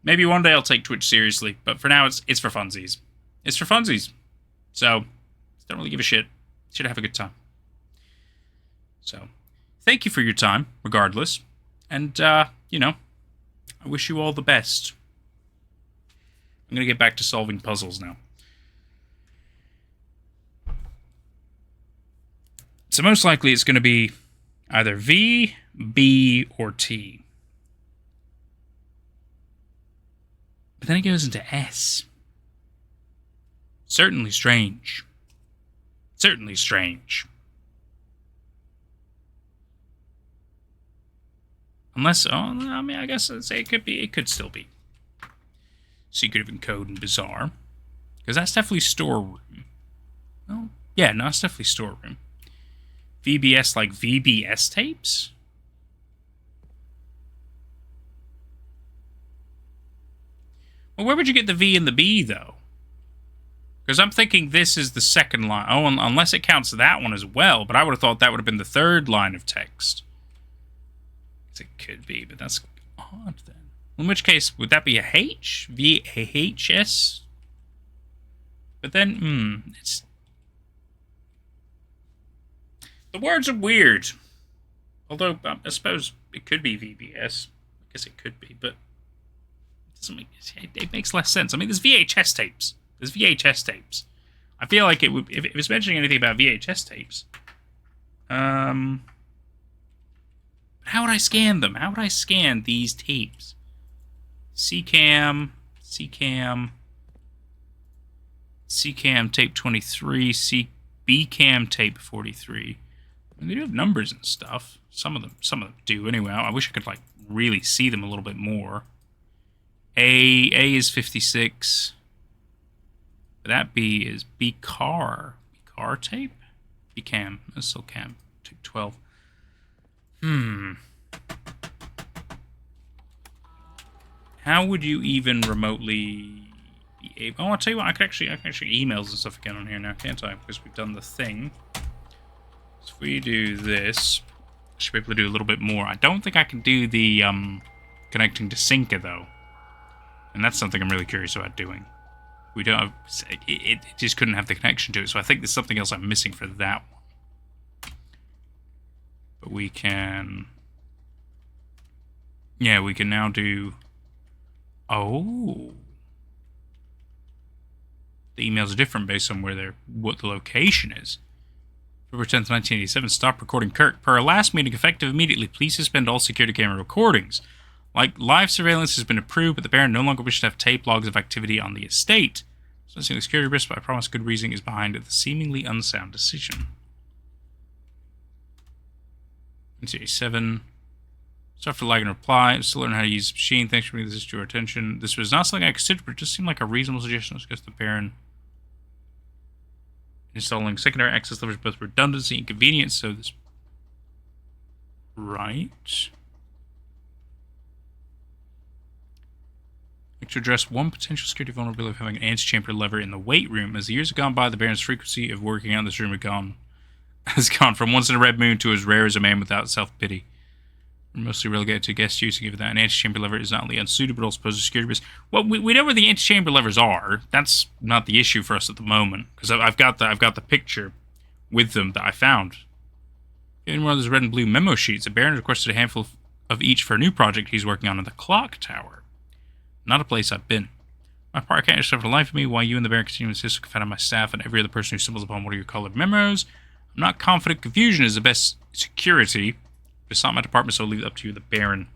Speaker 1: Maybe one day I'll take Twitch seriously, but for now it's for funsies. It's for funsies. So, don't really give a shit. Should have a good time. So, thank you for your time, regardless. And, I wish you all the best. I'm going to get back to solving puzzles now. So most likely it's going to be either V, B, or T. But then it goes into S. Certainly strange. Certainly strange. Unless, I guess I'd say it could still be secretive encode and bizarre. Because that's definitely storeroom. Oh, yeah, no, it's definitely storeroom. VBS like VBS tapes? Well, where would you get the V and the B, though? Because I'm thinking this is the second line. Oh, unless it counts that one as well. But I would have thought that would have been the third line of text. It could be, but that's odd then. In which case, would that be a H? VHS? But then, it's... The words are weird. Although, I suppose it could be VBS. I guess it could be, but... It makes less sense. I mean, there's VHS tapes. There's VHS tapes. I feel like it would... If it was mentioning anything about VHS tapes... How would I scan them? How would I scan these tapes? CCAM tape 23, BCAM tape 43. I mean, they do have numbers and stuff. Some of them do anyway. I wish I could like really see them a little bit more. A is 56. That B is BCAR tape? BCAM, that's still CAM, tape 12. How would you even remotely be able... Oh, I'll tell you what, I can actually emails and stuff again on here now, can't I? Because we've done the thing. So if we do this, I should be able to do a little bit more. I don't think I can do the connecting to Synca, though. And that's something I'm really curious about doing. We don't have... It just couldn't have the connection to it, so I think there's something else I'm missing for that one. But we can... Yeah, we can now do... Oh. The emails are different based on what the location is. February 10th, 1987. Stop recording Kirk. Per our last meeting, effective immediately, please suspend all security camera recordings. Like, live surveillance has been approved, but the Baron no longer wishes to have tape logs of activity on the estate. So, the security risk, but I promise good reasoning is behind the seemingly unsound decision. 1987. Sorry for lagging reply. I'm still learning how to use the machine. Thanks for bringing this to your attention. This was not something I considered, but it just seemed like a reasonable suggestion. Let's go to the Baron. Installing secondary access levers, both redundancy and convenience, so this... Right. To address one potential security vulnerability of having an antechamber lever in the weight room. As the years have gone by, the Baron's frequency of working out in this room has gone from once in a red moon to as rare as a man without self-pity. Mostly relegated to guest use, given that an antechamber lever is not only unsuited, but also poses a security risk. Well, we know where the antechamber levers are. That's not the issue for us at the moment, because I've got the picture with them that I found. In one of those red and blue memo sheets, a Baron requested a handful of each for a new project he's working on in the clock tower. Not a place I've been. My part can't understand for the life of me why you and the Baron continue to insist to confide on my staff and every other person who stumbles upon one of your colored memos. I'm not confident confusion is the best security. It's not my department, so I'll leave it up to you, the Baron.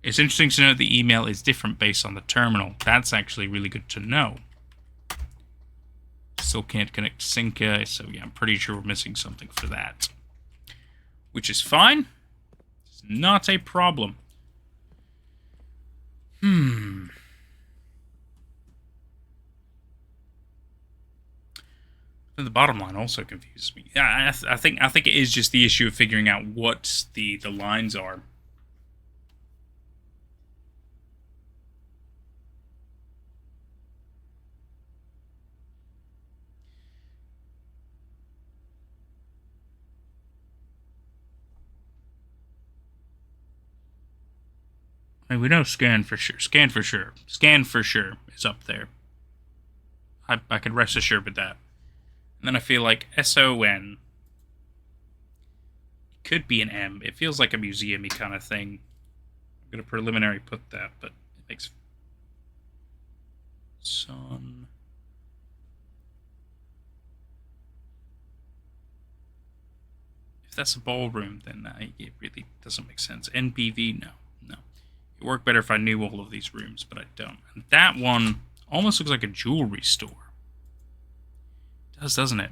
Speaker 1: It's interesting to know that the email is different based on the terminal. That's actually really good to know. Still can't connect to Synca, so yeah, I'm pretty sure we're missing something for that. Which is fine. It's not a problem. The bottom line also confuses me. I think it is just the issue of figuring out what the lines are. I mean, we know scan for sure. Scan for sure. Scan for sure is up there. I can rest assured with that. And then I feel like SON could be an M. It feels like a museum-y kind of thing. I'm going to preliminary put that, but it makes... Son... If that's a ballroom, then it really doesn't make sense. NPV, no. It would work better if I knew all of these rooms, but I don't. And that one almost looks like a jewelry store. It does, doesn't it?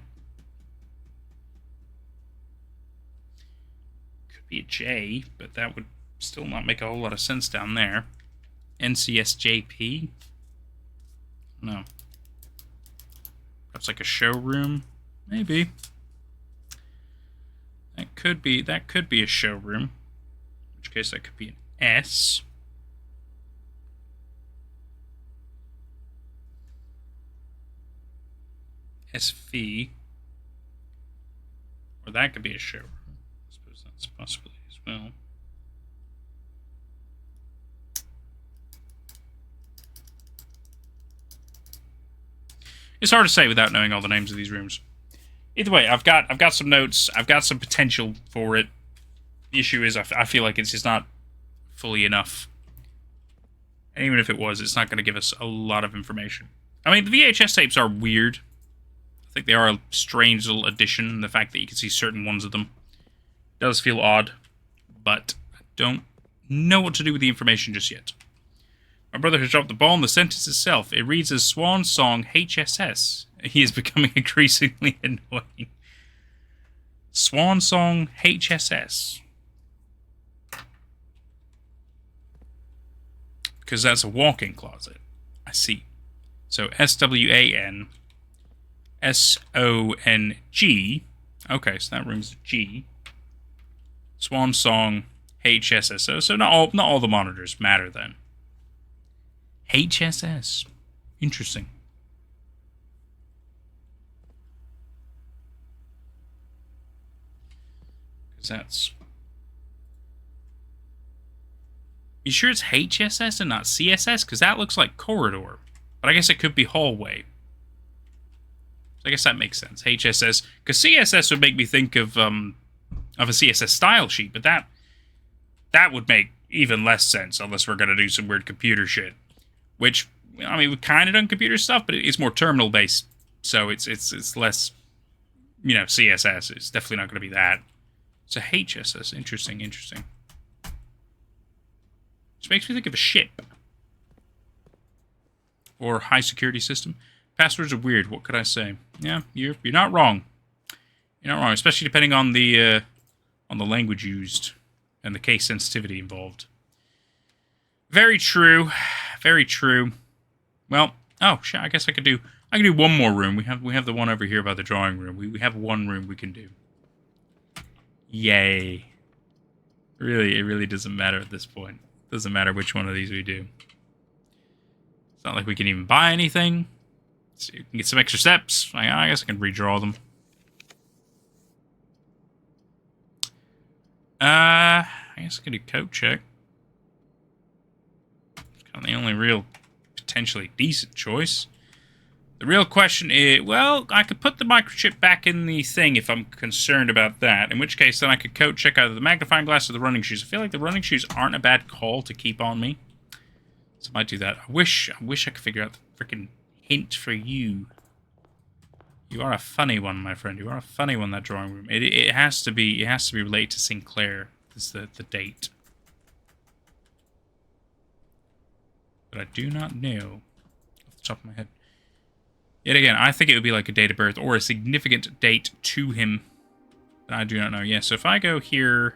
Speaker 1: Could be a J, but that would still not make a whole lot of sense down there. NCSJP? No. Perhaps like a showroom? Maybe. That could be a showroom. In which case that could be an S. SV. Or that could be a showroom. I suppose that's a possibility as well. It's hard to say without knowing all the names of these rooms. Either way, I've got some notes. I've got some potential for it. The issue is I feel like it's just not fully enough. And even if it was, it's not going to give us a lot of information. I mean, the VHS tapes are weird. I think they are a strange little addition. The fact that you can see certain ones of them does feel odd. But I don't know what to do with the information just yet. My brother has dropped the ball in the sentence itself. It reads as Swan Song HSS. He is becoming increasingly annoying. Swan Song HSS. Because that's a walk-in closet. I see. So SWAN SONG. Okay, so that room's G. Swan Song HSS. So not all the monitors matter then. HSS. Interesting. Because that's... You sure it's HSS and not CSS? Because that looks like corridor. But I guess it could be hallway. So I guess that makes sense. HSS. Because CSS would make me think of a CSS style sheet. But that would make even less sense unless we're going to do some weird computer shit. Which, I mean, we've kind of done computer stuff, but it's more terminal-based. So it's less, CSS. It's definitely not going to be that. It's a HSS. Interesting. Which makes me think of a ship. Or high security system. Passwords are weird. What could I say? Yeah, you're not wrong. You're not wrong, especially depending on the language used and the case sensitivity involved. Very true. Very true. Well, oh shit, I guess I could do one more room. We have the one over here by the drawing room. We have one room we can do. Yay. Really, it really doesn't matter at this point. Doesn't matter which one of these we do. It's not like we can even buy anything. So you can get some extra steps. I guess I can redraw them. I I guess I could do coat check. It's kind of the only real potentially decent choice. The real question is, well, I could put the microchip back in the thing if I'm concerned about that. In which case, then I could coat check either the magnifying glass or the running shoes. I feel like the running shoes aren't a bad call to keep on me. So I might do that. I wish I could figure out the freaking hint for you. You are a funny one, my friend. You are a funny one, that drawing room. It has to be related to Sinclair. Is the date. But I do not know off the top of my head. Yet again, I think it would be like a date of birth or a significant date to him. But I do not know. Yeah, so if I go here,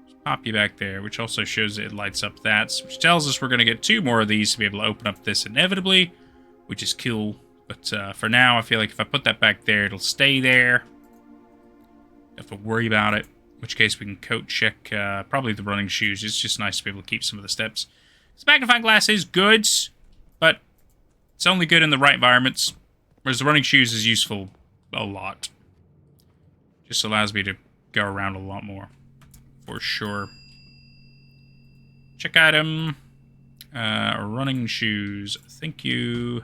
Speaker 1: just pop you back there, which also shows it lights up that, which tells us we're going to get 2 more of these to be able to open up this inevitably, which is cool. But for now, I feel like if I put that back there, it'll stay there. Don't have to worry about it. In which case we can coat check probably the running shoes. It's just nice to be able to keep some of the steps. This magnifying glass is good, but it's only good in the right environments. Whereas the running shoes is useful a lot. Just allows me to go around a lot more. For sure. Check item. Running shoes. Thank you.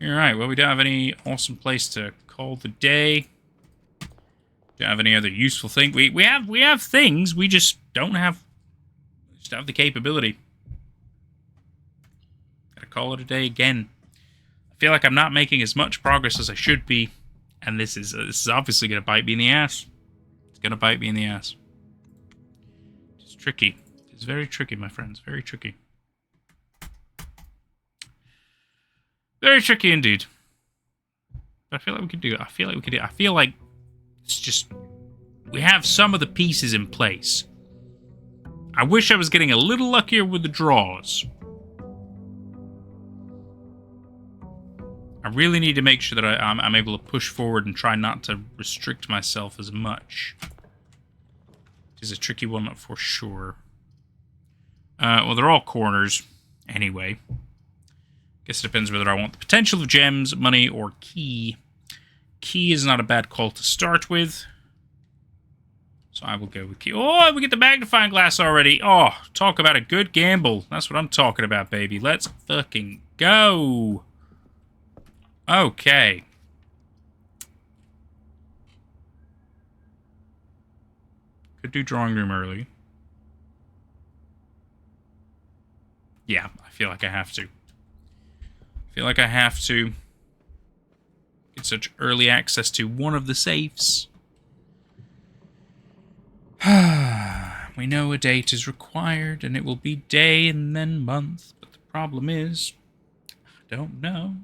Speaker 1: Alright, well we don't have any awesome place to call the day. Don't have any other useful thing. We have things, we just don't have the capability. Gotta call it a day again. I feel like I'm not making as much progress as I should be, and this is obviously gonna bite me in the ass. It's gonna bite me in the ass. It's tricky. It's very tricky, my friends. Very tricky. Very tricky indeed. But I feel like we could do it. I feel like it's just, we have some of the pieces in place. I wish I was getting a little luckier with the draws. I really need to make sure that I'm able to push forward and try not to restrict myself as much. It is a tricky one for sure. Well, they're all corners anyway. Guess it depends whether I want the potential of gems, money, or key. Key is not a bad call to start with. So I will go with key. Oh, we get the magnifying glass already. Oh, talk about a good gamble. That's what I'm talking about, baby. Let's fucking go. Okay. Could do drawing room early. Yeah, I feel like I have to. Get such early access to one of the safes. We know a date is required, and it will be day and then month. But the problem is, I don't know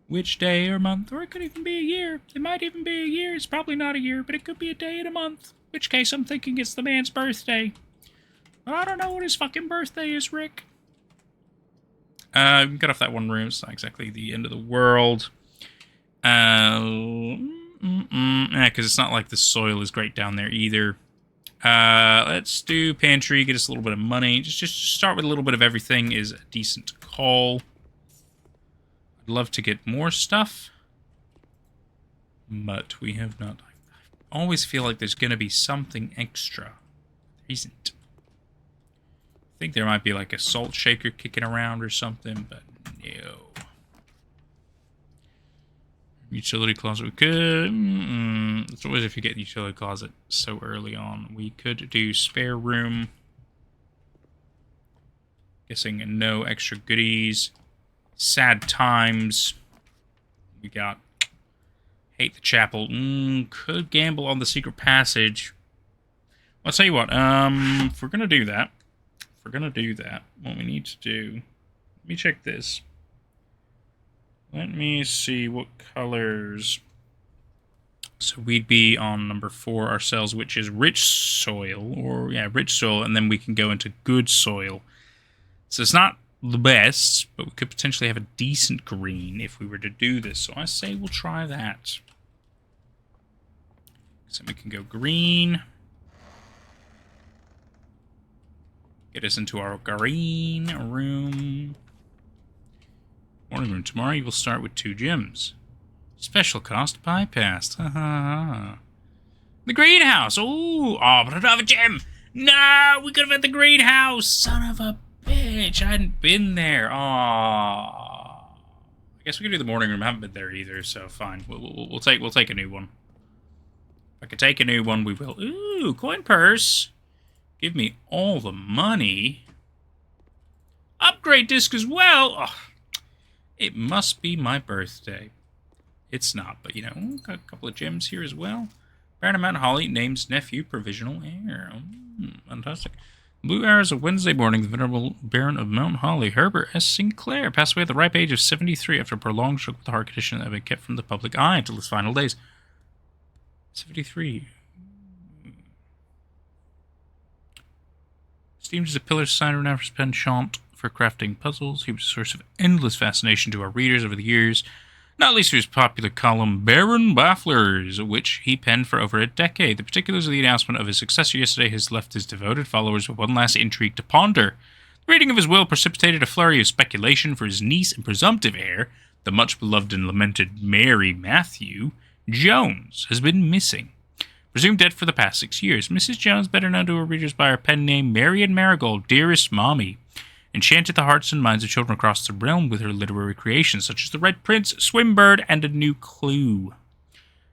Speaker 1: which day or month, or it could even be a year. It might even be a year. It's probably not a year, but it could be a day and a month. In which case, I'm thinking it's the man's birthday. But I don't know what his fucking birthday is, Rick. We can cut off that one room. It's not exactly the end of the world. Yeah, because it's not like the soil is great down there either. Let's do pantry, get us a little bit of money. Just start with a little bit of everything is a decent call. I'd love to get more stuff, but we have not. I always feel like there's going to be something extra. There isn't. I think there might be like a salt shaker kicking around or something, but no. Utility closet, we could. It's always if you get the utility closet so early on. We could do spare room. Guessing no extra goodies. Sad times. We got hate the chapel. Could gamble on the secret passage. I'll tell you what. If we're gonna do that, what we need to do. Let me check this. Let me see what colors. So we'd be on number 4 ourselves, which is rich soil, or yeah, rich soil, and then we can go into good soil. So it's not the best, but we could potentially have a decent green if we were to do this. So I say we'll try that. So we can go green. Get us into our green room. Morning room. Tomorrow you will start with 2 gems. Special cost bypassed. The greenhouse. Ooh. Oh, but I don't have a gem. No, we could have had the greenhouse. Son of a bitch. I hadn't been there. Aww. I guess we could do the morning room. I haven't been there either, so fine. We'll take a new one. If I could take a new one, we will. Ooh, coin purse. Give me all the money. Upgrade disc as well. Oh, it must be my birthday. It's not, but, you know, got a couple of gems here as well. Baron of Mount Holly names nephew provisional heir. Fantastic. Blue Arrows of Wednesday morning, the venerable Baron of Mount Holly, Herbert S. Sinclair, passed away at the ripe age of 73 after a prolonged struggle with the heart condition that had been kept from the public eye until his final days. 73. Esteemed as a pillar sign renowned for his penchant for crafting puzzles, he was a source of endless fascination to our readers over the years, not least through his popular column, Baron Bafflers, which he penned for over a decade. The particulars of the announcement of his successor yesterday has left his devoted followers with one last intrigue to ponder. The reading of his will precipitated a flurry of speculation for his niece and presumptive heir, the much-beloved and lamented Mary Matthew Jones, has been missing. Presumed dead for the past 6 years, Mrs. Jones, better known to her readers by her pen name Marian Marigold, Dearest Mommy, enchanted the hearts and minds of children across the realm with her literary creations, such as The Red Prince, Swimbird, and A New Clue.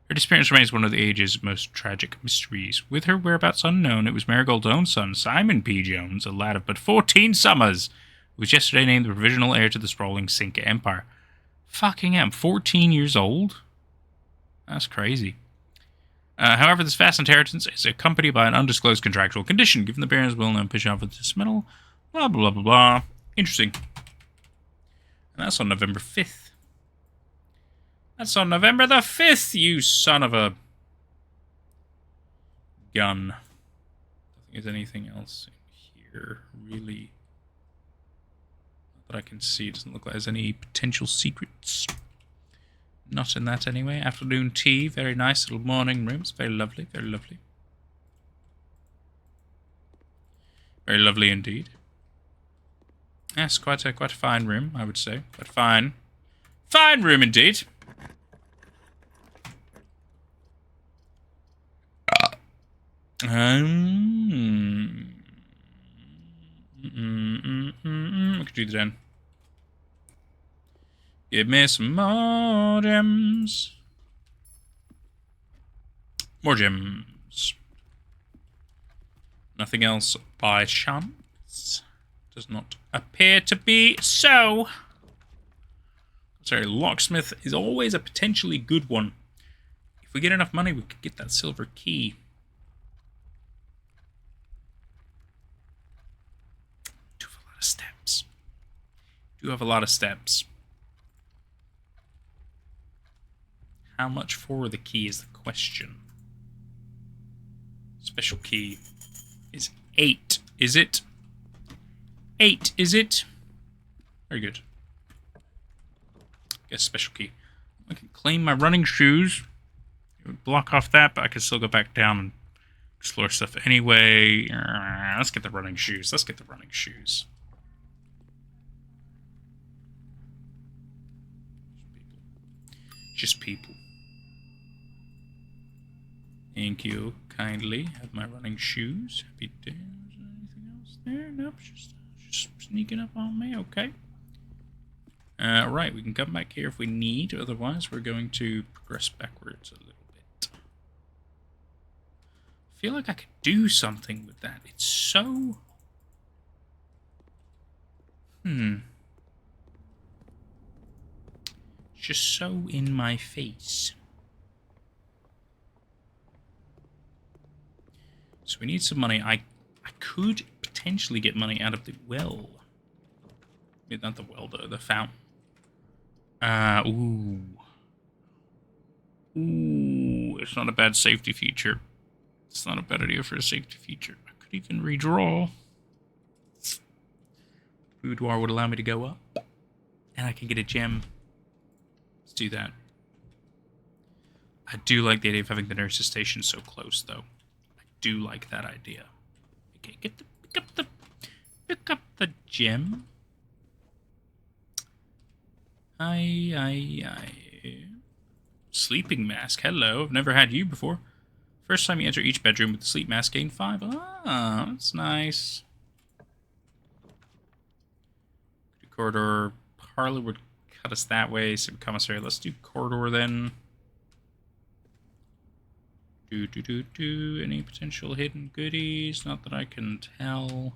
Speaker 1: Her disappearance remains one of the age's most tragic mysteries. With her whereabouts unknown, it was Marigold's own son, Simon P. Jones, a lad of but 14 summers, who was yesterday named the provisional heir to the sprawling Cinca Empire. Fucking hell, I'm 14 years old? That's crazy. However, this vast inheritance is accompanied by an undisclosed contractual condition, given the Baron's well-known penchant for dismissal. Blah, blah, blah, blah. Interesting. And that's on November 5th. That's on November the 5th, you son of a gun. I don't think there's anything else in here, really. Not that I can see. It doesn't look like there's any potential secrets. Not in that anyway. Afternoon tea. Very nice little morning rooms. Very lovely. Very lovely. Very lovely indeed. Yes, quite a fine room, I would say. Quite fine. Fine room indeed. We could do that then. Give me some more gems. More gems. Nothing else by chance. Does not appear to be so. Sorry, locksmith is always a potentially good one. If we get enough money, we could get that silver key. Do have a lot of steps. Do have a lot of steps. How much for the key is the question. Special key is 8, is it? 8, is it? Very good. Guess special key. I can claim my running shoes. It would block off that, but I can still go back down and explore stuff anyway. Let's get the running shoes. Let's get the running shoes. Just people. Thank you kindly. Have my running shoes. Happy days. Anything else there? Nope. Just sneaking up on me. Okay. Right. We can come back here if we need. Otherwise, we're going to progress backwards a little bit. I feel like I could do something with that. It's so... It's just so in my face. So we need some money. I could potentially get money out of the well. Not the well, though. The fountain. Ooh. Ooh. It's not a bad safety feature. It's not a bad idea for a safety feature. I could even redraw. Boudoir would allow me to go up. And I can get a gem. Let's do that. I do like the idea of having the nurse's station so close, though. Do like that idea. Okay, pick up the gem. Aye. Sleeping mask. Hello, I've never had you before. First time you enter each bedroom with the sleep mask, gain 5. Ah, that's nice. Corridor. Parlor would cut us that way. So commissary. Let's do corridor then. Any potential hidden goodies? Not that I can tell.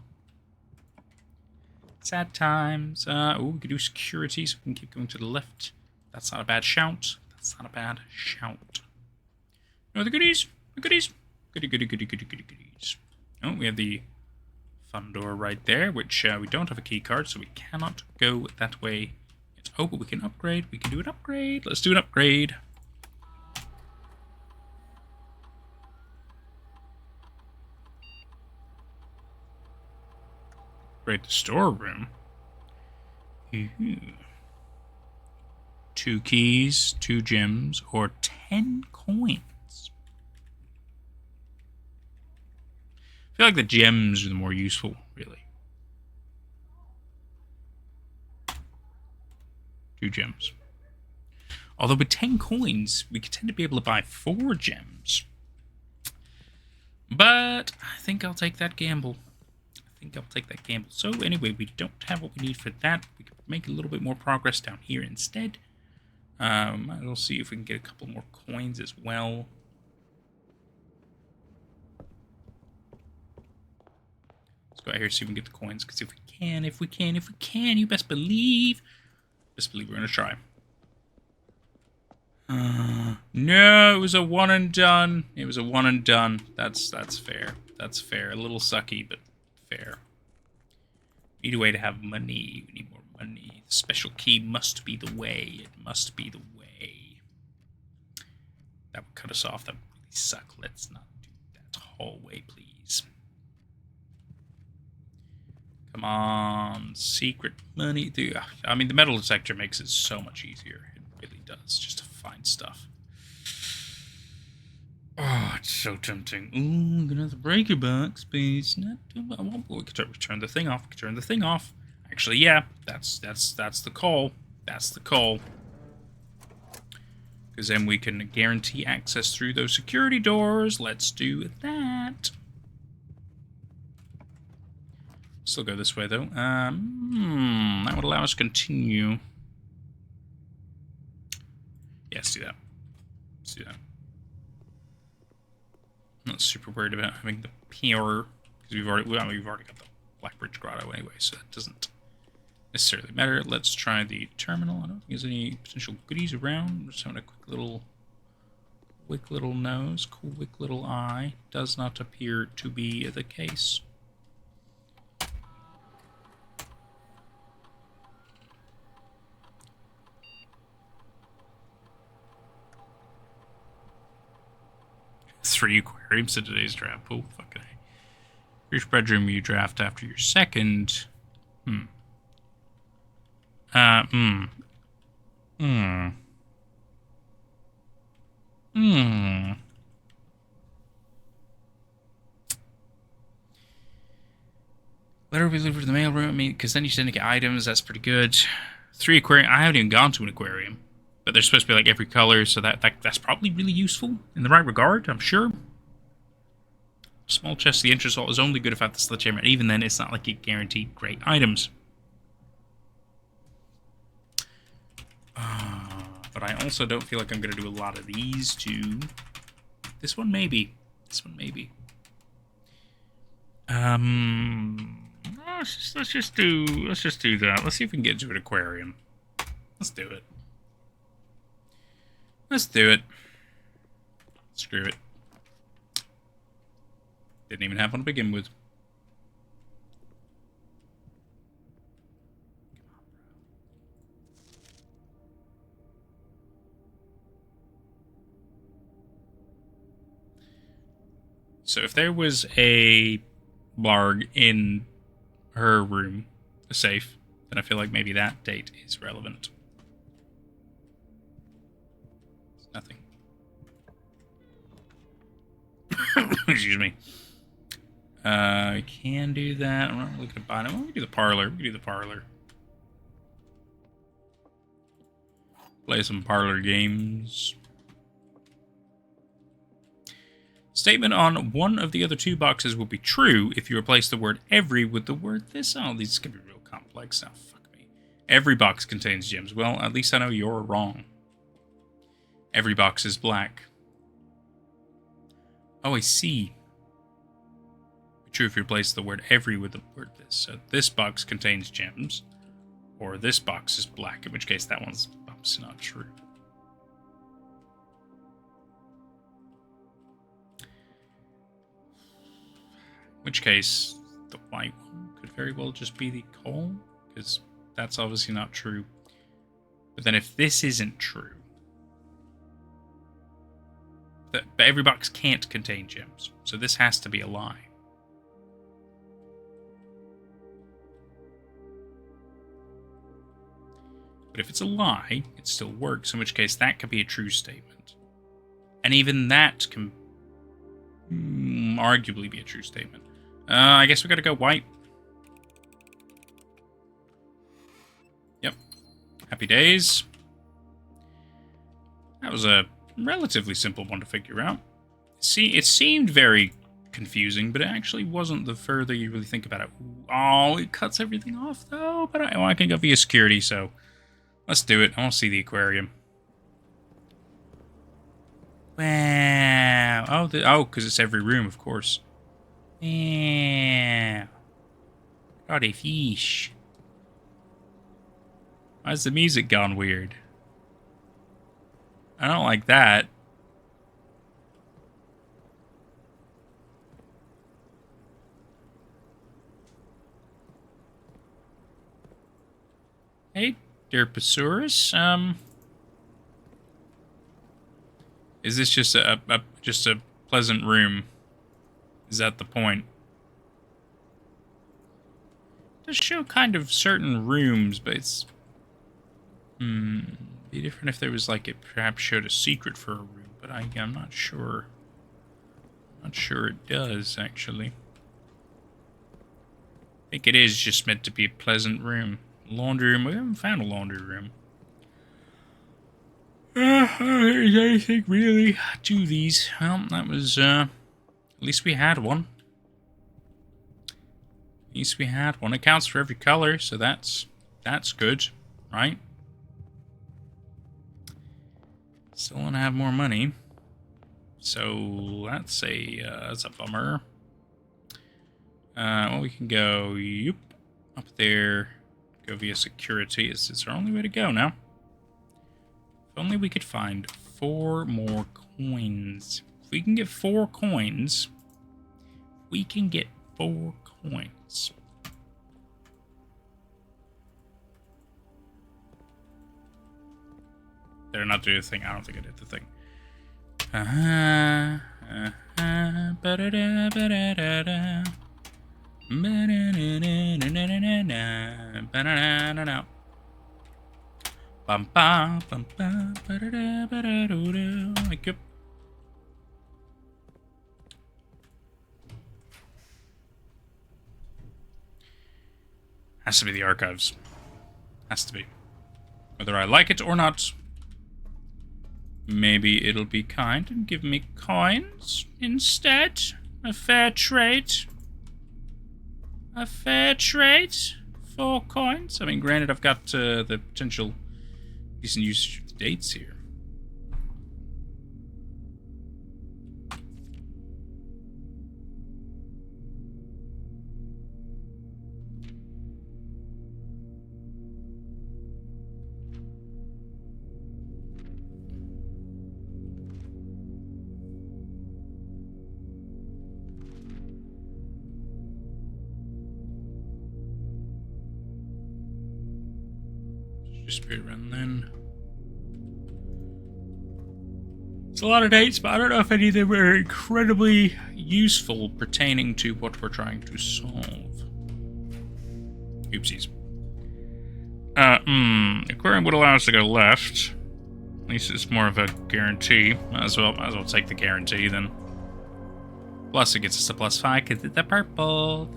Speaker 1: Sad times. Oh, we could do security, so we can keep going to the left. That's not a bad shout. That's not a bad shout. No, the goodies. The goodies. Goodies. Oh, we have the fun door right there, which we don't have a key card, so we cannot go that way. Oh, but we can upgrade. We can do an upgrade. Let's do an upgrade. Upgrade the storeroom. 2 keys, 2 gems, or 10 coins. I feel like the gems are the more useful, really. 2 gems. Although with 10 coins, we could tend to be able to buy 4 gems. But I think I'll take that gamble. So anyway, we don't have what we need for that. We can make a little bit more progress down here instead. We'll see if we can get a couple more coins as well. Let's go out here and see if we can get the coins, because if we can, you best believe we're going to try. No, it was a one and done. That's fair. That's fair. A little sucky, but fair. We need a way to have money. We need more money. The special key must be the way. It must be the way. That would cut us off. That would really suck. Let's not do that hallway, please. Come on. Secret money. Dude, I mean, the metal detector makes it so much easier. It really does. Just to find stuff. Oh, it's so tempting. Ooh, I'm gonna have to break your box, please. Not too bad. We could turn the thing off. Actually, yeah, that's the call. That's the call. Because then we can guarantee access through those security doors. Let's do that. Still go this way though. That would allow us to continue. Yeah, let's do that. I'm not super worried about having the PR, because we've already got the Blackbridge Grotto anyway, so that doesn't necessarily matter. Let's try the terminal. I don't think there's any potential goodies around. We're just having a quick little nose, quick little eye. Does not appear to be the case. Three aquariums in today's draft pool. Fucking A. Each bedroom you draft after your second. Letter will be delivered to the mailroom. I mean, because then you tend to get items. That's pretty good. 3 aquarium. I haven't even gone to an aquarium. But they're supposed to be like every color, so that's probably really useful in the right regard, I'm sure. Small chest of the interest vault is only good if I have the sledgehammer. Even then, it's not like it guaranteed great items. But I also don't feel like I'm going to do a lot of these two. This one maybe. Let's just do that. Let's see if we can get into an aquarium. Let's do it. Screw it. Didn't even have one to begin with. So if there was a blarg in her room, a safe, then I feel like maybe that date is relevant. It's nothing. Excuse me. I can do that. I'm not really gonna buy them. We can do the parlor. Play some parlor games. Statement on one of the other two boxes will be true if you replace the word every with the word this. Oh, these can be real complex now. Fuck me. Every box contains gems. Well, at least I know you're wrong. Every box is black. Oh, I see. True if you replace the word every with the word this. So this box contains gems, or this box is black, in which case that one's obviously not true. In which case, the white one could very well just be the coal, because that's obviously not true. But then if this isn't true, but every box can't contain gems, so this has to be a lie. But if it's a lie, it still works, in which case that could be a true statement. And even that can arguably be a true statement. I guess we gotta go white. Yep. Happy days. That was a relatively simple one to figure out. See, it seemed very confusing, but it actually wasn't the further you really think about it. Oh, it cuts everything off, though. But I can go via security, so let's do it. I want to see the aquarium. Wow. Oh, because it's every room, of course. Yeah. Got a fish. Why's the music gone weird? I don't like that. Hey, Derposaurus. Is this just a pleasant room? Is that the point? It does show kind of certain rooms, but it's be different if there was like it perhaps showed a secret for a room, but I'm not sure. Not sure it does actually. I think it is just meant to be a pleasant room. Laundry room. We haven't found a laundry room. Is anything really to these? Well, that was, at least we had one. At least we had one. It counts for every color, so that's good, right? Still want to have more money. So, that's a bummer. Well, we can go, up there. Go via security. It's our only way to go now. If only we could find 4 more coins. If we can get 4 coins, we can get 4 coins. They're not doing the thing. I don't think I did the thing. Ba-da-da-ba-da-da-da. Like yep. Has to be the archives. Has to be. Whether I like it or not. Maybe it'll be kind and give me coins instead. A fair trade. A fair trade. 4 coins. I mean, granted, I've got the potential decent usage of the dates here. Just speed run then. It's a lot of dates, but I don't know if any of them are incredibly useful pertaining to what we're trying to solve. Oopsies. Aquarium would allow us to go left. At least it's more of a guarantee. Might as well take the guarantee then. Plus it gets us a +5 because it's a purple.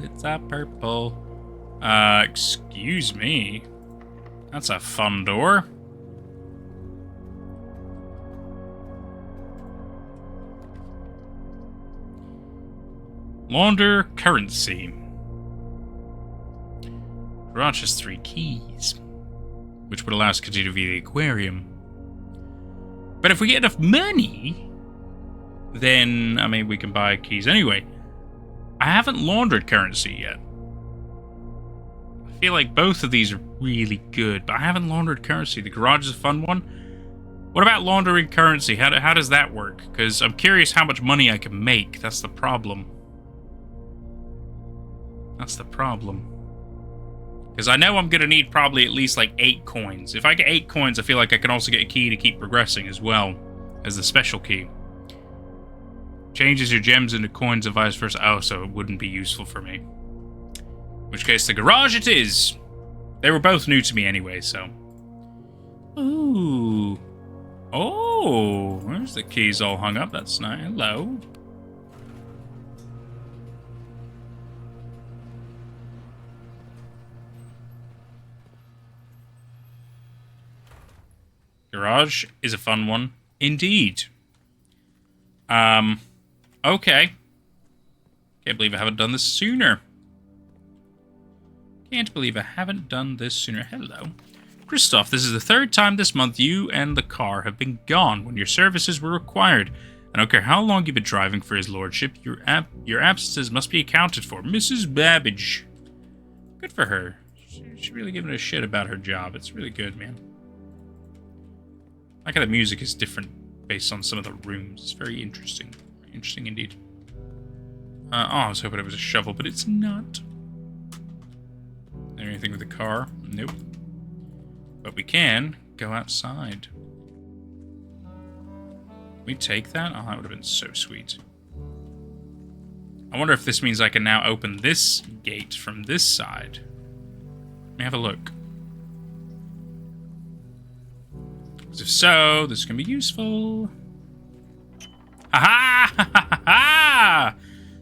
Speaker 1: It's a purple. Excuse me. That's a fun door. Launder currency. Garage has 3 keys, which would allow us to continue via the aquarium. But if we get enough money, then, I mean, we can buy keys anyway. I haven't laundered currency yet. I feel like both of these are really good, but I haven't laundered currency. The garage is a fun one. What about laundering currency? How does that work? Because I'm curious how much money I can make. That's the problem. That's the problem. Because I know I'm going to need probably at least like 8 coins. If I get 8 coins, I feel like I can also get a key to keep progressing as well as the special key. Changes your gems into coins and vice versa. Oh, so it wouldn't be useful for me. In which case, the garage it is. They were both new to me anyway, so. Ooh. Oh, there's the keys all hung up. That's nice. Hello. Garage is a fun one, indeed. Okay. Can't believe I haven't done this sooner. Can't believe I haven't done this sooner. Hello. Christoph, this is the 3rd time this month you and the car have been gone when your services were required. I don't care how long you've been driving for his lordship, your absences must be accounted for. Mrs. Babbage. Good for her. She's really giving a shit about her job. It's really good, man. I like how the music is different based on some of the rooms. It's very interesting. Very interesting indeed. Oh, I was hoping it was a shovel, but it's not. Anything with the car? Nope. But we can go outside. Can we take that? Oh, that would have been so sweet. I wonder if this means I can now open this gate from this side. Let me have a look. Because if so, this can be useful. Ha ha! Ha!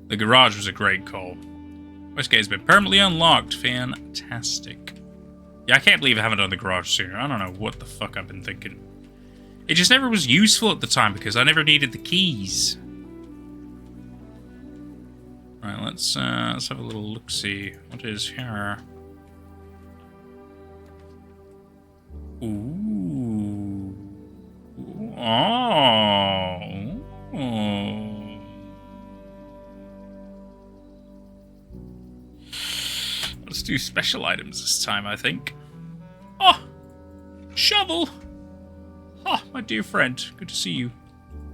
Speaker 1: The garage was a great call. Westgate has been permanently unlocked. Fantastic. Yeah, I can't believe I haven't done the garage sooner. I don't know what the fuck I've been thinking. It just never was useful at the time because I never needed the keys. Right, let's have a little look-see. What is here? Ooh. Oh. Oh. Let's do special items this time, I think. Oh! Shovel! Oh, my dear friend. Good to see you.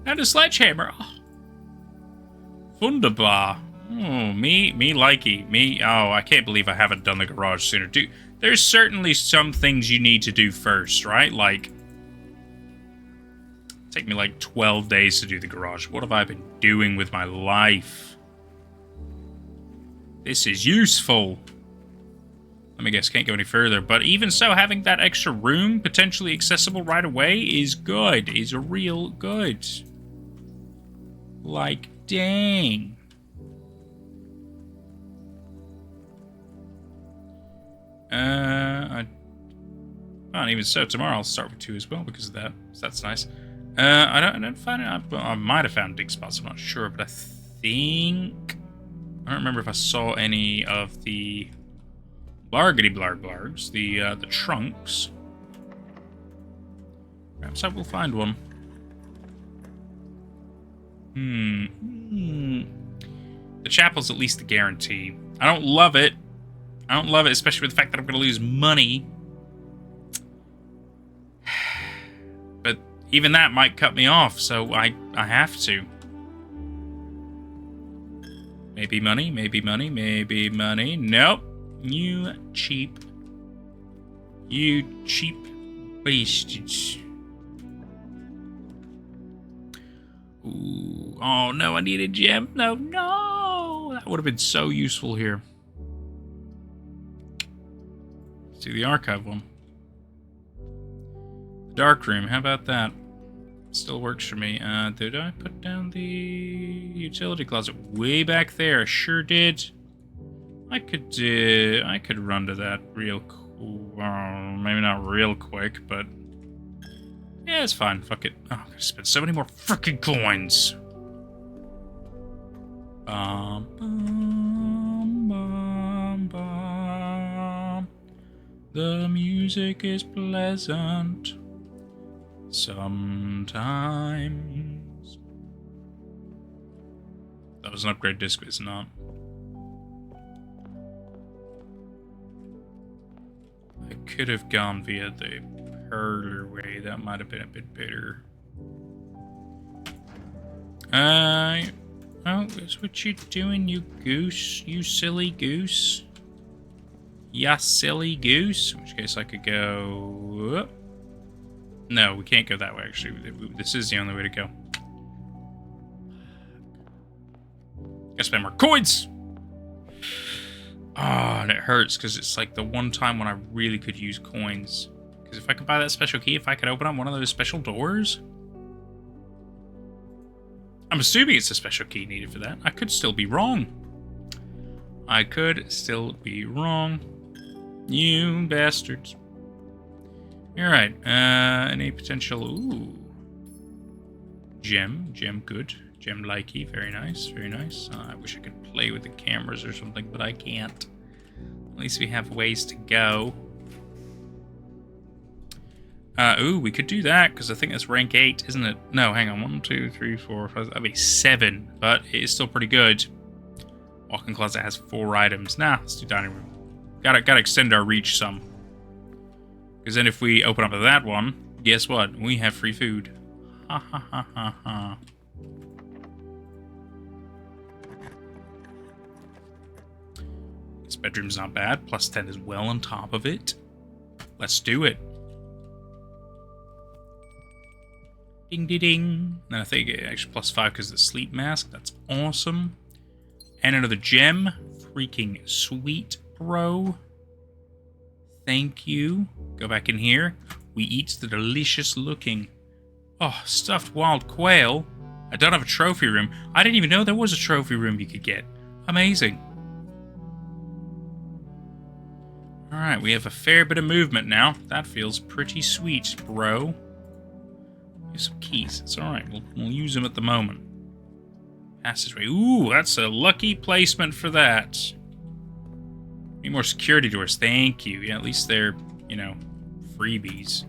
Speaker 1: And a sledgehammer. Oh. Wunderbar. Oh, me likey. Me, oh, I can't believe I haven't done the garage sooner. Dude, there's certainly some things you need to do first, right? Like, take me like 12 days to do the garage. What have I been doing with my life? This is useful. Let me guess, can't go any further. But even so, having that extra room potentially accessible right away is good. Is real good. Like, dang. And even so, tomorrow I'll start with 2 as well because of that. So that's nice. I don't find it. I might have found dig spots. I'm not sure, but I think I don't remember if I saw any of the blargity blargs, the trunks. Perhaps I will find one. The chapel's at least a guarantee. I don't love it. I don't love it, especially with the fact that I'm going to lose money. But even that might cut me off, so I have to. Maybe money, maybe money, maybe money. Nope. You cheap bastards. Ooh. Oh, no, I need a gem. No. That would have been so useful here. Let's do the archive one. Dark room, how about that? Still works for me. Did I put down the utility closet way back there? I sure did. I could run to that real maybe not real quick, but yeah, it's fine. Fuck it. Oh, I'm gonna spend so many more freaking coins. Bum, bum, bum, bum. The music is pleasant sometimes. That was an upgrade disc, but it's not. I could have gone via the Perler way. That might have been a bit better. Oh, that's what you doing, you goose? You silly goose? Ya silly goose? In which case I could go... No, we can't go that way, actually. This is the only way to go. Gotta spend more coins! Oh, and it hurts, because it's like the one time when I really could use coins. Because if I could buy that special key, if I could open up one of those special doors... I'm assuming it's a special key needed for that. I could still be wrong. I could still be wrong. You bastards. Alright, any potential... Ooh. Gem, good. Gem likey, very nice, very nice. I wish I could play with the cameras or something, but I can't. At least we have ways to go. Ooh, we could do that, because I think that's rank 8, isn't it? No, hang on. 1, 2, 3, 4, 5... That'd be 7, but it is still pretty good. Walk-in closet has 4 items. Nah, let's do dining room. Gotta extend our reach some. Because then if we open up that one, guess what? We have free food. Ha ha ha ha ha. This bedroom's not bad. Plus 10 is well on top of it. Let's do it. Ding ding ding. And I think actually plus 5 because of the sleep mask. That's awesome. And another gem. Freaking sweet, bro. Thank you. Go back in here. We eat the delicious looking... Oh, stuffed wild quail. I don't have a trophy room. I didn't even know there was a trophy room you could get. Amazing. Alright, we have a fair bit of movement now. That feels pretty sweet, bro. Here's some keys. It's alright. We'll use them at the moment. Passageway. Ooh, that's a lucky placement for that. Need more security doors. Thank you. Yeah, at least they're, you know, freebies.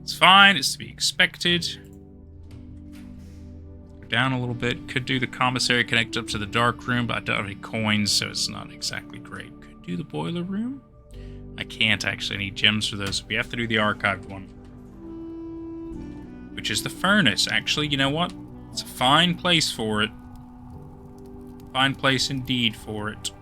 Speaker 1: It's fine. It's to be expected. Go down a little bit. Could do the commissary, connect up to the dark room, but I don't have any coins, so it's not exactly great. Could do the boiler room. I can't actually. I need gems for those. So we have to do the archived one. Which is the furnace. Actually, you know what? It's a fine place for it. Fine place indeed for it.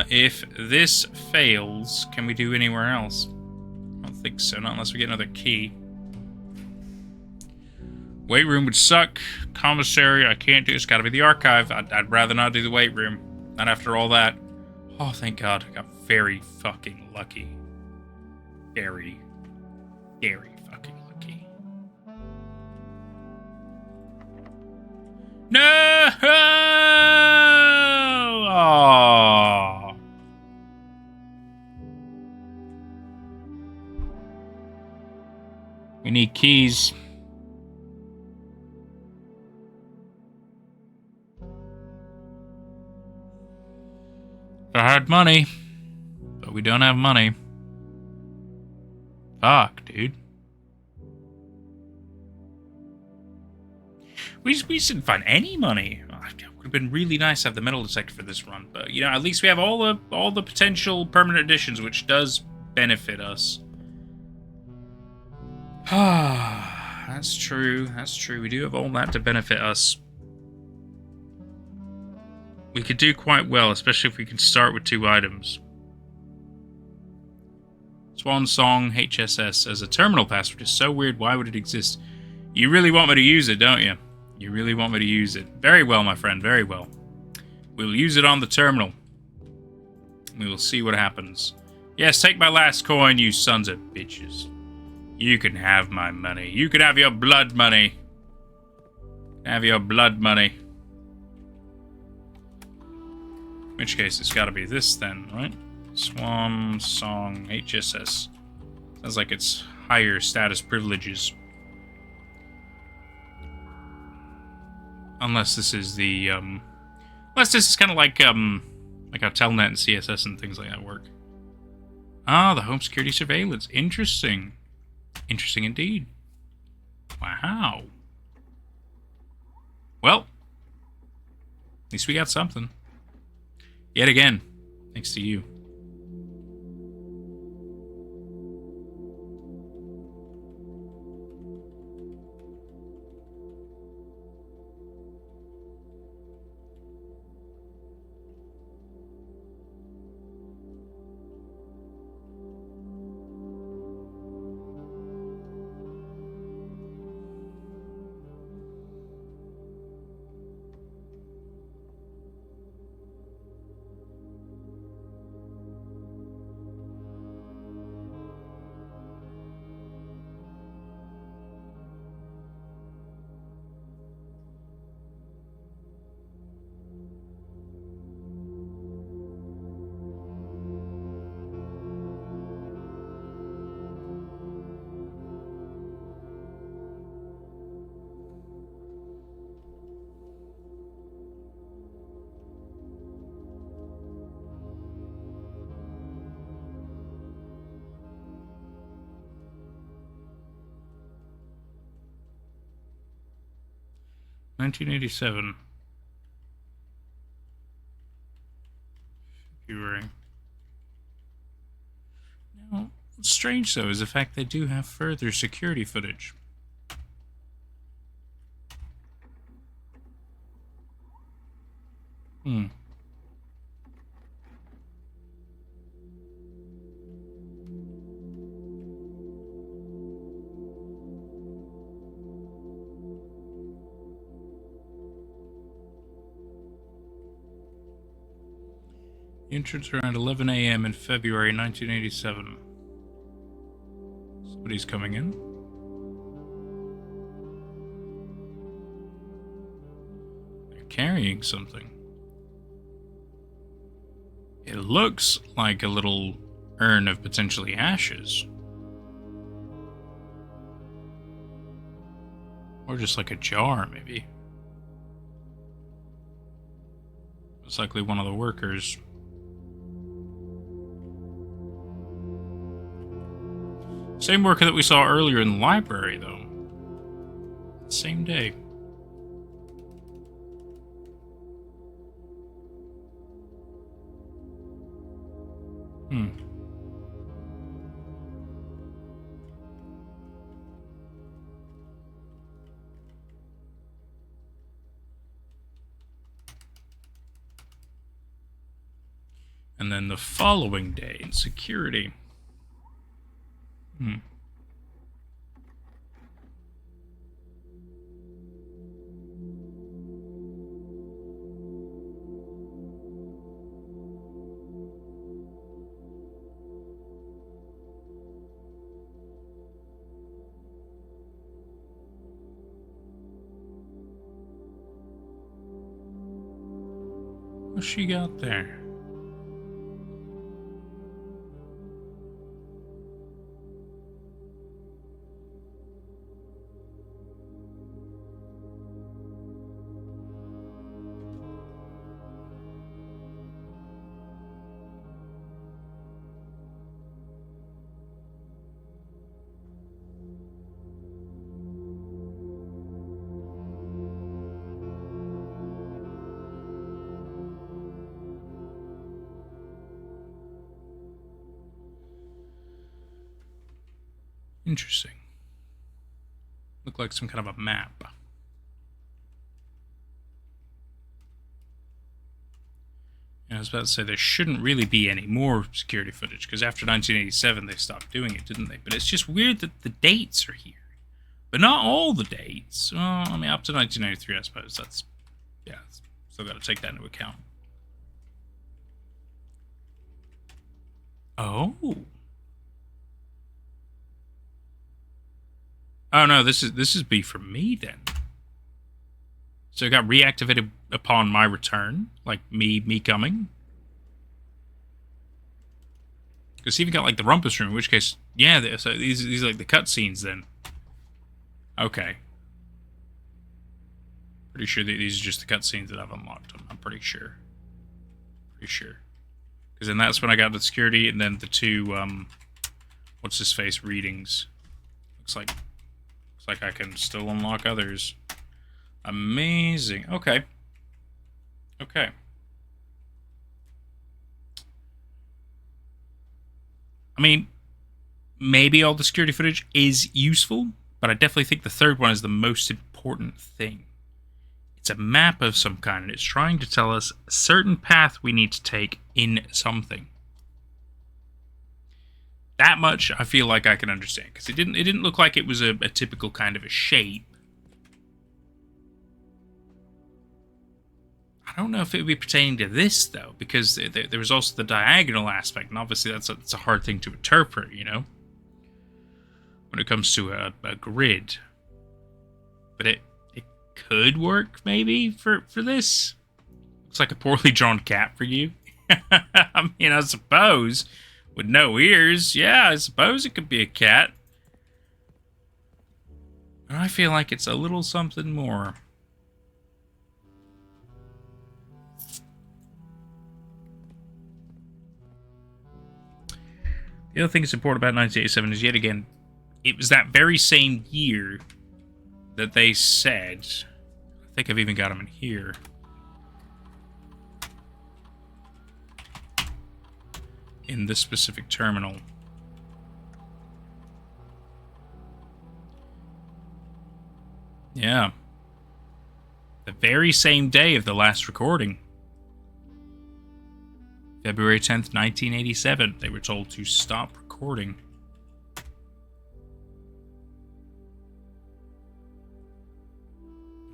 Speaker 1: If this fails, can we do anywhere else? I don't think so, not unless we get another key. Weight room would suck. Commissary, I can't do. It's gotta be the archive. I'd rather not do the weight room. Not after all that. Oh, thank God. I got very fucking lucky. Very, very fucking lucky. No! Oh. We need keys. If I had money, but we don't have money. Fuck, dude. We just didn't find any money. It would have been really nice to have the metal detector for this run, but you know, at least we have all the potential permanent additions, which does benefit us. Ah, that's true. That's true. We do have all that to benefit us. We could do quite well, especially if we can start with 2 items. Swan Song HSS as a terminal password is so weird. Why would it exist? You really want me to use it, don't you? You really want me to use it. Very well, my friend. Very well. We'll use it on the terminal. We will see what happens. Yes, take my last coin, you sons of bitches. You can have my money. You can have your blood money. Have your blood money. In which case, it's got to be this then, right? Swan Song HSS. Sounds like it's higher status privileges. Unless this is the, unless this is kind of like how Telnet and CSS and things like that work. Ah, the home security surveillance. Interesting. Interesting indeed. Wow. Well, at least we got something. Yet again, thanks to you. $1987. February. Now, what's strange though is the fact they do have further security footage. Entrance around 11 a.m. in February 1987. Somebody's coming in. They're carrying something. It looks like a little urn of potentially ashes. Or just like a jar, maybe. It's likely one of the workers. Same worker that we saw earlier in the library, though. Same day. And then the following day in security. What's she got there? Interesting. Look like some kind of a map. And I was about to say there shouldn't really be any more security footage, because after 1987 they stopped doing it, didn't they? But it's just weird that the dates are here. But not all the dates. Well, I mean, up to 1993, I suppose. That's, yeah, still got to take that into account. Oh. Oh no, this is B for me then. So it got reactivated upon my return, like me coming. Because even got like the rumpus room, in which case, yeah. So these are like the cutscenes then. Okay. Pretty sure that these are just the cutscenes that I've unlocked. I'm pretty sure. Pretty sure. Because then that's when I got the security, and then the two, what's his face readings. Looks like I can still unlock others. Amazing. Okay. Okay. I mean, maybe all the security footage is useful, but I definitely think the third one is the most important thing. It's a map of some kind, and it's trying to tell us a certain path we need to take in something. That much I feel like I can understand, because it didn't look like it was a typical kind of a shape. I don't know if it would be pertaining to this, though, because there was also the diagonal aspect, and obviously that's a hard thing to interpret, you know? When it comes to a grid. But it could work, maybe, for this. Looks like a poorly drawn cat for you. I mean, I suppose. With no ears, yeah, I suppose it could be a cat. But I feel like it's a little something more. The other thing that's important about 1987 is, yet again, it was that very same year that they said, I think I've even got them in here, in this specific terminal. Yeah. The very same day of the last recording. February 10th, 1987, they were told to stop recording.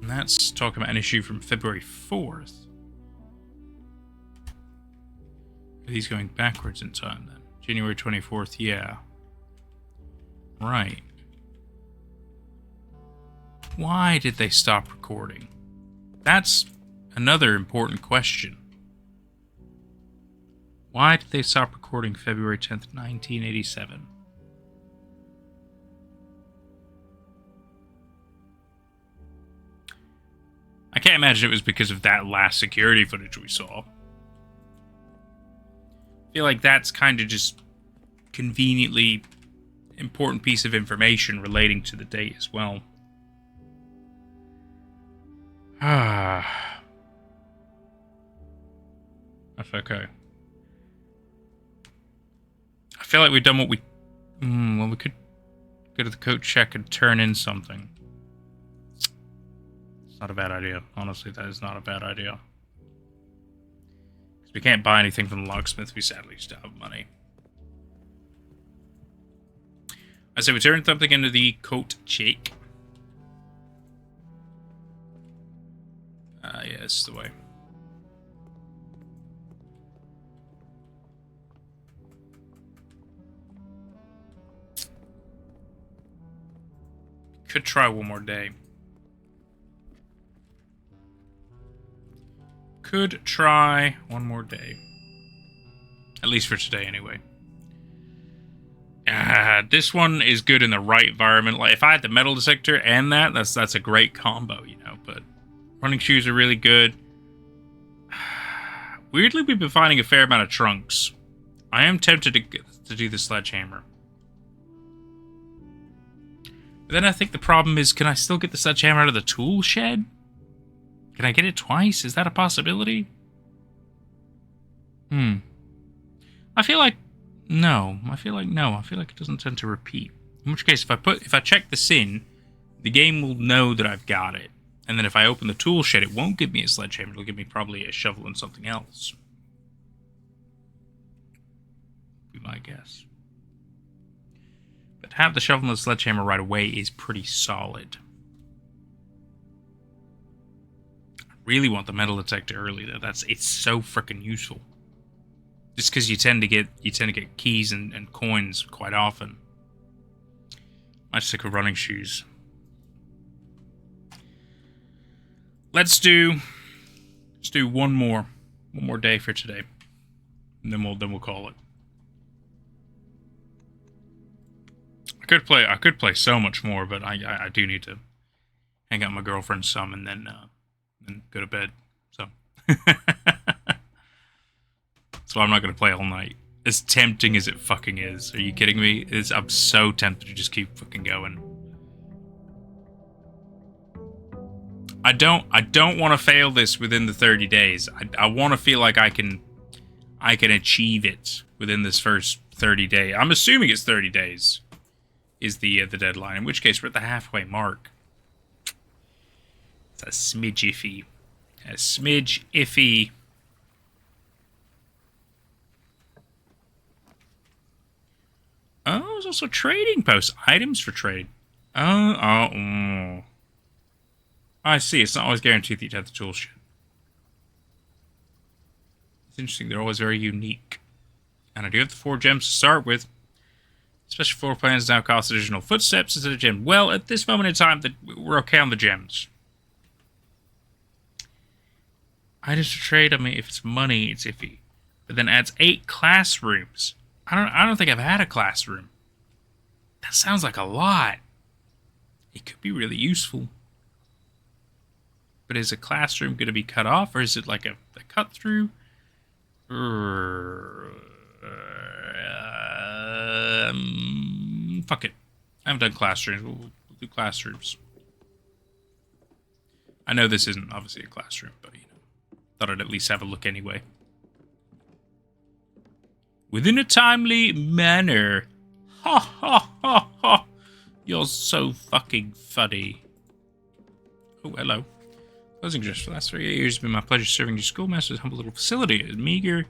Speaker 1: And that's talking about an issue from February 4th. Are these going backwards in time then? January 24th, yeah. Right. Why did they stop recording? That's another important question. Why did they stop recording February 10th, 1987? I can't imagine it was because of that last security footage we saw. I feel like that's kind of just conveniently important piece of information relating to the date as well. Ah. That's okay. I feel like we've done what we... well, we could go to the coat check and turn in something. It's not a bad idea. Honestly, that is not a bad idea. Because we can't buy anything from the locksmith. We sadly just don't have money. I said we turn something into the coat check. Yeah, this is the way. Could try one more day. Could try one more day. At least for today, anyway. This one is good in the right environment. Like, if I had the metal detector and that's a great combo, you know. But running shoes are really good. Weirdly, we've been finding a fair amount of trunks. I am tempted to do the sledgehammer. But then I think the problem is, can I still get the sledgehammer out of the tool shed? Can I get it twice? Is that a possibility? I feel like no. I feel like no. I feel like it doesn't tend to repeat. In which case, if I check this in, the game will know that I've got it. And then if I open the tool shed, it won't give me a sledgehammer. It'll give me probably a shovel and something else. Be my guess. But to have the shovel and the sledgehammer right away is pretty solid. I really want the metal detector early though. It's so freaking useful. Just because you tend to get keys and coins quite often. I stick with running shoes. Let's do one more day for today, and then we'll call it. I could play so much more, but I do need to hang out with my girlfriend some, and then and go to bed. So. So I'm not going to play all night. As tempting as it fucking is. Are you kidding me? I'm so tempted to just keep fucking going. I don't want to fail this within the 30 days. I want to feel like I can achieve it within this first 30 days. I'm assuming it's 30 days is the deadline. In which case we're at the halfway mark. It's a smidge iffy. A smidge iffy. Oh, there's also trading posts. Items for trade. Oh. I see. It's not always guaranteed that you'd have the tool shit. It's interesting. They're always very unique. And I do have the 4 gems to start with. Special floor plans now cost additional footsteps instead of gem. Well, at this moment in time, we're okay on the gems. Items to trade, I mean, if it's money, it's iffy. But then adds 8 classrooms. I don't think I've had a classroom. That sounds like a lot. It could be really useful. But is a classroom going to be cut off, or is it like a cut through? Fuck it. I haven't done classrooms. We'll do classrooms. I know this isn't obviously a classroom, but you know, thought I'd at least have a look anyway. Within a timely manner. Ha ha ha ha. You're so fucking funny. Oh, hello. Closing just for the last 3 years, it's been my pleasure serving your schoolmaster at this humble little facility. As meager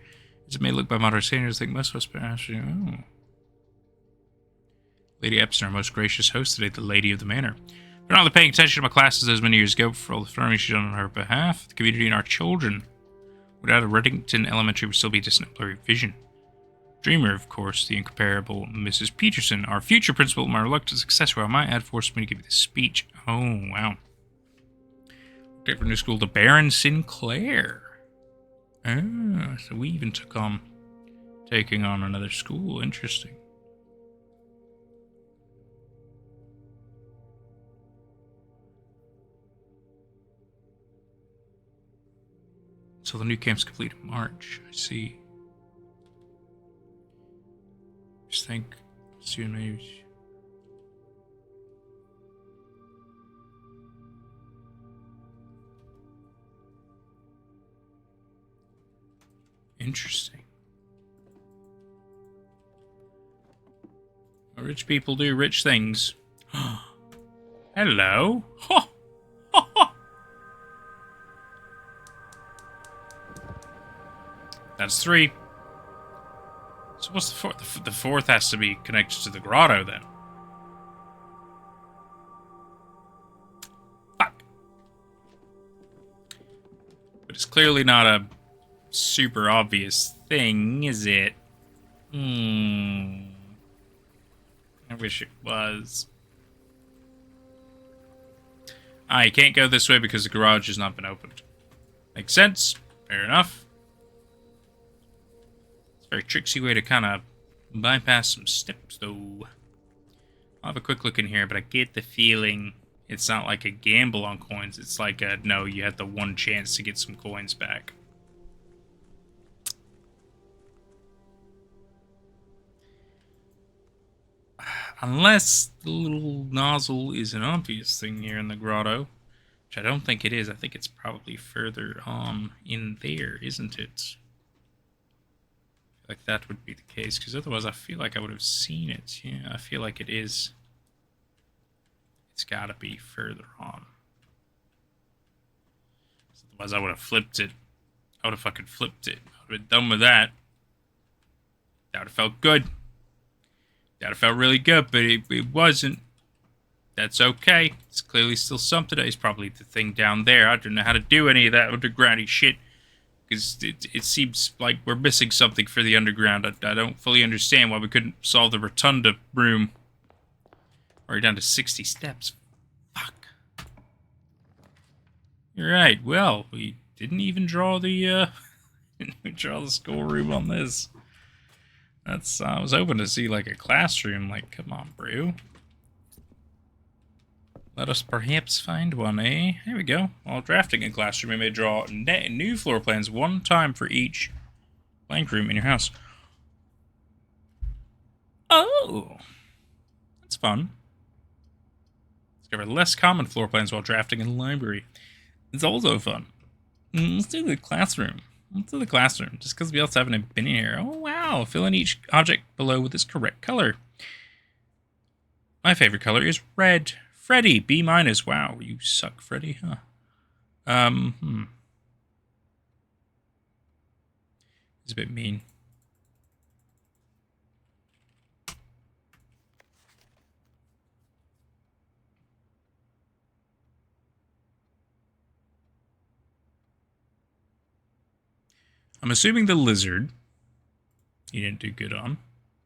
Speaker 1: as it may look by modern standards, I think most of us perhaps. Oh. Lady Epson, our most gracious host today, the Lady of the Manor. For not paying attention to my classes as many years ago, for all the furnishing she's done on her behalf, the community and our children. Without a Reddington Elementary would still be a distant blurry vision. Dreamer, of course, the incomparable Mrs. Peterson, our future principal, my reluctant successor, I might add, forced me to give you this speech. Oh, wow. For new school to Baron Sinclair. Ah, so we even taking on another school. Interesting. So the new camp's complete in March. I see. Just think, soon maybe. Interesting. Rich people do rich things. Hello. Ho! Ho! Ho! That's 3. So what's the 4th? The 4th has to be connected to the grotto then. Fuck. But it's clearly not a super obvious thing, is it? I wish it was. Ah, you can't go this way because the garage has not been opened. Makes sense. Fair enough. It's a very tricksy way to kind of bypass some steps, though. I'll have a quick look in here, but I get the feeling it's not like a gamble on coins. It's like a, no, you have the one chance to get some coins back. Unless the little nozzle is an obvious thing here in the grotto. Which I don't think it is. I think it's probably further on in there, isn't it? I feel like that would be the case, because otherwise I feel like I would have seen it. Yeah, I feel like it is. It's gotta be further on. Otherwise I would have flipped it. I would have fucking flipped it. I would have been done with that. That would have felt good. That felt really good, but it wasn't. That's okay. It's clearly still something. It's probably the thing down there. I don't know how to do any of that undergroundy shit. Because it seems like we're missing something for the underground. I don't fully understand why we couldn't solve the rotunda room. We're down to 60 steps. Fuck. You're right. Well, we didn't even draw the, schoolroom on this. I was hoping to see, like, a classroom. Like, come on, bro. Let us perhaps find one, eh? Here we go. While drafting a classroom, you may draw new floor plans one time for each blank room in your house. Oh! That's fun. Discover less common floor plans while drafting in the library. It's also fun. Let's do the classroom. Just because we also haven't been in here. Oh, wow. Fill in each object below with its correct color. My favorite color is red. Freddy, B-. Wow, you suck, Freddy, huh? It's a bit mean. I'm assuming the lizard you didn't do good on.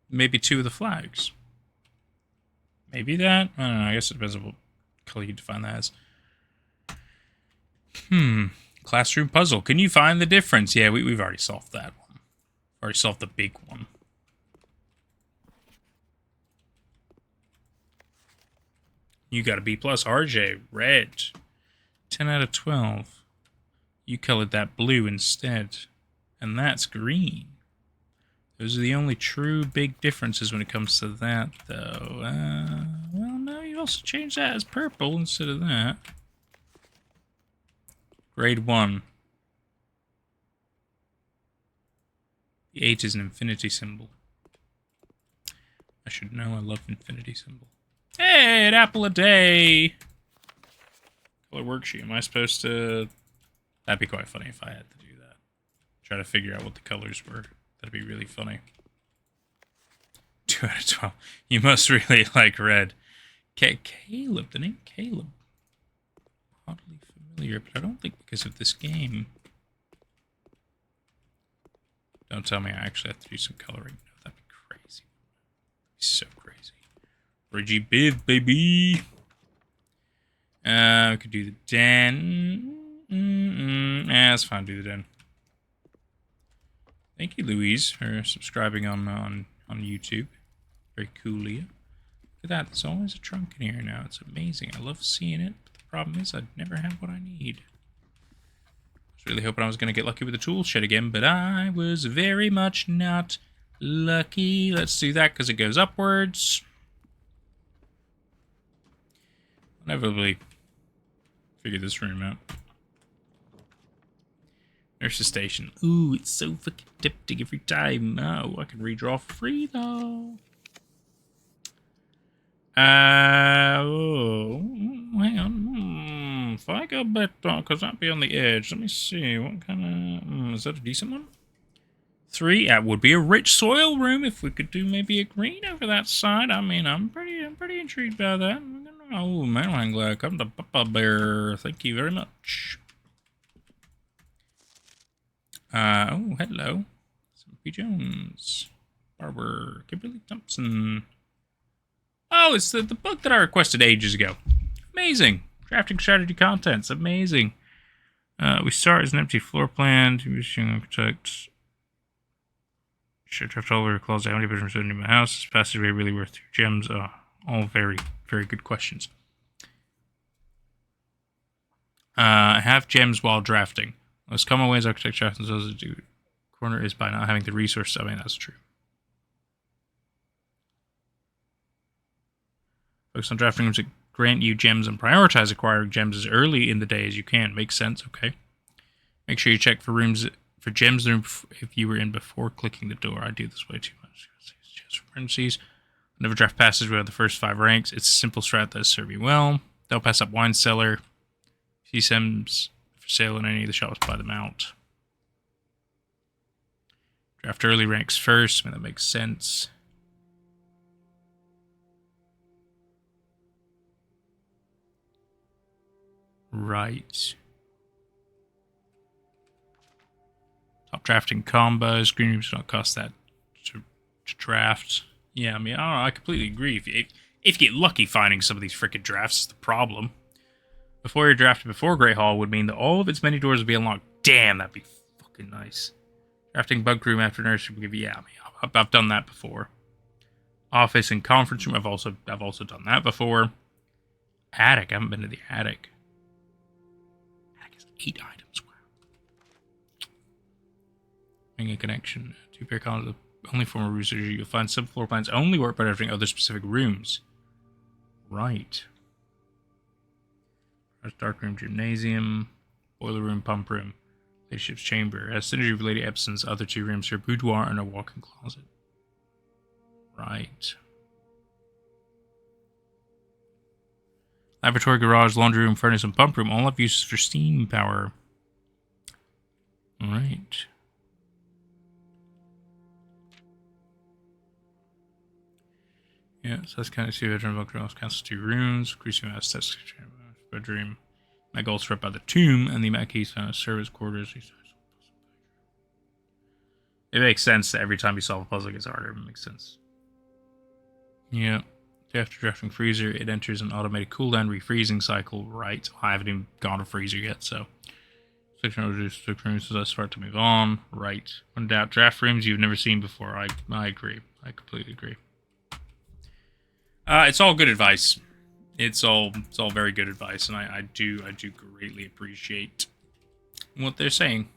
Speaker 1: Maybe 2 of the flags. Maybe that? I don't know. I guess it depends on what color you define that as. Classroom puzzle. Can you find the difference? Yeah, we've already solved that one. Already solved the big one. You got a B+, RJ. Red. 10 out of 12. You colored that blue instead. And that's green. Those are the only true big differences when it comes to that, though. Well, no, you also changed that as purple instead of that. Grade 1. The 8 is an infinity symbol. I should know, I love infinity symbol. Hey, an apple a day! Color worksheet. Am I supposed to... That'd be quite funny if I had to do that. Try to figure out what the colors were. That'd be really funny. 2 out of 12. You must really like red. Caleb, the name Caleb. Oddly familiar, but I don't think because of this game. Don't tell me I actually have to do some coloring. No, that'd be crazy. That'd be so crazy. Reggie Biv, baby. We could do the den. That's fine, do the den. Thank you, Louise, for subscribing on YouTube. Very cool, Leah. Look at that. There's always a trunk in here now. It's amazing. I love seeing it. But the problem is I never have what I need. I was really hoping I was going to get lucky with the tool shed again, but I was very much not lucky. Let's do that because it goes upwards. I'll inevitably figure this room out. Nurse's station. Ooh, it's so fucking tempting every time. Oh, I can redraw for free, though. Oh, hang on. If I go back, because that'd be on the edge. Let me see. What kind of... is that a decent one? 3. That would be a rich soil room if we could do maybe a green over that side. I mean, I'm pretty intrigued by that. Oh, man, I'm glad. Come to Papa Bear. Thank you very much. Oh, hello. P. Jones. Barber. Kimberly Thompson. Oh, it's the book that I requested ages ago. Amazing. Drafting strategy contents. Amazing. We start as an empty floor plan. Architect. Should draft all over close down. How many bedrooms in my house? This passageway really worth 2 gems. All very, very good questions. I have gems while drafting. Most common ways architects draft themselves to do corner is by not having the resources. I mean, that's true. Focus on drafting rooms that grant you gems and prioritize acquiring gems as early in the day as you can. Makes sense, okay. Make sure you check for rooms for gems if you were in before clicking the door. I do this way too much. Just for emergencies. Never draft passes without the first 5 ranks. It's a simple strat that has served me well. Don't pass up wine cellar. See gems for sale in any of the shops, buy them out. Draft early ranks first. I mean, that makes sense. Right. Top drafting combos. Green rooms don't cost that to draft. Yeah, I mean, I don't know. I completely agree. If you get lucky finding some of these freaking drafts is the problem. Before you're drafted before Great Hall would mean that all of its many doors would be unlocked. Damn, that'd be fucking nice. Drafting bug room after nursery would give you, yeah, I mean, I've done that before. Office and conference room, I've also done that before. Attic. I haven't been to the attic. Attic has 8 items. Wow. Making a connection. 2-pair columns. The only form of research you'll find sub-floor plans only work by entering other specific rooms. Right. There's dark room, gymnasium, boiler room, pump room, ladyship's chamber. It has synergy with Lady Epson's other 2 rooms, her boudoir and a walk-in closet. Right. Laboratory, garage, laundry room, furnace, and pump room all have uses for steam power. Alright. Yeah, so that's kind of 2 bedroom, bunker house, counts 2 rooms, increasing amount of steps, bedroom. My goals right by the tomb, and the amount of keys found in service quarters. It makes sense that every time you solve a puzzle, it gets harder. It makes sense. Yeah. After drafting freezer, it enters an automated cooldown refreezing cycle. Right. I haven't even gone to freezer yet, so. 600 reduced rooms, so that's start to move on. Right. When in doubt, draft rooms you've never seen before. I agree. I completely agree. It's all good advice. It's all very good advice, and I do greatly appreciate what they're saying.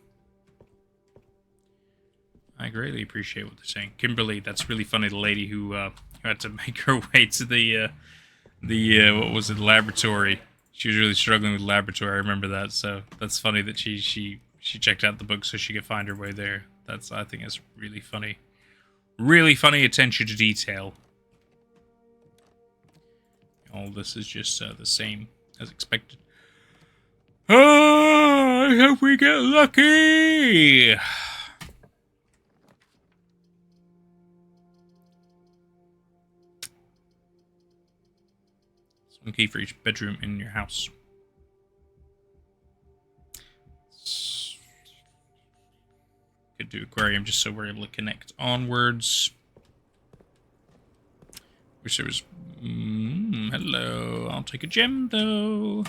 Speaker 1: I greatly appreciate what they're saying. Kimberly, that's really funny. The lady who had to make her way to the what was it, laboratory. She was really struggling with laboratory. I remember that. So that's funny that she checked out the book so she could find her way there. I think that's really funny. Really funny attention to detail. All this is just the same as expected. Oh, I hope we get lucky. One key for each bedroom in your house. Could do aquarium just so we're able to connect onwards. Wish there was. Hello. I'll take a gem though.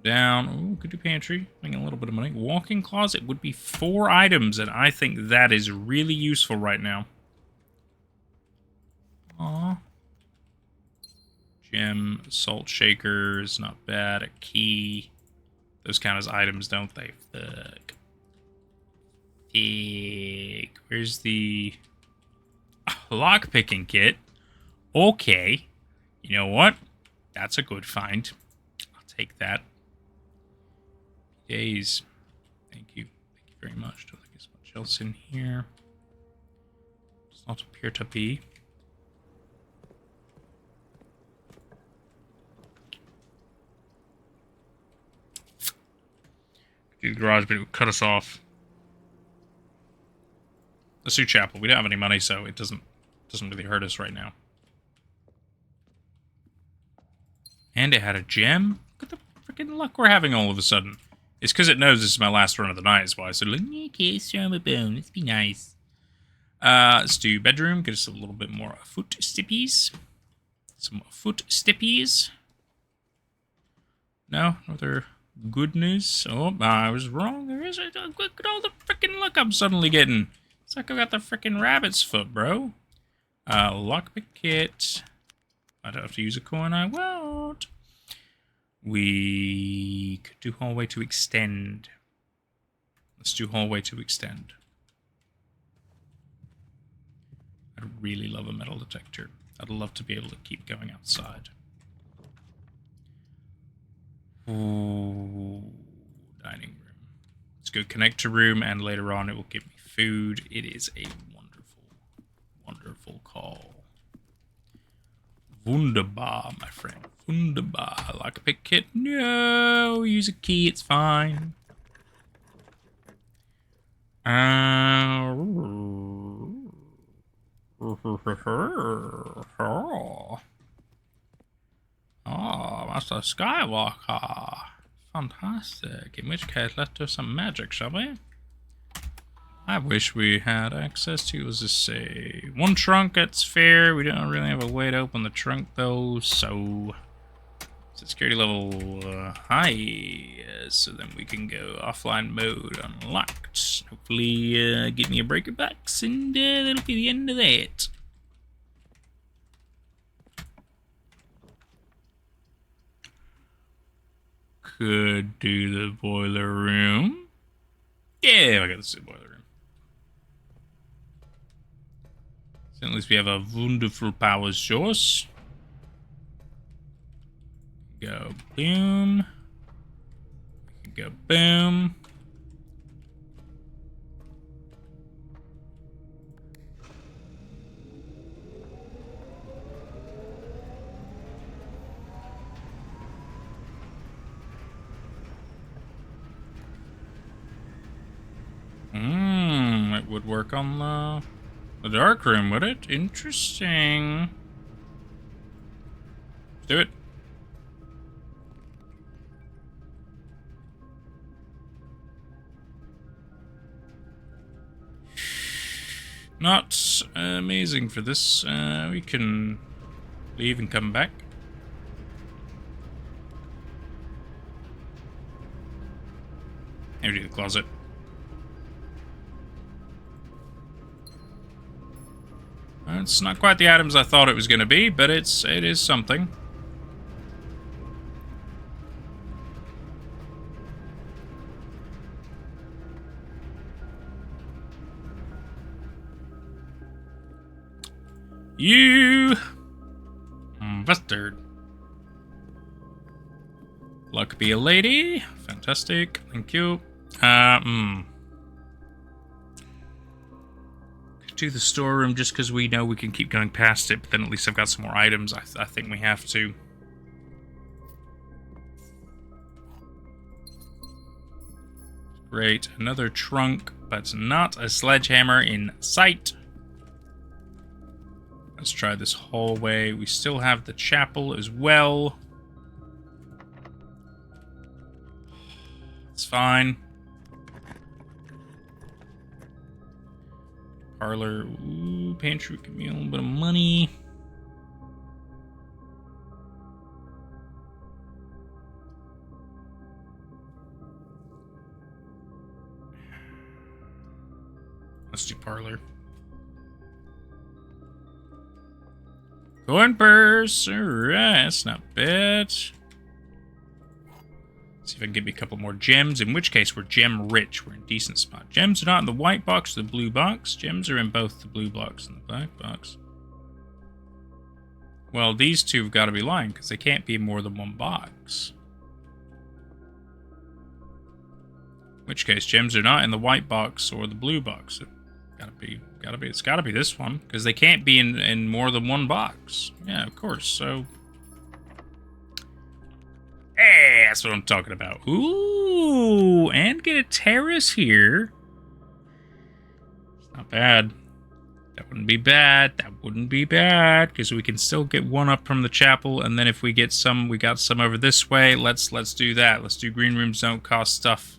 Speaker 1: Down. Oh, could do pantry. Making a little bit of money. Walk-in closet would be 4 items, and I think that is really useful right now. Aww. Gem, salt shaker is not bad. A key. Those count as items, don't they? Fuck. Where's the lock-picking kit? Okay. You know what? That's a good find. I'll take that. Days. Thank you. Thank you very much. Don't think there's much else in here. Does not appear to be. The garage, but it would cut us off. Let's do chapel. We don't have any money, so it doesn't really hurt us right now. And it had a gem. Look at the freaking luck we're having all of a sudden. It's because it knows this is my last run of the night, is why I said, like, okay, throw him a bone. Let's be nice. Let's do bedroom. Get us a little bit more foot stippies. Some foot stippies. No other good news. Oh, I was wrong. There is look at all the freaking luck I'm suddenly getting. It's like I got the freaking rabbit's foot, bro. Lockpick kit. I don't have to use a coin. I won't. We could do hallway to extend. Let's do hallway to extend. I'd really love a metal detector. I'd love to be able to keep going outside. Ooh, dining room. Let's go connect to room, and later on it will give me food. It is a wonderful, wonderful call. Wunderbar, my friend. Wunderbar. Lockpick kit. No, use a key. It's fine. Oh, Master Skywalker. Fantastic. In which case, let's do some magic, shall we? I wish we had access to, was this say, 1 trunk, that's fair. We don't really have a way to open the trunk, though, so... Is it security level high? So then we can go offline mode unlocked. Hopefully get me a breaker box, and that'll be the end of that. could do the boiler room. Yeah, I got the boiler room. So at least we have a wonderful power source. Go boom. Go boom. It would work on the dark room, would it? Interesting. Let's do it. Not amazing for this. We can leave and come back. Maybe do the closet. It's not quite the items I thought it was going to be, but it is something. You bastard. Luck be a lady. Fantastic. Thank you. Do the storeroom just because we know we can keep going past it, but then at least I've got some more items. I think we have to. Great. Another trunk, but not a sledgehammer in sight. Let's try this hallway. We still have the chapel as well. It's fine. Parlor. Ooh, pantry. Give me a little bit of money. Let's do parlor. Coin purse. Alright, that's not bad. See if I can get me a couple more gems, in which case we're gem rich. We're in a decent spot. Gems are not in the white box or the blue box. Gems are in both the blue box and the black box. Well, these two have got to be lying, because they can't be more than one box. In which case, gems are not in the white box or the blue box. It's gotta be this one, because they can't be in more than one box. Yeah, of course, so... Hey, that's what I'm talking about. Ooh, and get a terrace here. It's not bad. That wouldn't be bad. That wouldn't be bad, because we can still get one up from the chapel, and then if we get some, we got some over this way. Let's do that. Let's do green rooms don't cost stuff.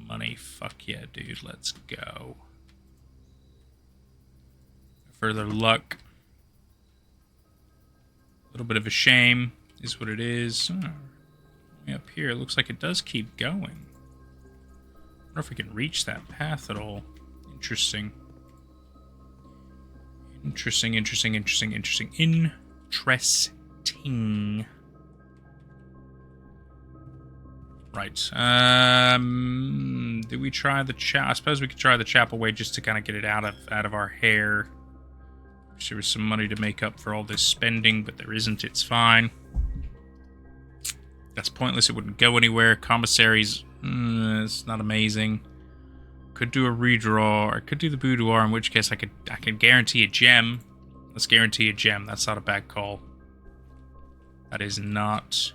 Speaker 1: Money. Fuck yeah, dude. Let's go. Further luck. A little bit of a shame is what it is. Oh, way up here, it looks like it does keep going. I wonder if we can reach that path at all. Interesting. Interesting. Right. Did we try the I suppose we could try the chapel way just to kind of get it out of our hair. Wish there was some money to make up for all this spending, but there isn't. It's fine. That's pointless. It wouldn't go anywhere. Commissaries, it's not amazing. Could do a redraw, or could do the boudoir, in which case I could guarantee a gem. Let's guarantee a gem. That's not a bad call. That is not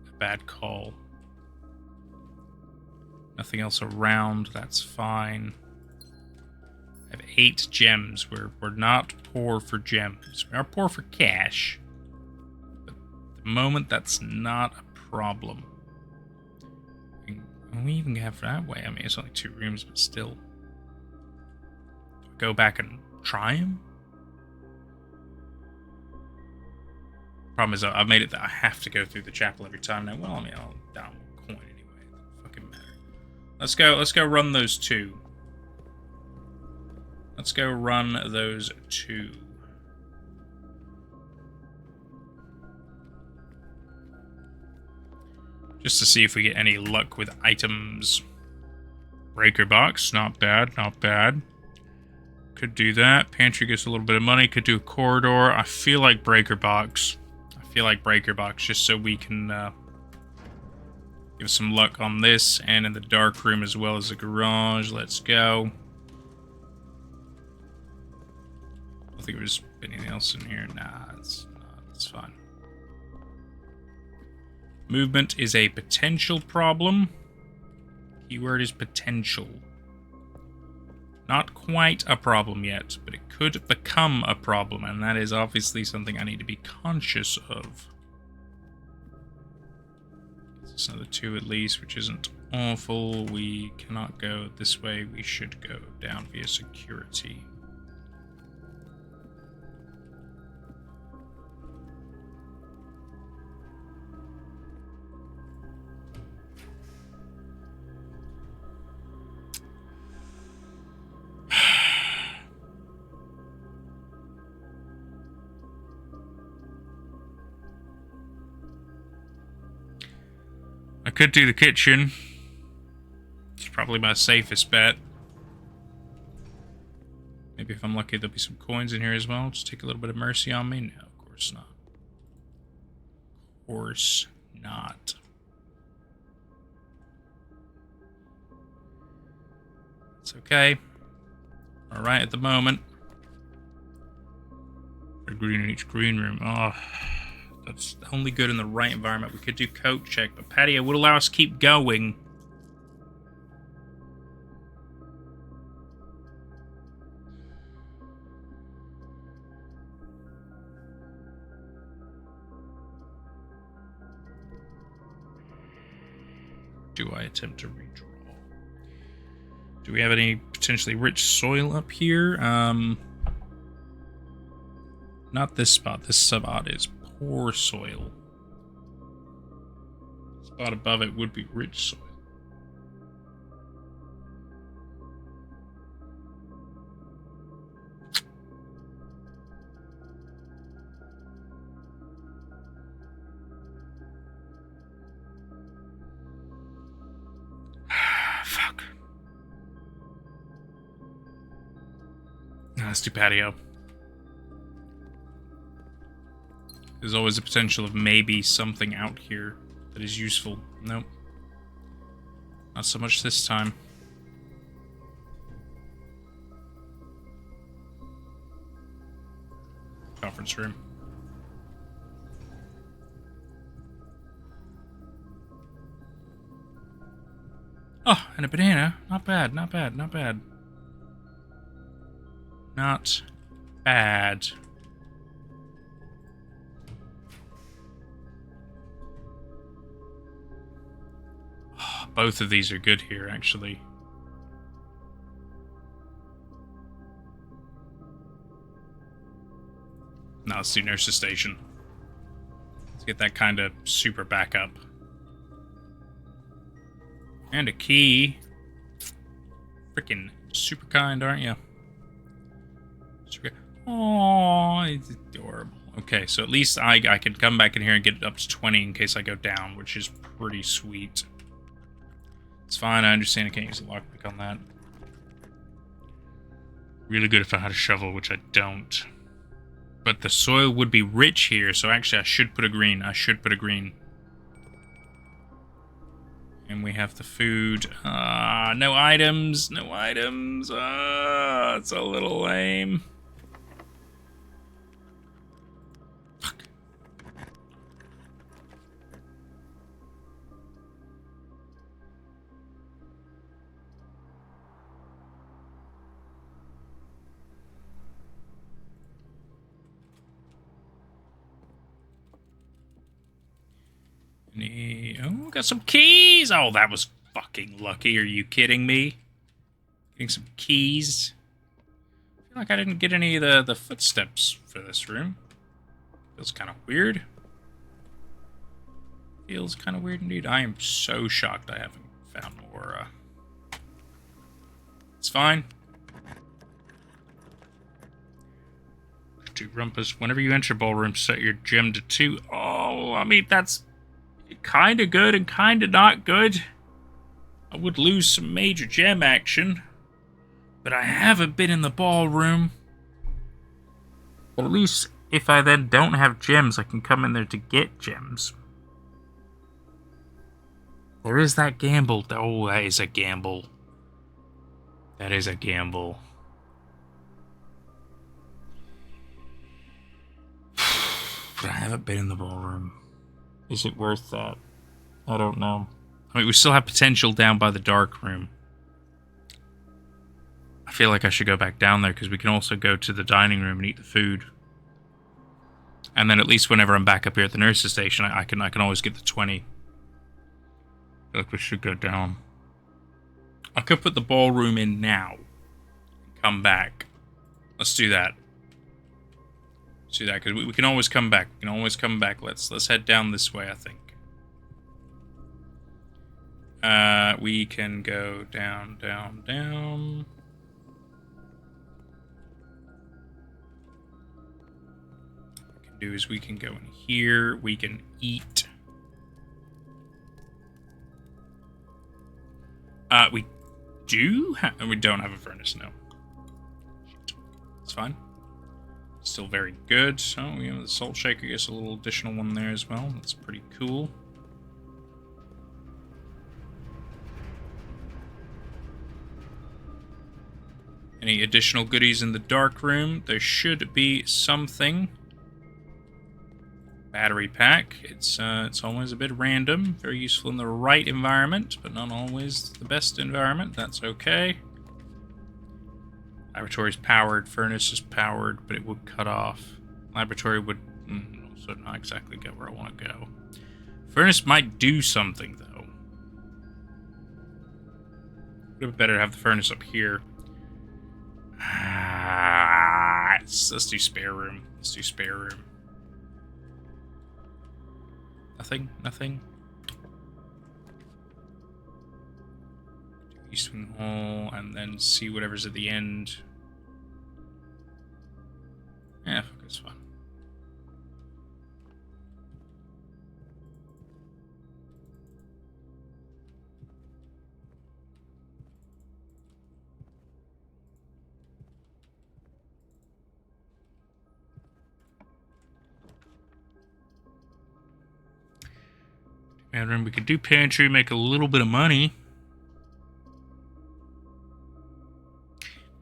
Speaker 1: a bad call. Nothing else around, that's fine. I have 8 gems. We're not poor for gems. We are poor for cash. But at the moment, that's not a problem. We even have that way. I mean, it's only 2 rooms, but still. Do I go back and try them? Problem is, I've made it that I have to go through the chapel every time now. Well, I mean, I'll down a coin anyway. It doesn't fucking matter. Let's go run those 2. Let's go run those 2. Just to see if we get any luck with items. Breaker box, not bad, not bad. Could do that. Pantry gets a little bit of money. Could do a corridor. I feel like breaker box. Just so we can give some luck on this and in the dark room as well as the garage. Let's go. I think there's anything else in here. Nah, it's fine. Movement is a potential problem. Keyword is potential. Not quite a problem yet, but it could become a problem, and that is obviously something I need to be conscious of. It's another 2 at least, which isn't awful. We cannot go this way. We should go down via security. I could do the kitchen. It's probably my safest bet. Maybe if I'm lucky there'll be some coins in here as well. Just take a little bit of mercy on me. No, of course not. Of course not. It's okay. Alright at the moment. Green in each green room. Oh, that's only good in the right environment. We could do coat check, but patio would allow us to keep going. Do I attempt to redraw? Do we have any potentially rich soil up here? Not this spot. This spot is poor soil. The spot above it would be rich soil. Fuck. Let's do patio. There's always a potential of maybe something out here that is useful. Nope. Not so much this time. Conference room. Oh, and a banana. Not bad, not bad, not bad. Not bad. Both of these are good here, actually. Now let's do nurse's station. Let's get that kind of super backup. And a key. Freaking super kind, aren't you? Super. Oh, it's adorable. Okay, so at least I can come back in here and get it up to 20 in case I go down, which is pretty sweet. It's fine, I understand I can't use a lockpick on that. Really good if I had a shovel, which I don't. But the soil would be rich here, so actually I should put a green. And we have the food. No items, no items. It's a little lame. Fuck. Oh, got some keys! Oh, that was fucking lucky. Are you kidding me? Getting some keys. I feel like I didn't get any of the footsteps for this room. Feels kind of weird. Feels kind of weird indeed. I am so shocked I haven't found more. It's fine. Two rumpus. Whenever you enter ballroom, set your gem to 2. Oh, I mean, that's Kind of good and kind of not good. I would lose some major gem action, but I haven't been in the ballroom. Well, at least if I then don't have gems, I can come in there to get gems. There is that gamble. Oh, that is a gamble. That is a gamble. But I haven't been in the ballroom. Is it worth that? I don't know. I mean, we still have potential down by the dark room. I feel like I should go back down there because we can also go to the dining room and eat the food. And then at least whenever I'm back up here at the nurse's station, I can always get the 20. I feel like we should go down. I could put the ballroom in now. Come back. Let's do that. Let's do that because we can always come back. We can always come back. Let's head down this way, I think. We can go down, down, down. What we can do is we can go in here. We can eat. We don't have a furnace, no. Shit. It's fine. Still very good. Oh, we have the salt shaker. Gets a little additional one there as well. That's pretty cool. Any additional goodies in the dark room? There should be something. Battery pack. It's always a bit random. Very useful in the right environment, but not always the best environment. That's okay. Laboratory's powered. Furnace is powered, but it would cut off. Laboratory would also not exactly go where I want to go. Furnace might do something, though. Would have been better to have the furnace up here. Let's do spare room. Let's do spare room. Nothing? Nothing? East Wing Hall, and then see whatever's at the end. Yeah, fuck, it's fine. And we could do pantry, make a little bit of money.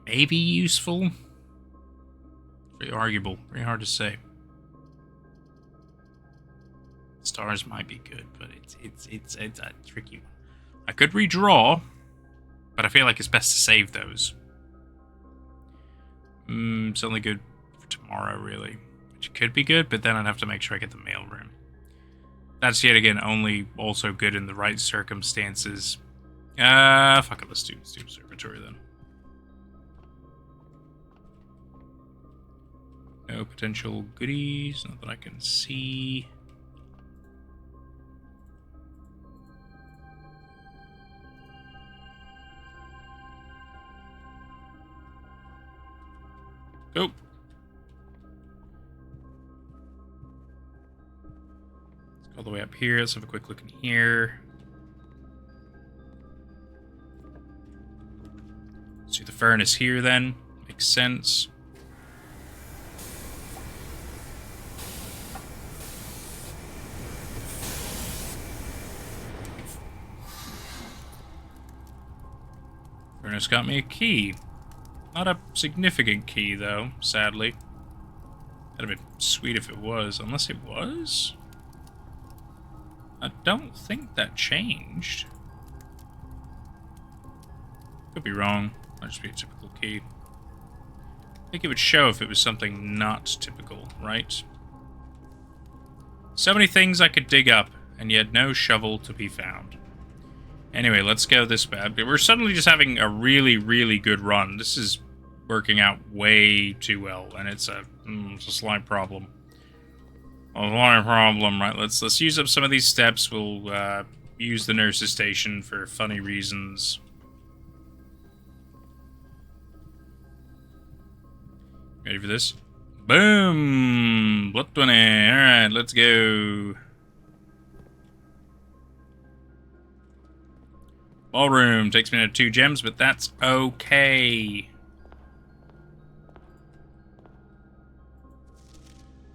Speaker 1: Maybe useful. Very arguable. Very hard to say. Stars might be good, but it's a tricky one. I could redraw, but I feel like it's best to save those. It's only good for tomorrow, really. Which could be good, but then I'd have to make sure I get the mail room. That's yet again only also good in the right circumstances. Fuck it, let's do observatory then. No potential goodies, not that I can see. Go. All the way up here. Let's have a quick look in here. Let's do the furnace here then. Makes sense. Furnace got me a key. Not a significant key, though, sadly. That'd have been sweet if it was, unless it was? I don't think that changed. Could be wrong. Might just be a typical key. I think it would show if it was something not typical, right? So many things I could dig up, and yet no shovel to be found. Anyway, let's go this way. We're suddenly just having a really, really good run. This is working out way too well, and it's a slight problem. A slight problem, right? Let's use up some of these steps. We'll use the nurse's station for funny reasons. Ready for this? Boom! Blood 20. Alright, let's go. Ballroom takes me to 2 gems, but that's okay.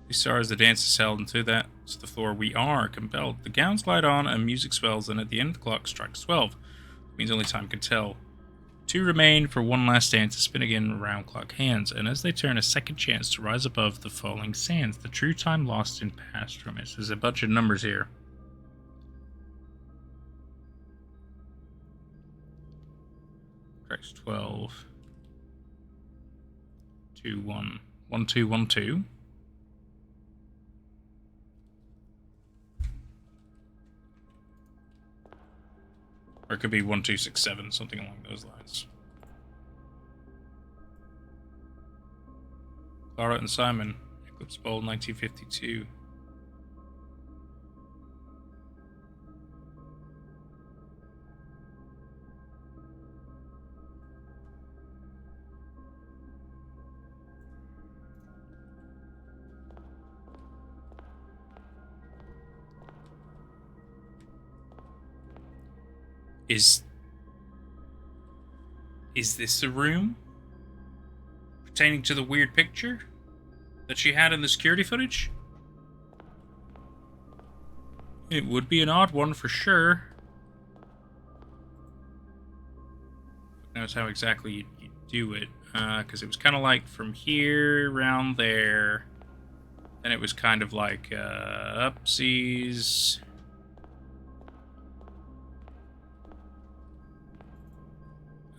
Speaker 1: These stars, the dance is held, and to that, to the floor we are compelled. The gowns glide on, and music swells, and at the end the clock strikes 12. It means only time can tell. 2 remain for one last dance to spin again around clock hands, and as they turn, a second chance to rise above the falling sands. The true time lost in past remiss. There's a bunch of numbers here. Correct. 12. 2, 1. 1, 2, 1, 2. Or it could be 1, 2, 6, 7, something along those lines. Clara and Simon, Eclipse Bowl 1952. Is this a room pertaining to the weird picture that she had in the security footage? It would be an odd one for sure. Knows how exactly you do it, because it was kind of like from here around there. Then it was kind of like upsies.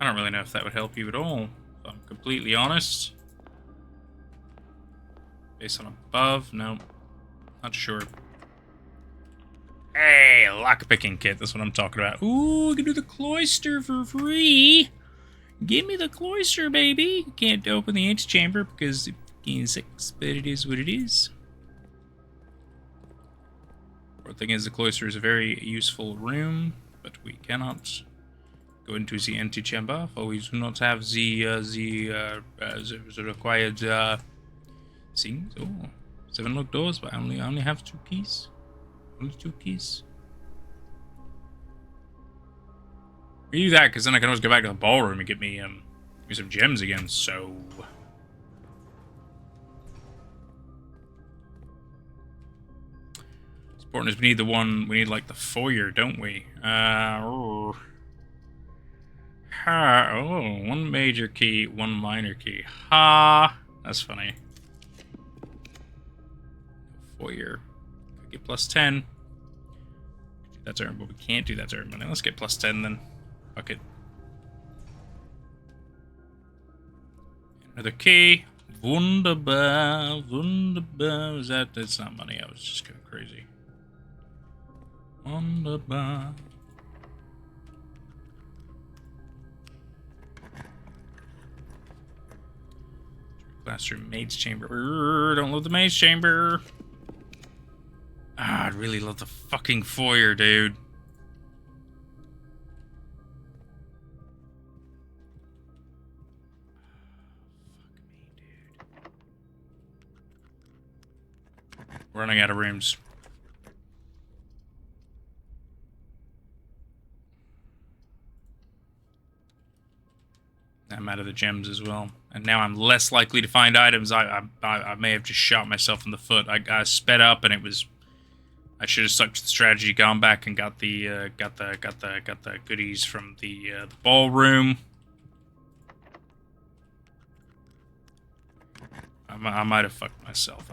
Speaker 1: I don't really know if that would help you at all, if I'm completely honest. Based on above? No. Not sure. Hey, lockpicking kit, that's what I'm talking about. Ooh, I can do the cloister for free. Give me the cloister, baby. Can't open the antechamber because it's fucking 6, but it is what it is. The thing is, the cloister is a very useful room, but we cannot go into the antechamber, for we do not have the required things. Oh, 7 locked doors, but I only have 2 keys. Only 2 keys. We do that because then I can always go back to the ballroom and get me some gems again. So it's important is we need the one. We need like the foyer, don't we? Oh, 1 major key, 1 minor key. Ha! That's funny. Foyer. Could get plus 10. That's our, but we can't do that to everybody. Let's get plus 10 then. Fuck it. Another key. Wunderbar. Wunderbar. Is that? That's not money. I was just going crazy. Wunderbar. Classroom maid's chamber. Don't love the maid's chamber. Ah, I'd really love the fucking foyer, dude. We're running out of rooms. I'm out of the gems as well. And now I'm less likely to find items. I may have just shot myself in the foot. I sped up and it was... I should have stuck to the strategy, gone back and got the goodies from the ballroom. I might have fucked myself.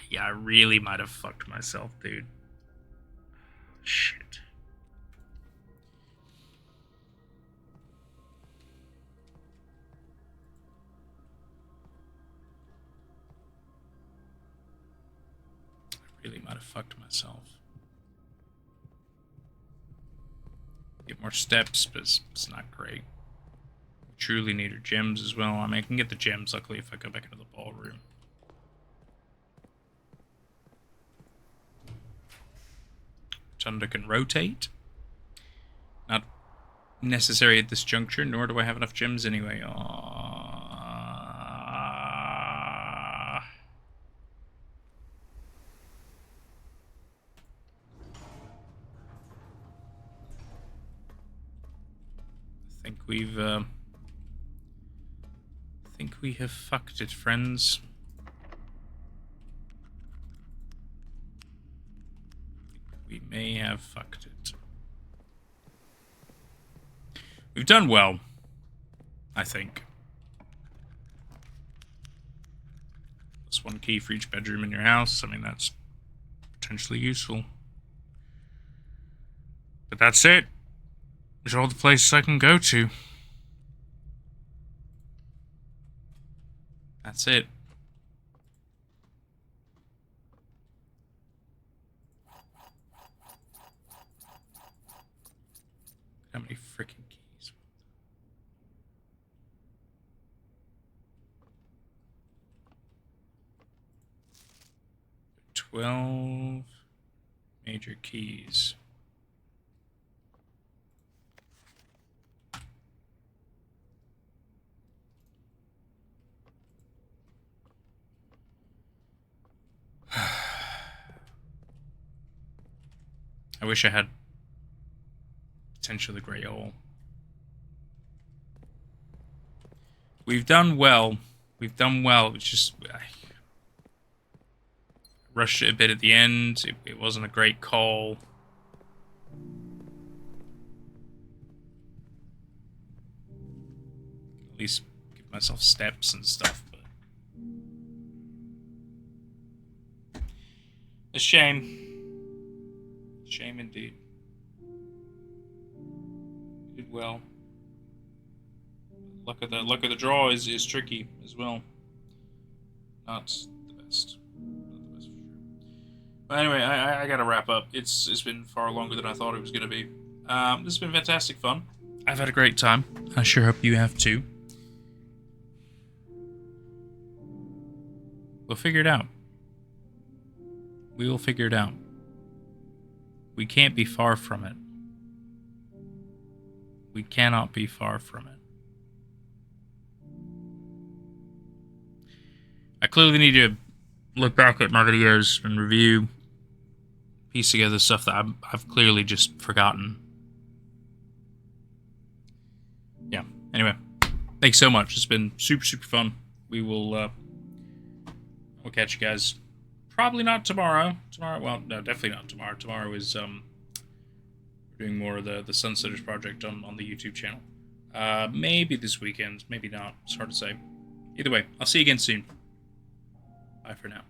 Speaker 1: Yeah, I really might have fucked myself, dude. Shit. I really might have fucked myself. Get more steps, but it's not great. Truly need her gems as well. I mean, I can get the gems, luckily, if I go back into the ballroom. Thunder can rotate. Not necessary at this juncture, nor do I have enough gems anyway. think we have fucked it, friends. We may have fucked it. We've done well, I think. That's one key for each bedroom in your house. I mean, that's potentially useful. But that's it. These are all the places I can go to. That's it. How many freaking keys? 12 major keys. I wish I had potential the Grey Hole. We've done well. We've done well. It's just I rushed it a bit at the end. It wasn't a great call. At least give myself steps and stuff. But a shame. Shame indeed. Did well. Luck of the draw is tricky as well. Not the best. Not the best for sure. But anyway, I gotta wrap up. It's been far longer than I thought it was gonna be. This has been fantastic fun. I've had a great time. I sure hope you have too. We'll figure it out. We will figure it out. We can't be far from it. We cannot be far from it. I clearly need to look back at my videos and review, piece together stuff that I've clearly just forgotten. Yeah, anyway, thanks so much. It's been super, super fun. We'll catch you guys. Probably not tomorrow. Well, no, definitely not tomorrow. Tomorrow is, we're doing more of the Sunsetters project on the YouTube channel. Maybe this weekend, maybe not. It's hard to say. Either way, I'll see you again soon. Bye for now.